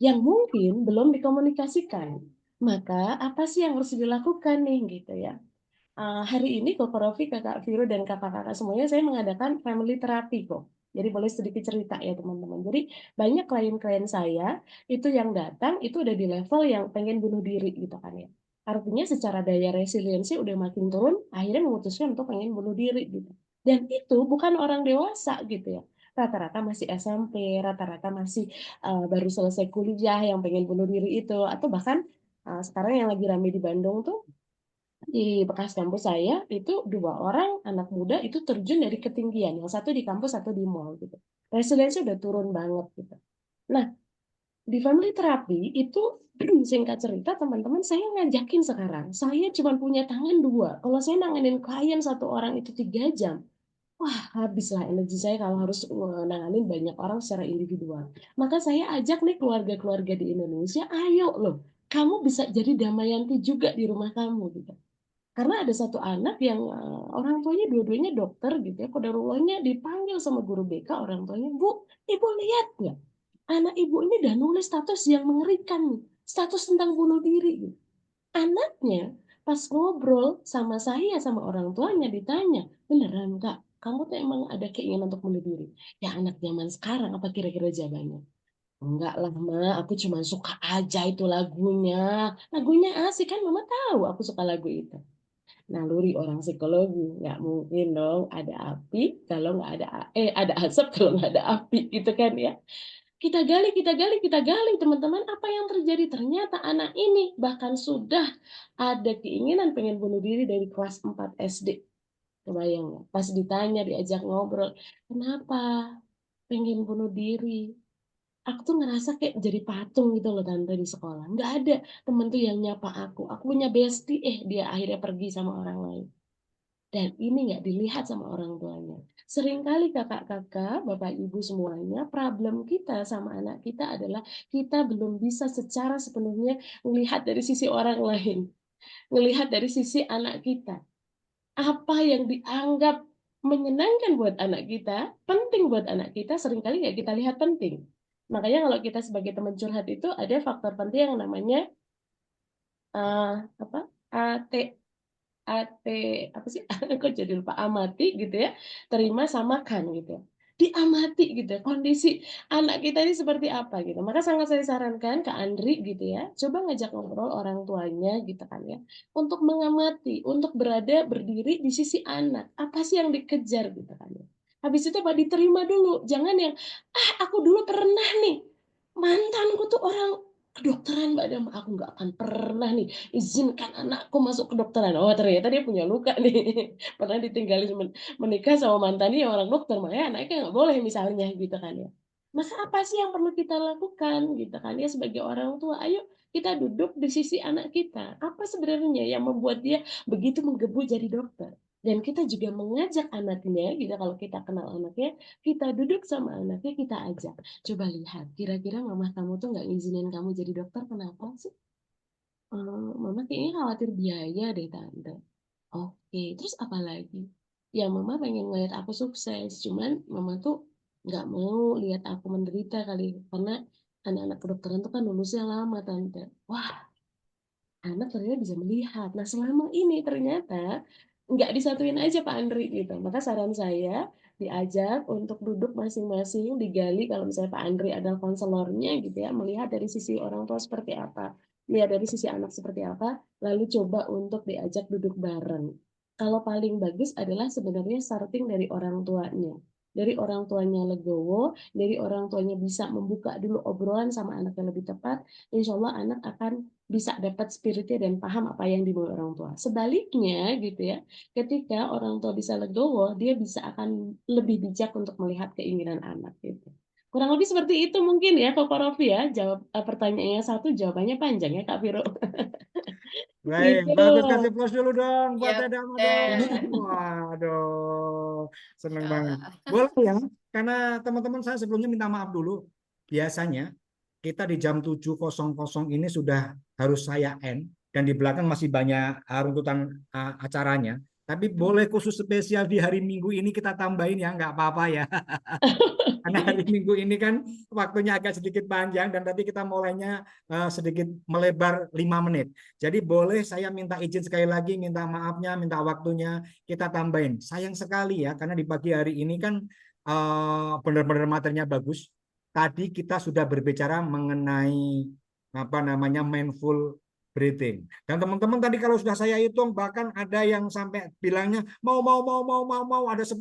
yang mungkin belum dikomunikasikan. Maka apa sih yang harus dilakukan nih gitu ya? Hari ini Koko Rofi, Kakak Viro, dan kakak-kakak semuanya saya mengadakan family therapy kok. Jadi boleh sedikit cerita ya teman-teman. Jadi banyak klien-klien saya itu yang datang itu udah di level yang pengen bunuh diri gitu kan ya. Artinya secara daya resiliensi udah makin turun, akhirnya memutuskan untuk pengen bunuh diri gitu. Dan itu bukan orang dewasa gitu ya. Rata-rata masih SMP, rata-rata masih baru selesai kuliah yang pengen bunuh diri itu. Atau bahkan sekarang yang lagi rame di Bandung tuh, di bekas kampus saya itu 2 orang anak muda itu terjun dari ketinggian, yang satu di kampus, satu di mall gitu. Resiliensi udah turun banget gitu. Nah, di family therapy itu singkat cerita teman-teman, saya ngajakin sekarang, saya cuma punya tangan 2. Kalau saya nanganin klien 1 orang itu 3 jam, wah habislah energi saya kalau harus nanganin banyak orang secara individual. Maka saya ajak nih keluarga-keluarga di Indonesia, ayo loh, kamu bisa jadi Damayanti juga di rumah kamu gitu. Karena ada satu anak yang orang tuanya dua-duanya dokter gitu ya, kodarullahnya dipanggil sama guru BK orang tuanya, Bu, ibu lihat nggak? Anak ibu ini udah nulis status yang mengerikan nih, status tentang bunuh diri. Gitu. Anaknya pas ngobrol sama saya sama orang tuanya ditanya, beneran Kak, kamu tuh emang ada keinginan untuk bunuh diri? Ya anak zaman sekarang apa kira-kira jawabannya? Enggak lah, Ma, aku cuma suka aja itu lagunya. Lagunya asik kan, Mama tahu aku suka lagu itu. Naluri orang psikologi, nggak mungkin dong ada api kalau nggak ada ada asap kalau nggak ada api gitu kan ya. Kita gali, kita gali, kita gali teman-teman, apa yang terjadi? Ternyata anak ini bahkan sudah ada keinginan pengen bunuh diri dari kelas 4 SD. Kebayang nggak? Pas ditanya, diajak ngobrol, kenapa pengen bunuh diri? Aku tuh ngerasa kayak jadi patung gitu loh tante di sekolah. Nggak ada temen tuh yang nyapa aku. Aku punya bestie, dia akhirnya pergi sama orang lain. Dan ini nggak dilihat sama orang tuanya. Seringkali kakak-kakak, bapak ibu semuanya, problem kita sama anak kita adalah kita belum bisa secara sepenuhnya melihat dari sisi orang lain. Melihat dari sisi anak kita. Apa yang dianggap menyenangkan buat anak kita, penting buat anak kita, seringkali nggak kita lihat penting. Makanya kalau kita sebagai teman curhat itu ada faktor penting yang namanya apa? AT AT apa sih? Kok jadi lupa, amati gitu ya, terima samakan gitu ya. Diamati gitu ya, kondisi anak kita ini seperti apa gitu. Maka sangat saya sarankan ke Andri gitu ya, coba ngajak ngobrol orang tuanya gitu kan ya, untuk mengamati, untuk berdiri di sisi anak. Apa sih yang dikejar gitu kan ya. Habis itu apa diterima dulu, jangan yang aku dulu pernah nih mantanku tuh orang kedokteran Mbak Dama, aku nggak akan pernah nih izinkan anakku masuk kedokteran. Oh ternyata dia punya luka nih, pernah ditinggalin menikah sama mantannya yang orang dokter, makanya anaknya nggak boleh misalnya gitu kan ya. Maka apa sih yang perlu kita lakukan gitu kan ya sebagai orang tua? Ayo kita duduk di sisi anak kita. Apa sebenarnya yang membuat dia begitu menggebu jadi dokter? Dan kita juga mengajak anaknya, gitu kalau kita kenal anaknya, kita duduk sama anaknya, kita ajak. Coba lihat, kira-kira mama kamu tuh nggak ngizinin kamu jadi dokter, kenapa sih? Mama kayaknya khawatir biaya deh, Tante. Oke, terus apa lagi? Ya, mama pengen ngeliat aku sukses, cuman mama tuh nggak mau lihat aku menderita kali, karena anak-anak kedokteran tuh kan lulusnya lama, Tante. Wah, anak ternyata bisa melihat. Nah, selama ini ternyata nggak disatuin aja Pak Andri gitu. Maka saran saya diajak untuk duduk masing-masing, digali kalau misalnya Pak Andri adalah konselornya gitu ya, melihat dari sisi orang tua seperti apa, lihat dari sisi anak seperti apa, lalu coba untuk diajak duduk bareng. Kalau paling bagus adalah sebenarnya starting dari orang tuanya. Dari orang tuanya legowo, dari orang tuanya bisa membuka dulu obrolan sama anak yang lebih tepat, insya Allah anak akan bisa dapat spiritnya dan paham apa yang dimau orang tua. Sebaliknya gitu ya, ketika orang tua bisa legowo, dia bisa akan lebih bijak untuk melihat keinginan anak gitu. Kurang lebih seperti itu mungkin ya, Koko Rofi ya. Jawab pertanyaannya satu, jawabannya panjang ya, Kak Viro. Baik, Gitu. bagus, kasih plus dulu dong buat Siap, Teh Dama Teh. dong. Waduh, seneng banget. Insyaallah. Boleh ya, karena teman-teman saya sebelumnya minta maaf dulu. Biasanya kita di jam 7.00 ini sudah harus saya end dan di belakang masih banyak runtutan acaranya. Tapi boleh khusus spesial di hari Minggu ini kita tambahin ya, nggak apa-apa ya. Karena hari Minggu ini kan waktunya agak sedikit panjang dan tadi kita mulainya sedikit melebar 5 menit. Jadi boleh saya minta izin sekali lagi, minta maafnya, minta waktunya, kita tambahin. Sayang sekali ya, karena di pagi hari ini kan benar-benar materinya bagus. Tadi kita sudah berbicara mengenai apa namanya mindful breathing. Dan teman-teman tadi kalau sudah saya hitung bahkan ada yang sampai bilangnya mau ada 10.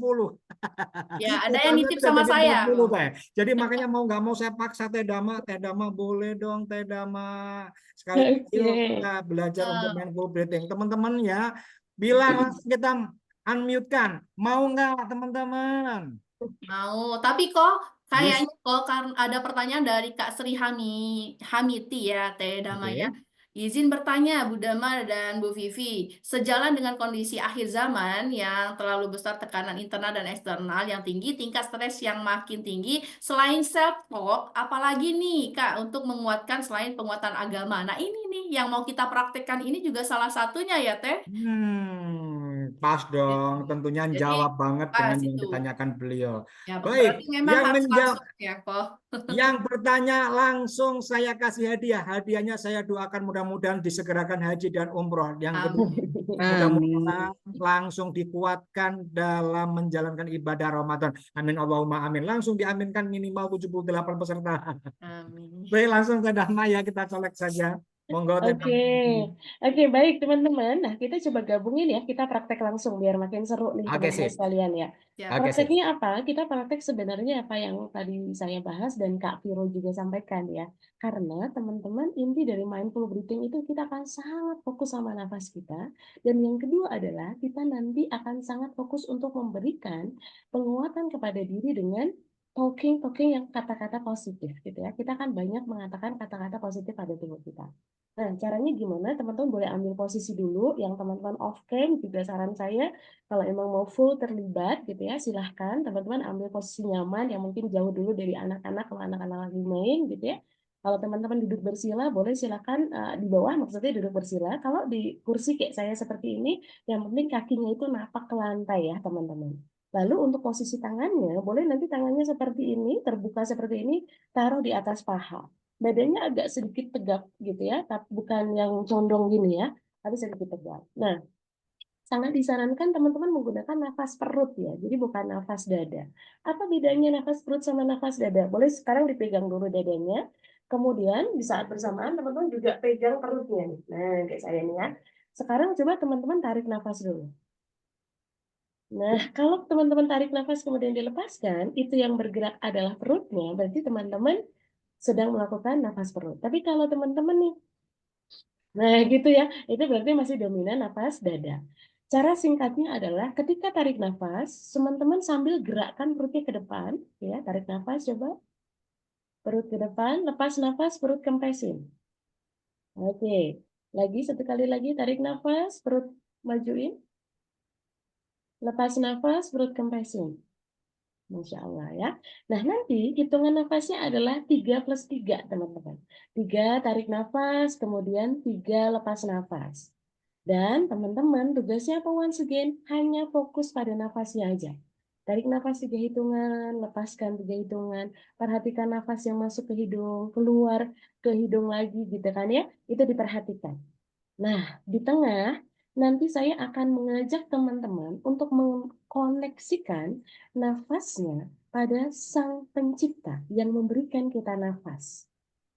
Ya, ada yang Totalnya nitip sudah sama jadi saya 40 kok. Teh. Jadi makanya mau nggak mau saya paksa Teh Dama boleh dong Teh Dama. Sekali yuk Oke. kita belajar untuk Eh, mindful breathing. Teman-teman ya, bilang langsung kita unmute-kan. Mau nggak teman-teman? Mau, tapi kok Yes. kayaknya kok karena ada pertanyaan dari Kak Sri Hamiti ya, Teh Dama ya. Oke. Izin bertanya Bu Dama dan Bu Vivi, sejalan dengan kondisi akhir zaman yang terlalu besar tekanan internal dan eksternal yang tinggi, tingkat stres yang makin tinggi, selain self talk, apalagi nih Kak untuk menguatkan selain penguatan agama. Nah, ini nih yang mau kita praktekkan ini juga salah satunya ya, Teh. Pas dong. Gitu. Tentunya Jadi jawab banget pas dengan yang itu. ditanyakan beliau. Ya, Baik, berarti memang yang harus menjawab. langsung ya, kok. Yang bertanya langsung saya kasih hadiah. Hadiahnya saya doakan mudah-mudahan disegerakan haji dan umroh. Yang kedua, Amin. mudah-mudahan Amin. langsung dikuatkan dalam menjalankan ibadah Ramadan. Amin Allahumma amin. Langsung diaminkan minimal 78 peserta. Amin. Baik, langsung ke Dhamma ya kita colek saja. Monggo Teh Oke, Dhamma. oke baik teman-teman. Nah kita coba gabungin ya, kita praktek langsung biar makin seru nih Oke teman-teman sip. sekalian ya. Siap. Oke sip. Prakteknya apa? Kita praktek sebenarnya apa yang tadi saya bahas dan Kak Viro juga sampaikan ya. Karena teman-teman inti dari mindful breathing itu kita akan sangat fokus sama nafas kita. Dan yang kedua adalah kita nanti akan sangat fokus untuk memberikan penguatan kepada diri dengan talking yang kata-kata positif gitu ya. Kita akan banyak mengatakan kata-kata positif pada tubuh kita. Nah, caranya gimana? Teman-teman boleh ambil posisi dulu. Yang teman-teman off cam juga saran saya, kalau emang mau full terlibat gitu ya, silahkan teman-teman ambil posisi nyaman yang mungkin jauh dulu dari anak-anak kalau anak-anak lagi main gitu ya. Kalau teman-teman duduk bersila, boleh silakan di bawah, maksudnya duduk bersila. Kalau di kursi kayak saya seperti ini, yang penting kakinya itu napak ke lantai ya teman-teman. Lalu untuk posisi tangannya, boleh nanti tangannya seperti ini, terbuka seperti ini, taruh di atas paha. Badannya agak sedikit tegak gitu ya, tapi bukan yang condong gini ya, tapi sedikit tegak. Nah, sangat disarankan teman-teman menggunakan nafas perut ya, jadi bukan nafas dada. Apa bedanya nafas perut sama nafas dada? Boleh sekarang dipegang dulu dadanya, kemudian di saat bersamaan teman-teman juga pegang perutnya nih. Nah, kayak saya nih ya. Sekarang coba teman-teman tarik nafas dulu. Nah, kalau teman-teman tarik nafas kemudian dilepaskan, itu yang bergerak adalah perutnya, berarti teman-teman sedang melakukan nafas perut. Tapi kalau teman-teman nih, nah gitu ya, itu berarti masih dominan nafas dada. Cara singkatnya adalah ketika tarik nafas, teman-teman sambil gerakkan perutnya ke depan, ya, tarik nafas coba, perut ke depan, lepas nafas, perut kempesin. Oke, lagi satu kali lagi tarik nafas, perut majuin, lepas nafas, perut kempesin. Masya Allah ya. Nah nanti hitungan nafasnya adalah 3 plus 3 teman-teman. 3 tarik nafas, kemudian 3 lepas nafas. Dan teman-teman tugasnya apa once again? Hanya fokus pada nafasnya aja. Tarik nafas 3 hitungan, lepaskan 3 hitungan. Perhatikan nafas yang masuk ke hidung, keluar ke hidung lagi gitu kan ya. Itu diperhatikan. Nah, di tengah nanti saya akan mengajak teman-teman untuk mengkoneksikan nafasnya pada Sang Pencipta yang memberikan kita nafas.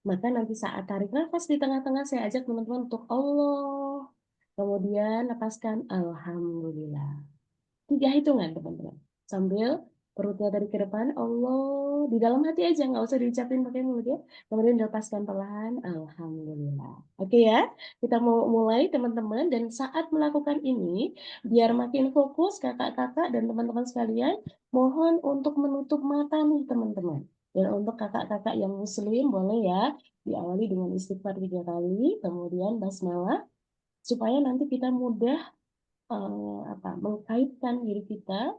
Maka nanti saat tarik nafas di tengah-tengah saya ajak teman-teman untuk Allah. Kemudian lepaskan Alhamdulillah. 3 hitungan teman-teman. Sambil perutnya dari ke depan, Allah. Di dalam hati aja, nggak usah diucapin pakai mulut ya. Kemudian dilepaskan perlahan, Alhamdulillah. Oke ya, kita mau mulai teman-teman. Dan saat melakukan ini, biar makin fokus kakak-kakak dan teman-teman sekalian, mohon untuk menutup mata nih teman-teman. Dan untuk kakak-kakak yang muslim, boleh ya, diawali dengan istighfar 3 kali, kemudian basmalah, supaya nanti kita mudah mengkaitkan diri kita,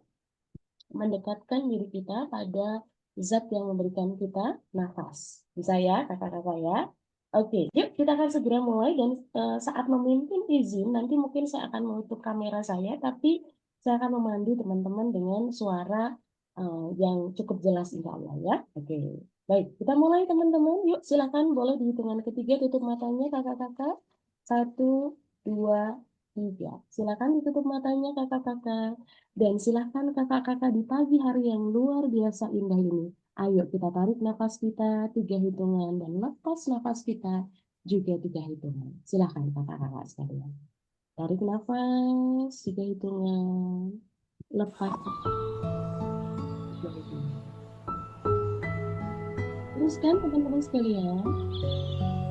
mendekatkan diri kita pada zat yang memberikan kita nafas. Bisa ya kakak-kakak ya? Oke, yuk kita akan segera mulai dan saat memimpin izin, nanti mungkin saya akan menutup kamera saya, tapi saya akan memandu teman-teman dengan suara yang cukup jelas insya Allah ya. Oke, baik kita mulai teman-teman. Yuk silakan boleh di hitungan ketiga tutup matanya kakak-kakak. 1, 2, 3. Silakan ditutup matanya kakak-kakak. Dan silakan kakak-kakak di pagi hari yang luar biasa indah ini. Ayo kita tarik nafas kita 3 hitungan dan lepas nafas kita juga 3 hitungan. Silakan kakak-kakak sekalian. Tarik nafas 3 hitungan. Lepas 3 hitungan. Teruskan teman-teman sekalian.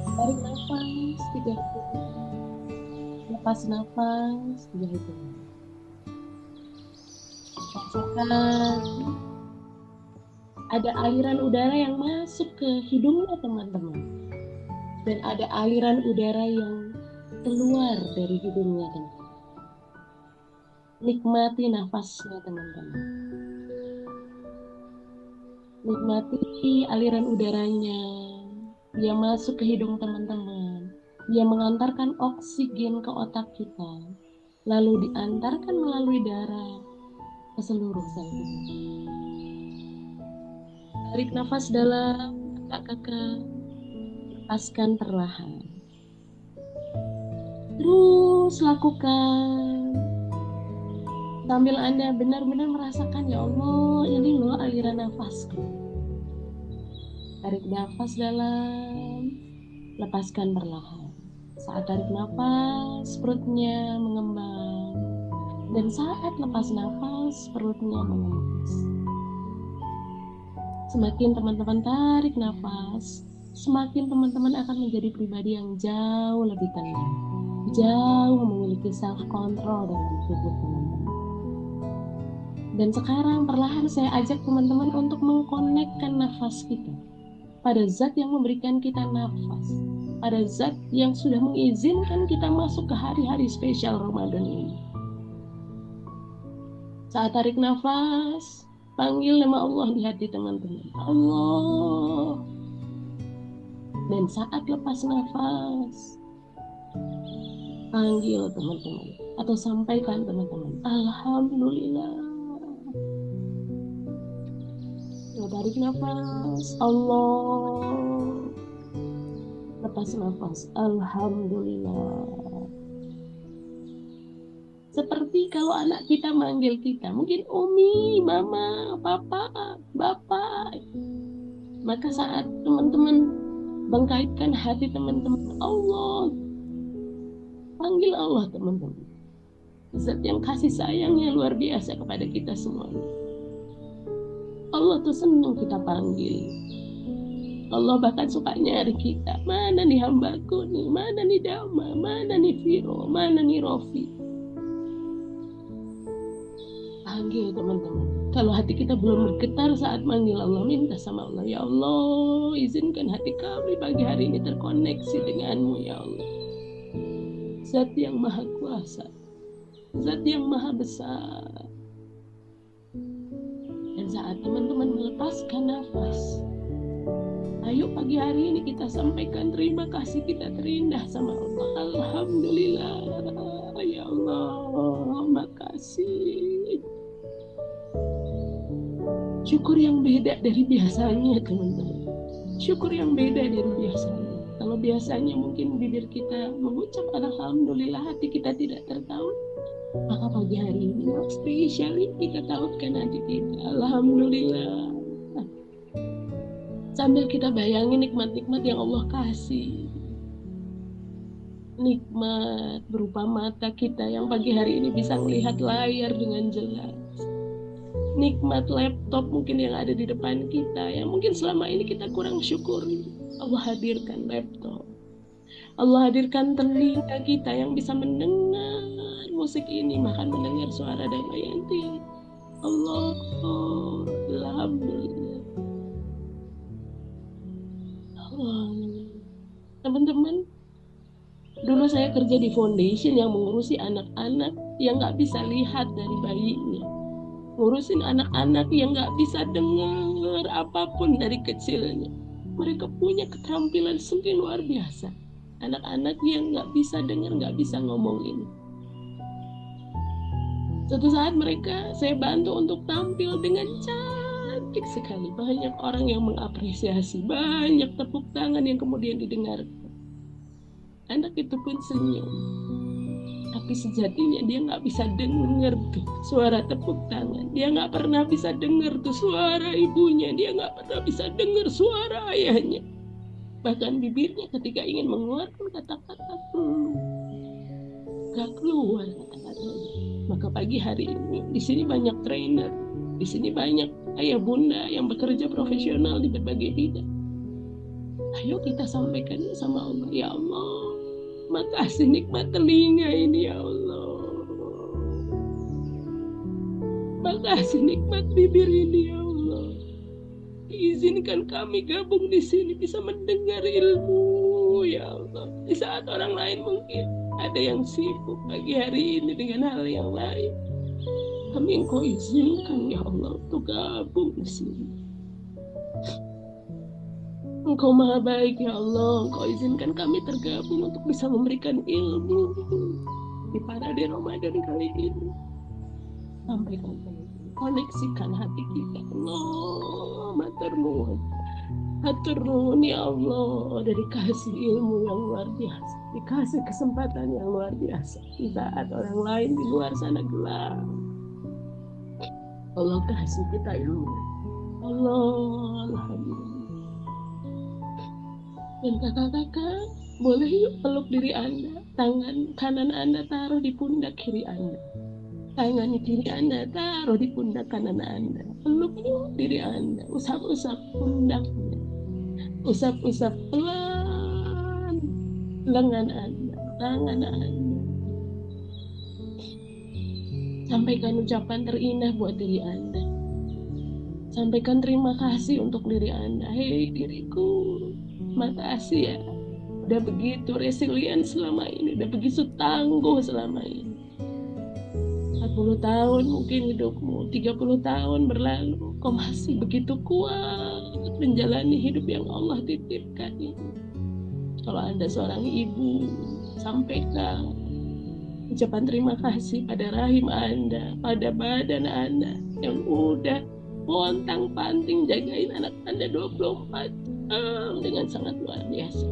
Tarik nafas 3 hitungan. Lepas nafas 3 hitungan. Rasakan ada aliran udara yang masuk ke hidungnya teman-teman. Dan ada aliran udara yang keluar dari hidungnya teman-teman. Nikmati nafasnya teman-teman. Nikmati aliran udaranya. Dia masuk ke hidung teman-teman. Dia mengantarkan oksigen ke otak kita. Lalu diantarkan melalui darah ke seluruh sel tubuh. Tarik nafas dalam, kakak-kakak. Lepaskan perlahan. Terus lakukan. Sambil Anda benar-benar merasakan, ya Allah, ini loh aliran nafasku. Tarik nafas dalam, lepaskan perlahan. Saat tarik nafas, perutnya mengembang. Dan saat lepas nafas, perutnya mengemas. Semakin teman-teman tarik nafas, semakin teman-teman akan menjadi pribadi yang jauh lebih tenang. Jauh memiliki self-control dalam tubuh teman-teman. Dan sekarang perlahan saya ajak teman-teman untuk mengkonekkan nafas kita pada zat yang memberikan kita nafas. Pada zat yang sudah mengizinkan kita masuk ke hari-hari spesial Ramadan ini. Saat tarik nafas, panggil nama Allah di hati teman-teman. Allah. Dan saat lepas nafas, panggil teman-teman. Atau sampaikan teman-teman. Alhamdulillah. Tarik nafas. Allah. Lepas nafas. Alhamdulillah. Seperti kalau anak kita manggil kita, mungkin Umi, Mama, Papa, Bapak. Maka saat teman-teman bangkitkan hati teman-teman, Allah, panggil Allah teman-teman. Zat yang kasih sayangnya luar biasa kepada kita semuanya. Allah tuh senang kita panggil. Allah bahkan suka nyari kita. Mana nih hambaku nih, mana nih Dama, mana nih Viro, mana nih Rofi. Panggil teman-teman. Kalau hati kita belum bergetar saat manggil Allah, minta sama Allah, ya Allah, izinkan hati kami pagi hari ini terkoneksi denganmu, ya Allah. Zat yang maha kuasa, zat yang maha besar. Dan saat teman-teman melepaskan nafas, ayo pagi hari ini kita sampaikan terima kasih kita terindah sama Allah. Alhamdulillah, ya Allah, makasih. Syukur yang beda dari biasanya teman-teman. Syukur yang beda dari biasanya. Kalau Kalau biasanya mungkin bibir kita mengucap alhamdulillah, hati kita tidak tertaut, maka pagi hari ini spesial kita tautkan hati kita alhamdulillah. Sambil kita bayangin nikmat-nikmat yang Allah kasih. Nikmat berupa mata kita yang pagi hari ini bisa melihat layar dengan jelas. Nikmat laptop mungkin yang ada di depan kita, yang mungkin selama ini kita kurang syukuri. Allah hadirkan laptop. Allah hadirkan telinga kita yang bisa mendengar musik ini, bahkan mendengar suara Damayanti. Allah, alhamdulillah. Allah. Teman-teman, dulu saya kerja di foundation yang mengurusi anak-anak yang nggak bisa lihat dari bayinya, ngurusin anak-anak yang nggak bisa dengar apapun dari kecilnya. Mereka punya keterampilan sungguh luar biasa. Anak-anak yang nggak bisa dengar, nggak bisa ngomong ini. Suatu saat mereka saya bantu untuk tampil dengan cantik sekali. Banyak orang yang mengapresiasi, banyak tepuk tangan yang kemudian didengarkan. Anak itu pun senyum. Tapi sejatinya dia nggak bisa dengar tuh suara tepuk tangan. Dia nggak pernah bisa dengar tuh suara ibunya. Dia nggak pernah bisa dengar suara ayahnya. Bahkan bibirnya ketika ingin mengeluarkan kata-kata nggak keluar kata-katanya. Maka pagi hari ini di sini banyak trainer, di sini banyak ayah bunda yang bekerja profesional di berbagai bidang. Ayo kita sampaikan sama Allah, ya Allah. Makasih nikmat telinga ini ya Allah. Makasih nikmat bibir ini ya Allah. Izinkan kami gabung di sini bisa mendengar ilmu ya Allah. Di saat orang lain mungkin ada yang sibuk pagi hari ini dengan hal yang lain, kami Engkau izinkan ya Allah untuk gabung di sini. Engkau maha baik ya Allah. Engkau izinkan kami tergabung untuk bisa memberikan ilmu di parade Ramadan kali ini. Sampaikan, koneksikan hati kita. Allah, matur nuwun. Hatur nuwun ya Allah, dari kasih ilmu yang luar biasa, dikasih kesempatan yang luar biasa di saat orang lain di luar sana gelap. Allah kasih kita ilmu. Allah, alhamdulillah. Dan kakak-kakak, boleh yuk peluk diri Anda. Tangan kanan Anda taruh di pundak kiri Anda. Tangan kiri Anda taruh di pundak kanan Anda. Peluk yuk diri Anda. Usap-usap pundaknya. Usap-usap pelan lengan Anda, tangan Anda. Sampaikan ucapan terindah buat diri Anda. Sampaikan terima kasih untuk diri Anda. Hei diriku, makasih ya, udah begitu resilient selama ini, udah begitu tangguh selama ini. 40 tahun mungkin hidupmu, 30 tahun berlalu, kau masih begitu kuat menjalani hidup yang Allah titipkan ini. Kalau Anda seorang ibu, sampaikan ucapan terima kasih pada rahim Anda, pada badan Anda yang udah pontang-panting jagain anak Anda 24 dengan sangat luar biasa.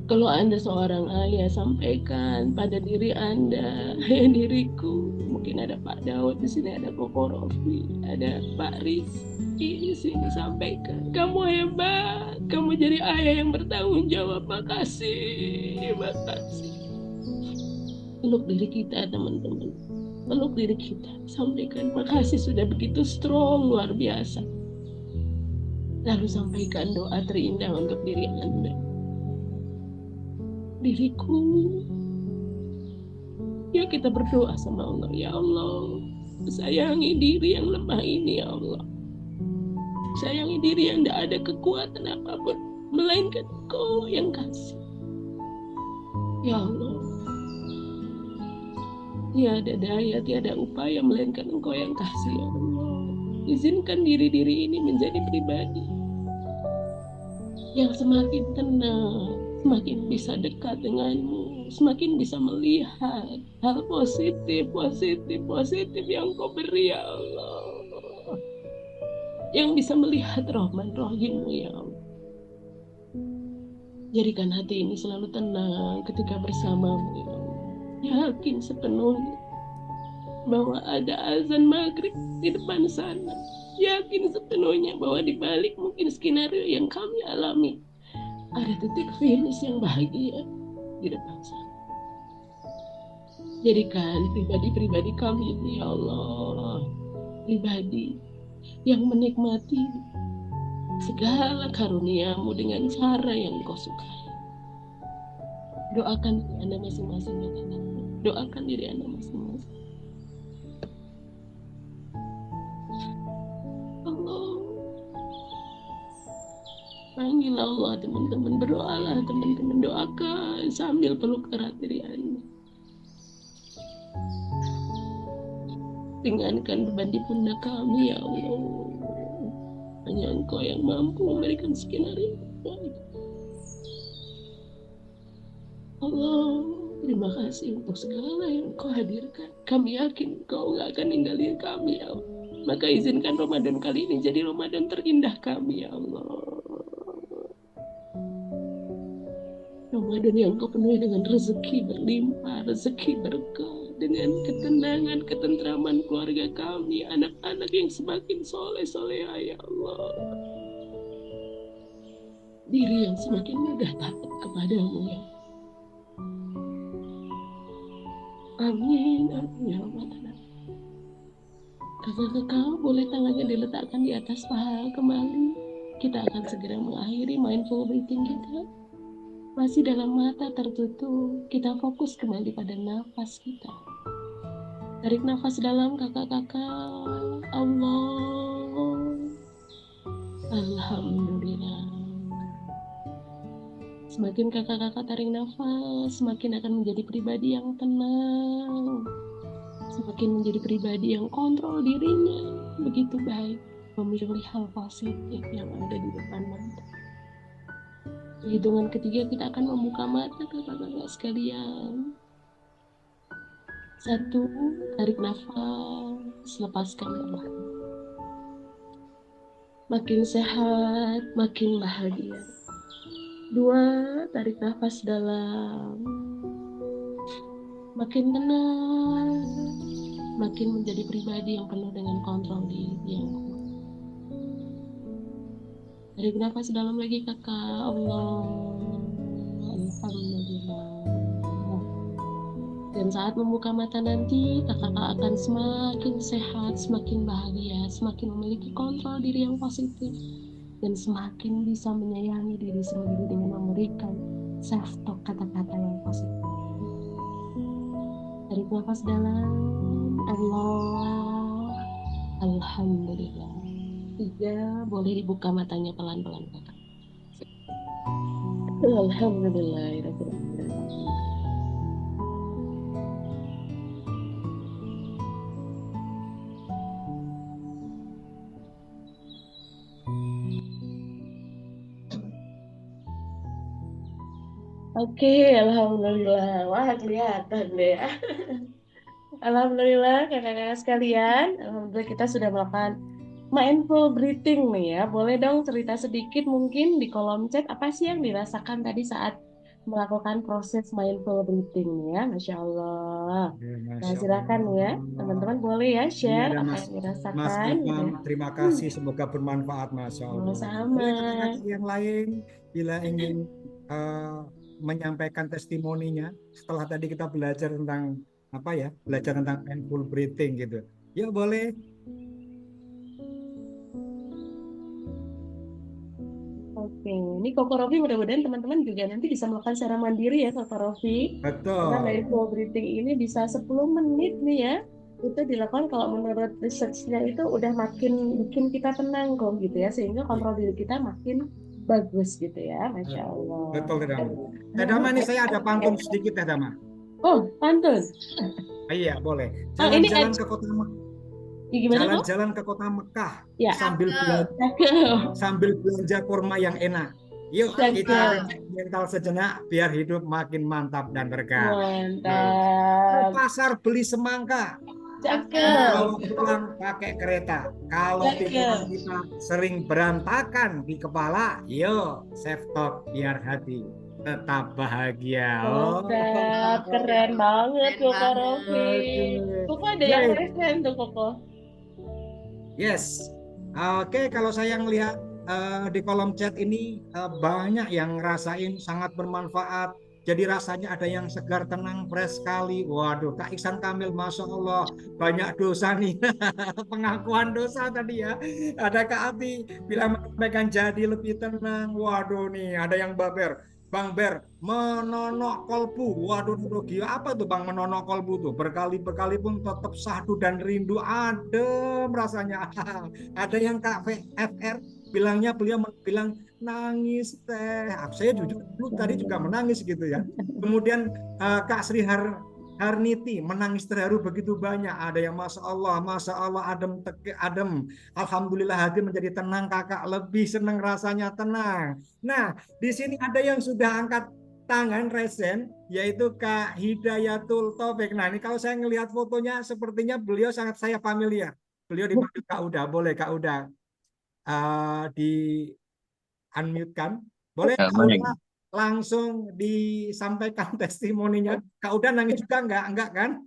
Kalau Anda seorang ayah, sampaikan pada diri Anda, hei diriku. Mungkin ada Pak Daud di sini, ada Koko Rofi, ada Pak Rizky di sini. Sampaikan, kamu hebat, kamu jadi ayah yang bertanggung jawab. Makasih, makasih. Peluk diri kita teman-teman, peluk diri kita. Sampaikan makasih sudah begitu strong, luar biasa. Lalu sampaikan doa terindah untuk diri Anda. Diriku, ya kita berdoa sama Allah. Ya Allah, sayangi diri yang lemah ini ya Allah. Sayangi diri yang tidak ada kekuatan apapun, melainkan Engkau yang kasih. Ya Allah, tiada daya, tiada upaya, melainkan Engkau yang kasih ya Allah. Izinkan diri-diri ini menjadi pribadi yang semakin tenang, semakin bisa dekat denganmu, semakin bisa melihat hal positif yang Kau beri ya Allah. Yang bisa melihat rahman rahimmu ya Allah. Jadikan hati ini selalu tenang ketika bersamamu, ya Allah. Yakin sepenuhnya bahwa ada azan maghrib di depan sana. Yakin sepenuhnya bahwa di balik mungkin skenario yang kami alami, ada titik finish yang bahagia di depan sana. Jadikan pribadi-pribadi kami ini, ya Allah, pribadi yang menikmati segala karunia-Mu dengan cara yang Kau sukai. Doakan diri Anda masing-masing, ya Kakak. Doakan diri Anda masing-masing. Allah, panggil Allah, teman-teman, berdoalah, teman-teman, doakan sambil peluk erat diri Anda. Ringankan beban di pundak kami, ya Allah. Hanya Engkau yang mampu memberikan skenario terbaik. Allah, terima kasih untuk segala yang Engkau hadirkan. Kami yakin Engkau gak akan ninggalin kami, ya Allah. Maka izinkan Ramadan kali ini jadi Ramadan terindah kami, ya Allah. Ramadan yang Engkau penuhi dengan rezeki berlimpah, rezeki berkah, dengan ketenangan, ketentraman keluarga kami, anak-anak yang semakin soleh-soleha, ya Allah. Diri yang semakin mudah taat kepadamu, ya. Amin, amin, ya Rabbal Alamin. Kakak-kakak boleh tangannya diletakkan di atas paha kembali. Kita akan segera mengakhiri mindful breathing kita. Masih dalam mata tertutup, kita fokus kembali pada nafas kita. Tarik nafas dalam, kakak-kakak. Allah. Alhamdulillah. Semakin kakak-kakak tarik nafas, semakin akan menjadi pribadi yang tenang. Semakin menjadi pribadi yang kontrol dirinya. Begitu baik memilih hal positif yang ada di depan mata. Di hitungan ketiga kita akan membuka mata, kakak-kakak sekalian. 1, tarik nafas, lepaskan perlahan. Makin sehat, makin bahagia. 2, tarik nafas dalam. Makin tenang, makin menjadi pribadi yang penuh dengan kontrol diri yang kuat. Tarik nafas dalam lagi, kakak. Allah. Alhamdulillah. Dan saat membuka mata nanti, kakak akan semakin sehat, semakin bahagia, semakin memiliki kontrol diri yang positif, dan semakin bisa menyayangi diri sendiri dengan memberikan self-talk, kata-kata yang positif. Tarik nafas dalam. Allah. Alhamdulillah. 3, boleh dibuka matanya pelan-pelan, kakak. Alhamdulillahirrahmanirrahim. Oke, alhamdulillah. Wah, kelihatan deh ya. Alhamdulillah, kakak-kakak sekalian. Alhamdulillah kita sudah melakukan mindful breathing nih ya. Boleh dong cerita sedikit mungkin di kolom chat apa sih yang dirasakan tadi saat melakukan proses mindful breathing nih ya. Masya Allah. Nah, silakan ya. Teman-teman boleh ya share apa yang dirasakan. Mas gitu ya. Imam, terima kasih. Semoga bermanfaat, Masya Allah. Sama-sama. Boleh kakak-kakak yang lain bila ingin menyampaikan testimoninya setelah tadi kita belajar tentang apa ya, belajar tentang mindful breathing gitu. Ya boleh. Oke, ini Koko Rofi mudah-mudahan teman-teman juga nanti bisa melakukan secara mandiri ya, Koko Rofi. Karena Betul. mindful breathing ini bisa 10 menit nih ya. Itu dilakukan kalau menurut research-nya itu udah makin bikin kita tenang kok gitu ya, sehingga kontrol diri kita makin bagus gitu ya, Masya Allah. Betul, Teh Dama. Teh Dama, ini saya ada pantun sedikit, Teh Dama. Oh, pantun. Iya, boleh. ini Jalan-jalan ke kota Mekah. Gimana kok? Jalan-jalan ke kota Mekah Ya. sambil belanja kurma yang enak. Yuk Cakep. kita mental sejenak biar hidup makin mantap dan berkah. Ke Mantap. pasar beli semangka. Cakep. Kalau pulang pakai kereta. Kalau Cakep. pikiran kita sering berantakan di kepala, yuk self talk biar hati. tetap bahagia. Oh, Mantap, keren banget Keren Koko banget. Rofi. oke. Koko ada yang Baik. present tuh Koko. Yes. Oke, kalau saya melihat di kolom chat ini banyak yang ngerasain sangat bermanfaat. Jadi rasanya ada yang segar, tenang, fresh sekali. Waduh, Kak Iksan Kamil, Masya Allah, banyak dosa nih. Pengakuan dosa tadi ya. Ada Kak Ati bilang menyampaikan jadi lebih tenang. Waduh nih, ada yang baper. Bang Ber, menonok kolbu. Waduh, gila apa tuh Bang menonok kolbu tuh? Berkali-berkali pun tetap sahdu dan rindu adem rasanya. Ada yang Kak FR bilangnya beliau bilang nangis teh. Saya jujur dulu tadi juga menangis gitu ya. Kemudian Kak Sri Harniti menangis terharu begitu banyak. Ada yang Masya Allah adem adem. Alhamdulillah hati menjadi tenang kakak. Lebih senang rasanya tenang. Nah, di sini ada yang sudah angkat tangan resen, yaitu Kak Hidayatul Taufik. Nah, ini kalau saya ngelihat fotonya, sepertinya beliau sangat saya familiar. Beliau dipanggil Kak Uda. Boleh Kak Uda di unmute-kan? Boleh Ya, Kak baik. Uda langsung disampaikan testimoninya. Kak Uda nangis juga enggak kan?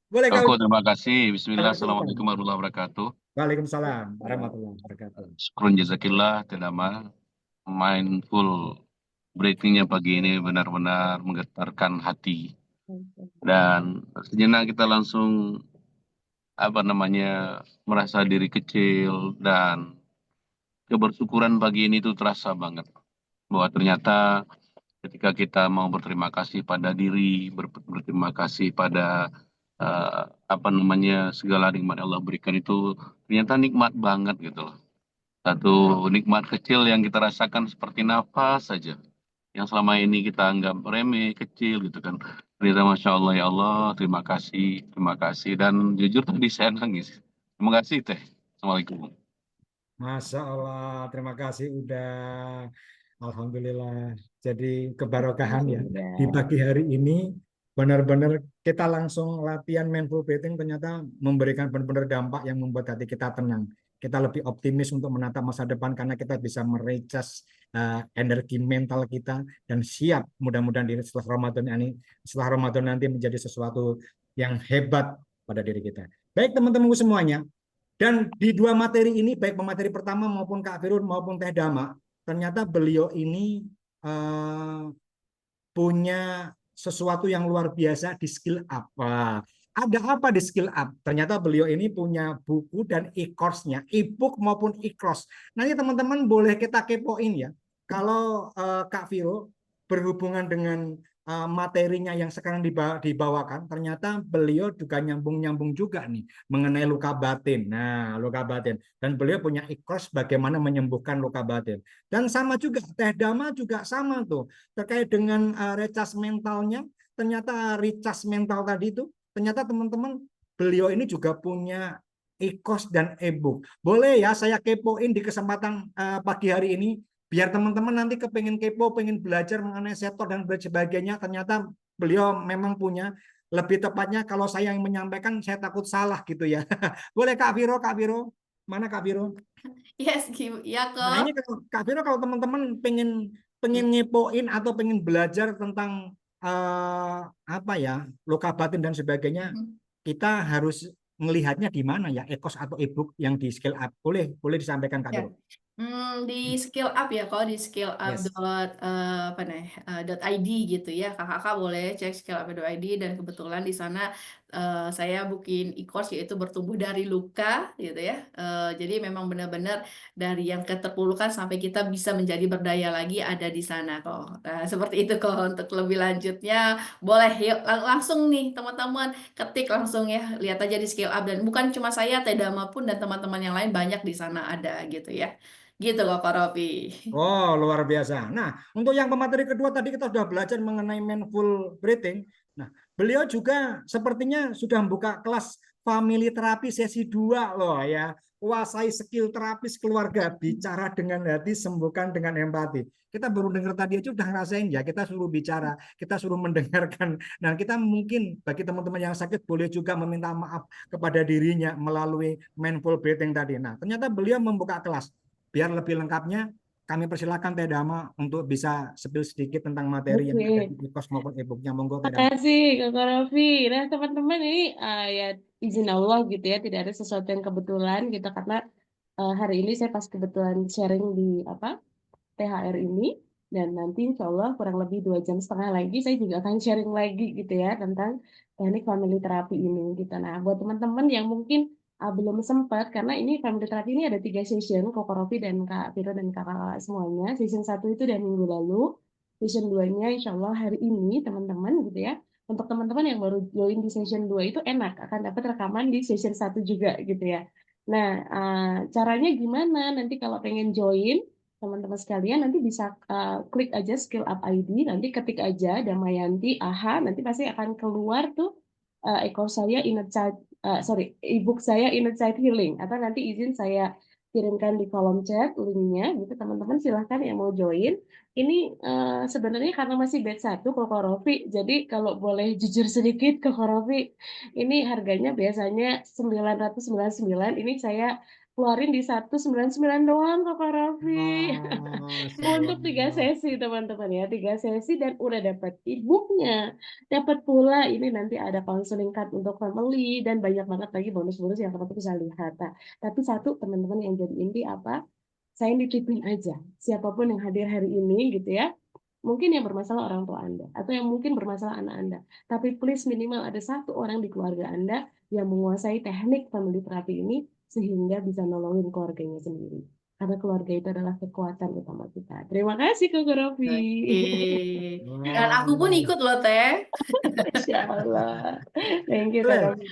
Boleh Kak Koko, Uda. terima kasih. Bismillah, Silakan. Assalamualaikum warahmatullahi wabarakatuh. Waalaikumsalam warahmatullahi wabarakatuh. Syukurun jazakillah, Tedama. Mindful breathing-nya pagi ini benar-benar menggetarkan hati. Dan sejenak kita langsung merasa diri kecil, dan kebersyukuran pagi ini tuh terasa banget. Bahwa ternyata ketika kita mau berterima kasih pada diri, berterima kasih pada segala nikmat yang Allah berikan itu ternyata nikmat banget gitu loh. Satu nikmat kecil yang kita rasakan seperti nafas saja, yang selama ini kita anggap remeh, kecil gitu kan. Ternyata Masya Allah, ya Allah, terima kasih. Dan jujur tadi saya nangis. Terima kasih Teh. Assalamualaikum. Masya Allah, terima kasih udah. Alhamdulillah. Jadi kebarokahan ya. Di pagi hari ini benar-benar kita langsung latihan mindful breathing, ternyata memberikan benar-benar dampak yang membuat hati kita tenang. Kita lebih optimis untuk menatap masa depan karena kita bisa merecharge energi mental kita dan siap mudah-mudahan setelah Ramadan nanti menjadi sesuatu yang hebat pada diri kita. Baik teman-temanku semuanya. Dan di dua materi ini, baik pemateri pertama maupun Kak Firun maupun Teh Dama, ternyata beliau ini punya sesuatu yang luar biasa di skill up. Ada apa di skill up? Ternyata beliau ini punya buku dan e-course-nya, e-book maupun e-course. Nanti teman-teman boleh kita kepoin ya. Kalau Kak Viro berhubungan dengan materinya yang sekarang dibawakan, ternyata beliau juga nyambung-nyambung juga nih mengenai luka batin. Nah, luka batin. Dan beliau punya e-course bagaimana menyembuhkan luka batin. Dan sama juga, Teh Dama juga sama tuh. Terkait dengan recharge mentalnya, ternyata recharge mental tadi itu, ternyata teman-teman beliau ini juga punya e-course dan e-book. Boleh ya saya kepoin di kesempatan pagi hari ini, biar teman-teman nanti kepengen kepo, pengen belajar mengenai sektor dan sebagainya, ternyata beliau memang punya. Lebih tepatnya kalau saya yang menyampaikan, saya takut salah gitu ya. Boleh Kak Viro? Mana Kak Viro? Yes, ya Nah ini kok. Kak Viro, kalau teman-teman pengen ngepoin atau pengen belajar tentang luka batin dan sebagainya, kita harus melihatnya di mana ya, e-course atau e-book yang di skill up. Boleh disampaikan Kak Viro? Di skill up ya, kalau di Yes. skillup.id gitu ya, kakak boleh cek skillup.id, dan kebetulan di sana saya bikin e-course yaitu bertumbuh dari luka gitu ya. Jadi memang benar-benar dari yang keterpurukan sampai kita bisa menjadi berdaya lagi ada di sana kok. Seperti itu kok. Untuk lebih lanjutnya boleh yuk langsung nih teman-teman ketik langsung ya, lihat aja di skill up, dan bukan cuma saya, Teh Dama pun dan teman-teman yang lain banyak di sana ada gitu ya. Gitu kok Kak Rofi. Oh, luar biasa. Nah, untuk yang pemateri kedua tadi kita sudah belajar mengenai mindful breathing. Nah, beliau juga sepertinya sudah membuka kelas family terapi sesi 2 loh ya. Kuasai skill terapis keluarga, bicara dengan hati, sembuhkan dengan empati. Kita baru dengar tadi aja udah ngerasain ya, kita suruh bicara, kita suruh mendengarkan. Dan kita mungkin bagi teman-teman yang sakit boleh juga meminta maaf kepada dirinya melalui mindful breathing tadi. Nah, ternyata beliau membuka kelas. Biar lebih lengkapnya, kami persilakan Teh Dama untuk bisa spill sedikit tentang materi yang ada di e-course maupun e-booknya. Monggo Teh Dama. Makasih Kak Raffi. Nah teman-teman ini ya izin Allah gitu ya, tidak ada sesuatu yang kebetulan gitu karena hari ini saya pas kebetulan sharing di THR ini dan nanti insya Allah kurang lebih 2,5 jam lagi saya juga akan sharing lagi gitu ya tentang teknik family therapy ini gitu. Nah buat teman-teman yang mungkin belum sempat karena ini family therapy ini ada 3 session Kak Rofi dan Kak Viro dan kakak semuanya. Session 1 itu dari minggu lalu, session 2-nya insya Allah hari ini teman-teman gitu ya. Untuk teman-teman yang baru join di session 2 itu enak akan dapat rekaman di session 1 juga gitu ya. Nah caranya gimana nanti kalau pengen join teman-teman sekalian nanti bisa klik aja Skill Up ID, nanti ketik aja Damayanti, nanti pasti akan keluar tuh e-course saya e-book saya Inner Child Healing, atau nanti izin saya kirimkan di kolom chat linknya, gitu teman-teman silahkan yang mau join. Ini sebenarnya karena masih batch 1 Koko Rofi, jadi kalau boleh jujur sedikit Koko Rofi, ini harganya biasanya 999, ini saya keluarin di 199 doang Kak Raffi. Untuk 3 sesi teman-teman ya, 3 sesi dan udah dapat e-booknya, dapat pula ini nanti ada counseling card untuk family dan banyak banget lagi bonus-bonus yang teman-teman bisa lihat. Nah, tapi satu teman-teman yang jadi inti saya nitipin aja siapapun yang hadir hari ini gitu ya. Mungkin yang bermasalah orang tua Anda atau yang mungkin bermasalah anak Anda, tapi please minimal ada 1 orang di keluarga Anda yang menguasai teknik family therapy ini sehingga bisa nolongin keluarganya sendiri. Karena keluarga itu adalah kekuatan utama kita. Terima kasih Kak Rofi. Dan aku pun ikut loh Teh. Insya Allah. Thank you Kak Rofi.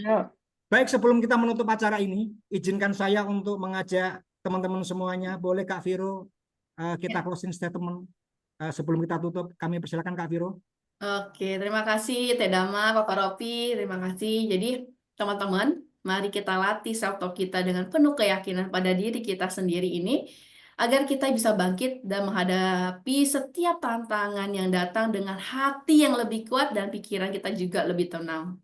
Baik, sebelum kita menutup acara ini, izinkan saya untuk mengajak teman-teman semuanya. Boleh Kak Viro kita closing statement sebelum kita tutup. Kami persilakan Kak Viro. Oke, terima kasih Teh Dama, Kak Rofi, terima kasih. Jadi teman-teman, mari kita latih self-talk kita dengan penuh keyakinan pada diri kita sendiri ini, agar kita bisa bangkit dan menghadapi setiap tantangan yang datang dengan hati yang lebih kuat dan pikiran kita juga lebih tenang.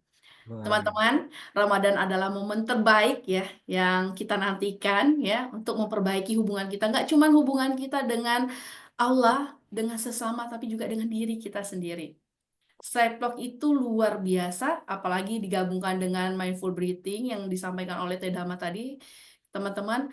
Teman-teman, Ramadan adalah momen terbaik ya yang kita nantikan ya untuk memperbaiki hubungan kita. Nggak cuma hubungan kita dengan Allah, dengan sesama, tapi juga dengan diri kita sendiri. Self-talk itu luar biasa, apalagi digabungkan dengan mindful breathing yang disampaikan oleh Teh Dama tadi. Teman-teman,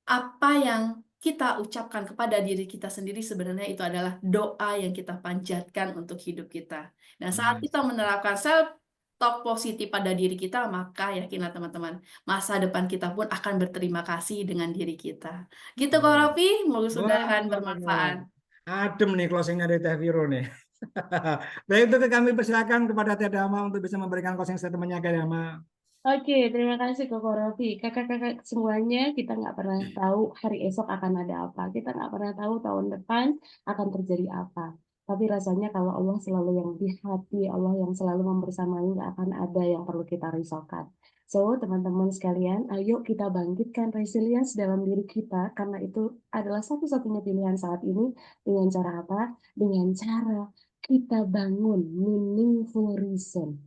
apa yang kita ucapkan kepada diri kita sendiri sebenarnya itu adalah doa yang kita panjatkan untuk hidup kita. Nah, saat kita menerapkan self-talk positif pada diri kita, maka yakinlah teman-teman, masa depan kita pun akan berterima kasih dengan diri kita. Gitu Kak Raffi, mudah-mudahan bermanfaat. Adem nih closingnya dari Teh Viro nih. Baik, itu kami persilakan kepada Teh Dama untuk bisa memberikan closing statement-nya Teh Dama. Oke, terima kasih Kak Rofi. Kakak-kakak semuanya, kita nggak pernah tahu hari esok akan ada apa. Kita nggak pernah tahu tahun depan akan terjadi apa. Tapi rasanya kalau Allah selalu yang di hati, Allah yang selalu membersamai, nggak akan ada yang perlu kita risaukan. So, teman-teman sekalian, ayo kita bangkitkan resilience dalam diri kita, karena itu adalah satu-satunya pilihan saat ini. Dengan cara apa? Dengan cara kita bangun meaningful reason.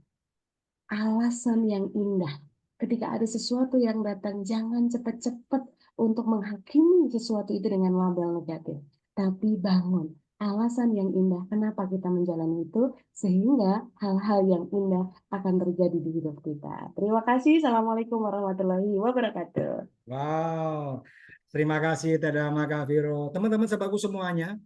Alasan yang indah. Ketika ada sesuatu yang datang, jangan cepat-cepat untuk menghakimi sesuatu itu dengan label negatif. Tapi bangun alasan yang indah kenapa kita menjalani itu, sehingga hal-hal yang indah akan terjadi di hidup kita. Terima kasih. Assalamualaikum warahmatullahi wabarakatuh. Wow, terima kasih Teh Dama, Kak Viro. Teman-teman sebagus semuanya,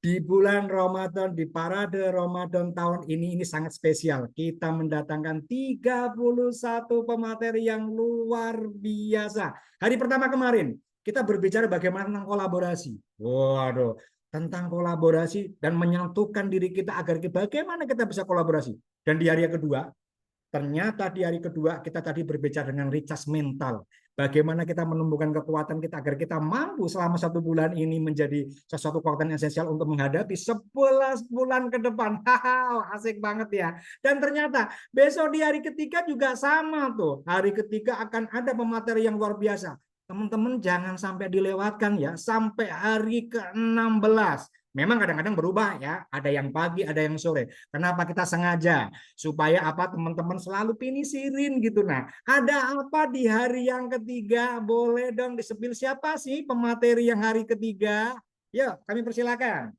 di bulan Ramadan, di parade Ramadan tahun ini sangat spesial. Kita mendatangkan 31 pemateri yang luar biasa. Hari pertama kemarin, kita berbicara bagaimana tentang kolaborasi. Waduh, tentang kolaborasi dan menyatukan diri kita agar bagaimana kita bisa kolaborasi. Dan di hari kedua, ternyata di hari kedua kita tadi berbicara dengan recharge mental. Bagaimana kita menumbuhkan kekuatan kita agar kita mampu selama 1 bulan ini menjadi sesuatu kekuatan esensial untuk menghadapi 11 bulan ke depan. Asik banget ya. Dan ternyata besok di hari ketiga juga sama tuh. Hari ketiga akan ada pemateri yang luar biasa. Teman-teman jangan sampai dilewatkan ya, sampai hari ke-16. Memang kadang-kadang berubah ya, ada yang pagi, ada yang sore. Kenapa kita sengaja? Supaya apa teman-teman selalu pinisirin gitu. Nah, ada apa di hari yang ketiga? Boleh dong disepil siapa sih pemateri yang hari ketiga? Yuk, kami persilakan.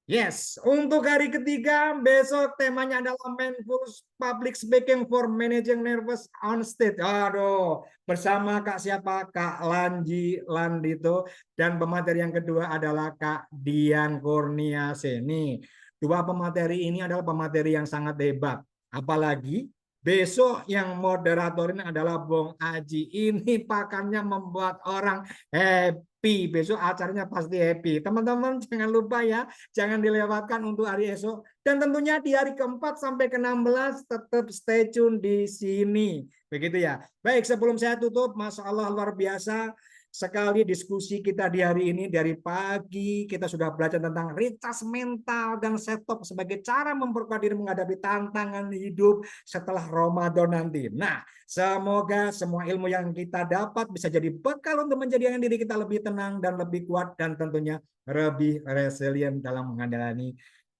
Yes, untuk hari ketiga besok temanya adalah Mindful Public Speaking for Managing Nervous on Stage. Aduh, bersama Kak siapa? Kak Lanji Landito, dan pemateri yang kedua adalah Kak Dian Kurniase. Nih, dua pemateri ini adalah pemateri yang sangat hebat. Apalagi besok yang moderatorin adalah Bung Aji. Ini pakannya membuat orang happy. Besok acaranya pasti happy. Teman-teman jangan lupa ya, jangan dilewatkan untuk hari esok. Dan tentunya di hari keempat sampai ke-16 tetap stay tune di sini. Begitu ya. Baik, sebelum saya tutup, Masya Allah luar biasa sekali diskusi kita di hari ini. Dari pagi kita sudah belajar tentang recharge mental dan setup sebagai cara memperkuat diri menghadapi tantangan hidup setelah Ramadan nanti. Nah, semoga semua ilmu yang kita dapat bisa jadi bekal untuk menjadikan diri kita lebih tenang dan lebih kuat, dan tentunya lebih resilient dalam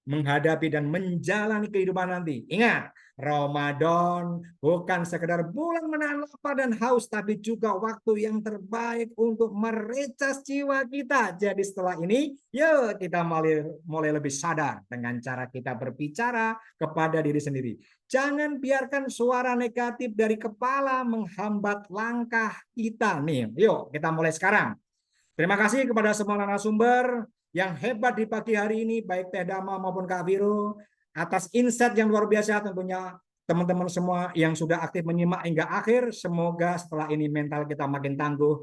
menghadapi dan menjalani kehidupan nanti. Ingat, Ramadan bukan sekedar bulan menahan lapar dan haus, tapi juga waktu yang terbaik untuk merecas jiwa kita. Jadi setelah ini, yuk kita mulai lebih sadar dengan cara kita berbicara kepada diri sendiri. Jangan biarkan suara negatif dari kepala menghambat langkah kita. Nih, yuk kita mulai sekarang. Terima kasih kepada semua narasumber yang hebat di pagi hari ini, baik Teh Dama maupun Kak Viro, atas insight yang luar biasa. Tentunya teman-teman semua yang sudah aktif menyimak hingga akhir, semoga setelah ini mental kita makin tangguh,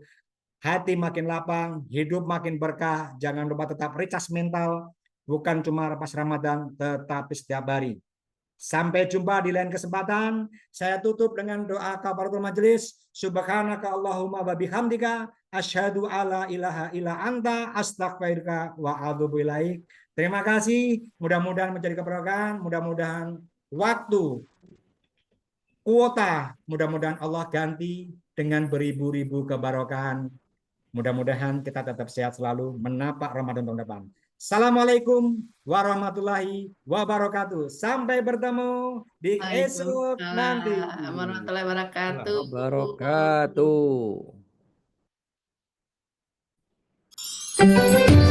hati makin lapang, hidup makin berkah. Jangan lupa tetap recharge mental, bukan cuma pas Ramadan, tetapi setiap hari. Sampai jumpa di lain kesempatan. Saya tutup dengan doa kafaratul majelis. Subhanaka Allahumma wa bihamdika asyhadu alla ilaha illa anta astaghfiruka wa atubu ilaik. Terima kasih. Mudah-mudahan menjadi keberkahan, mudah-mudahan waktu kuota, mudah-mudahan Allah ganti dengan beribu-ribu keberkahan. Mudah-mudahan kita tetap sehat selalu menapak Ramadan tahun depan. Assalamualaikum warahmatullahi wabarakatuh. Sampai bertemu di esok nanti. Waalaikumsalam warahmatullahi wabarakatuh. Wabarakatuh.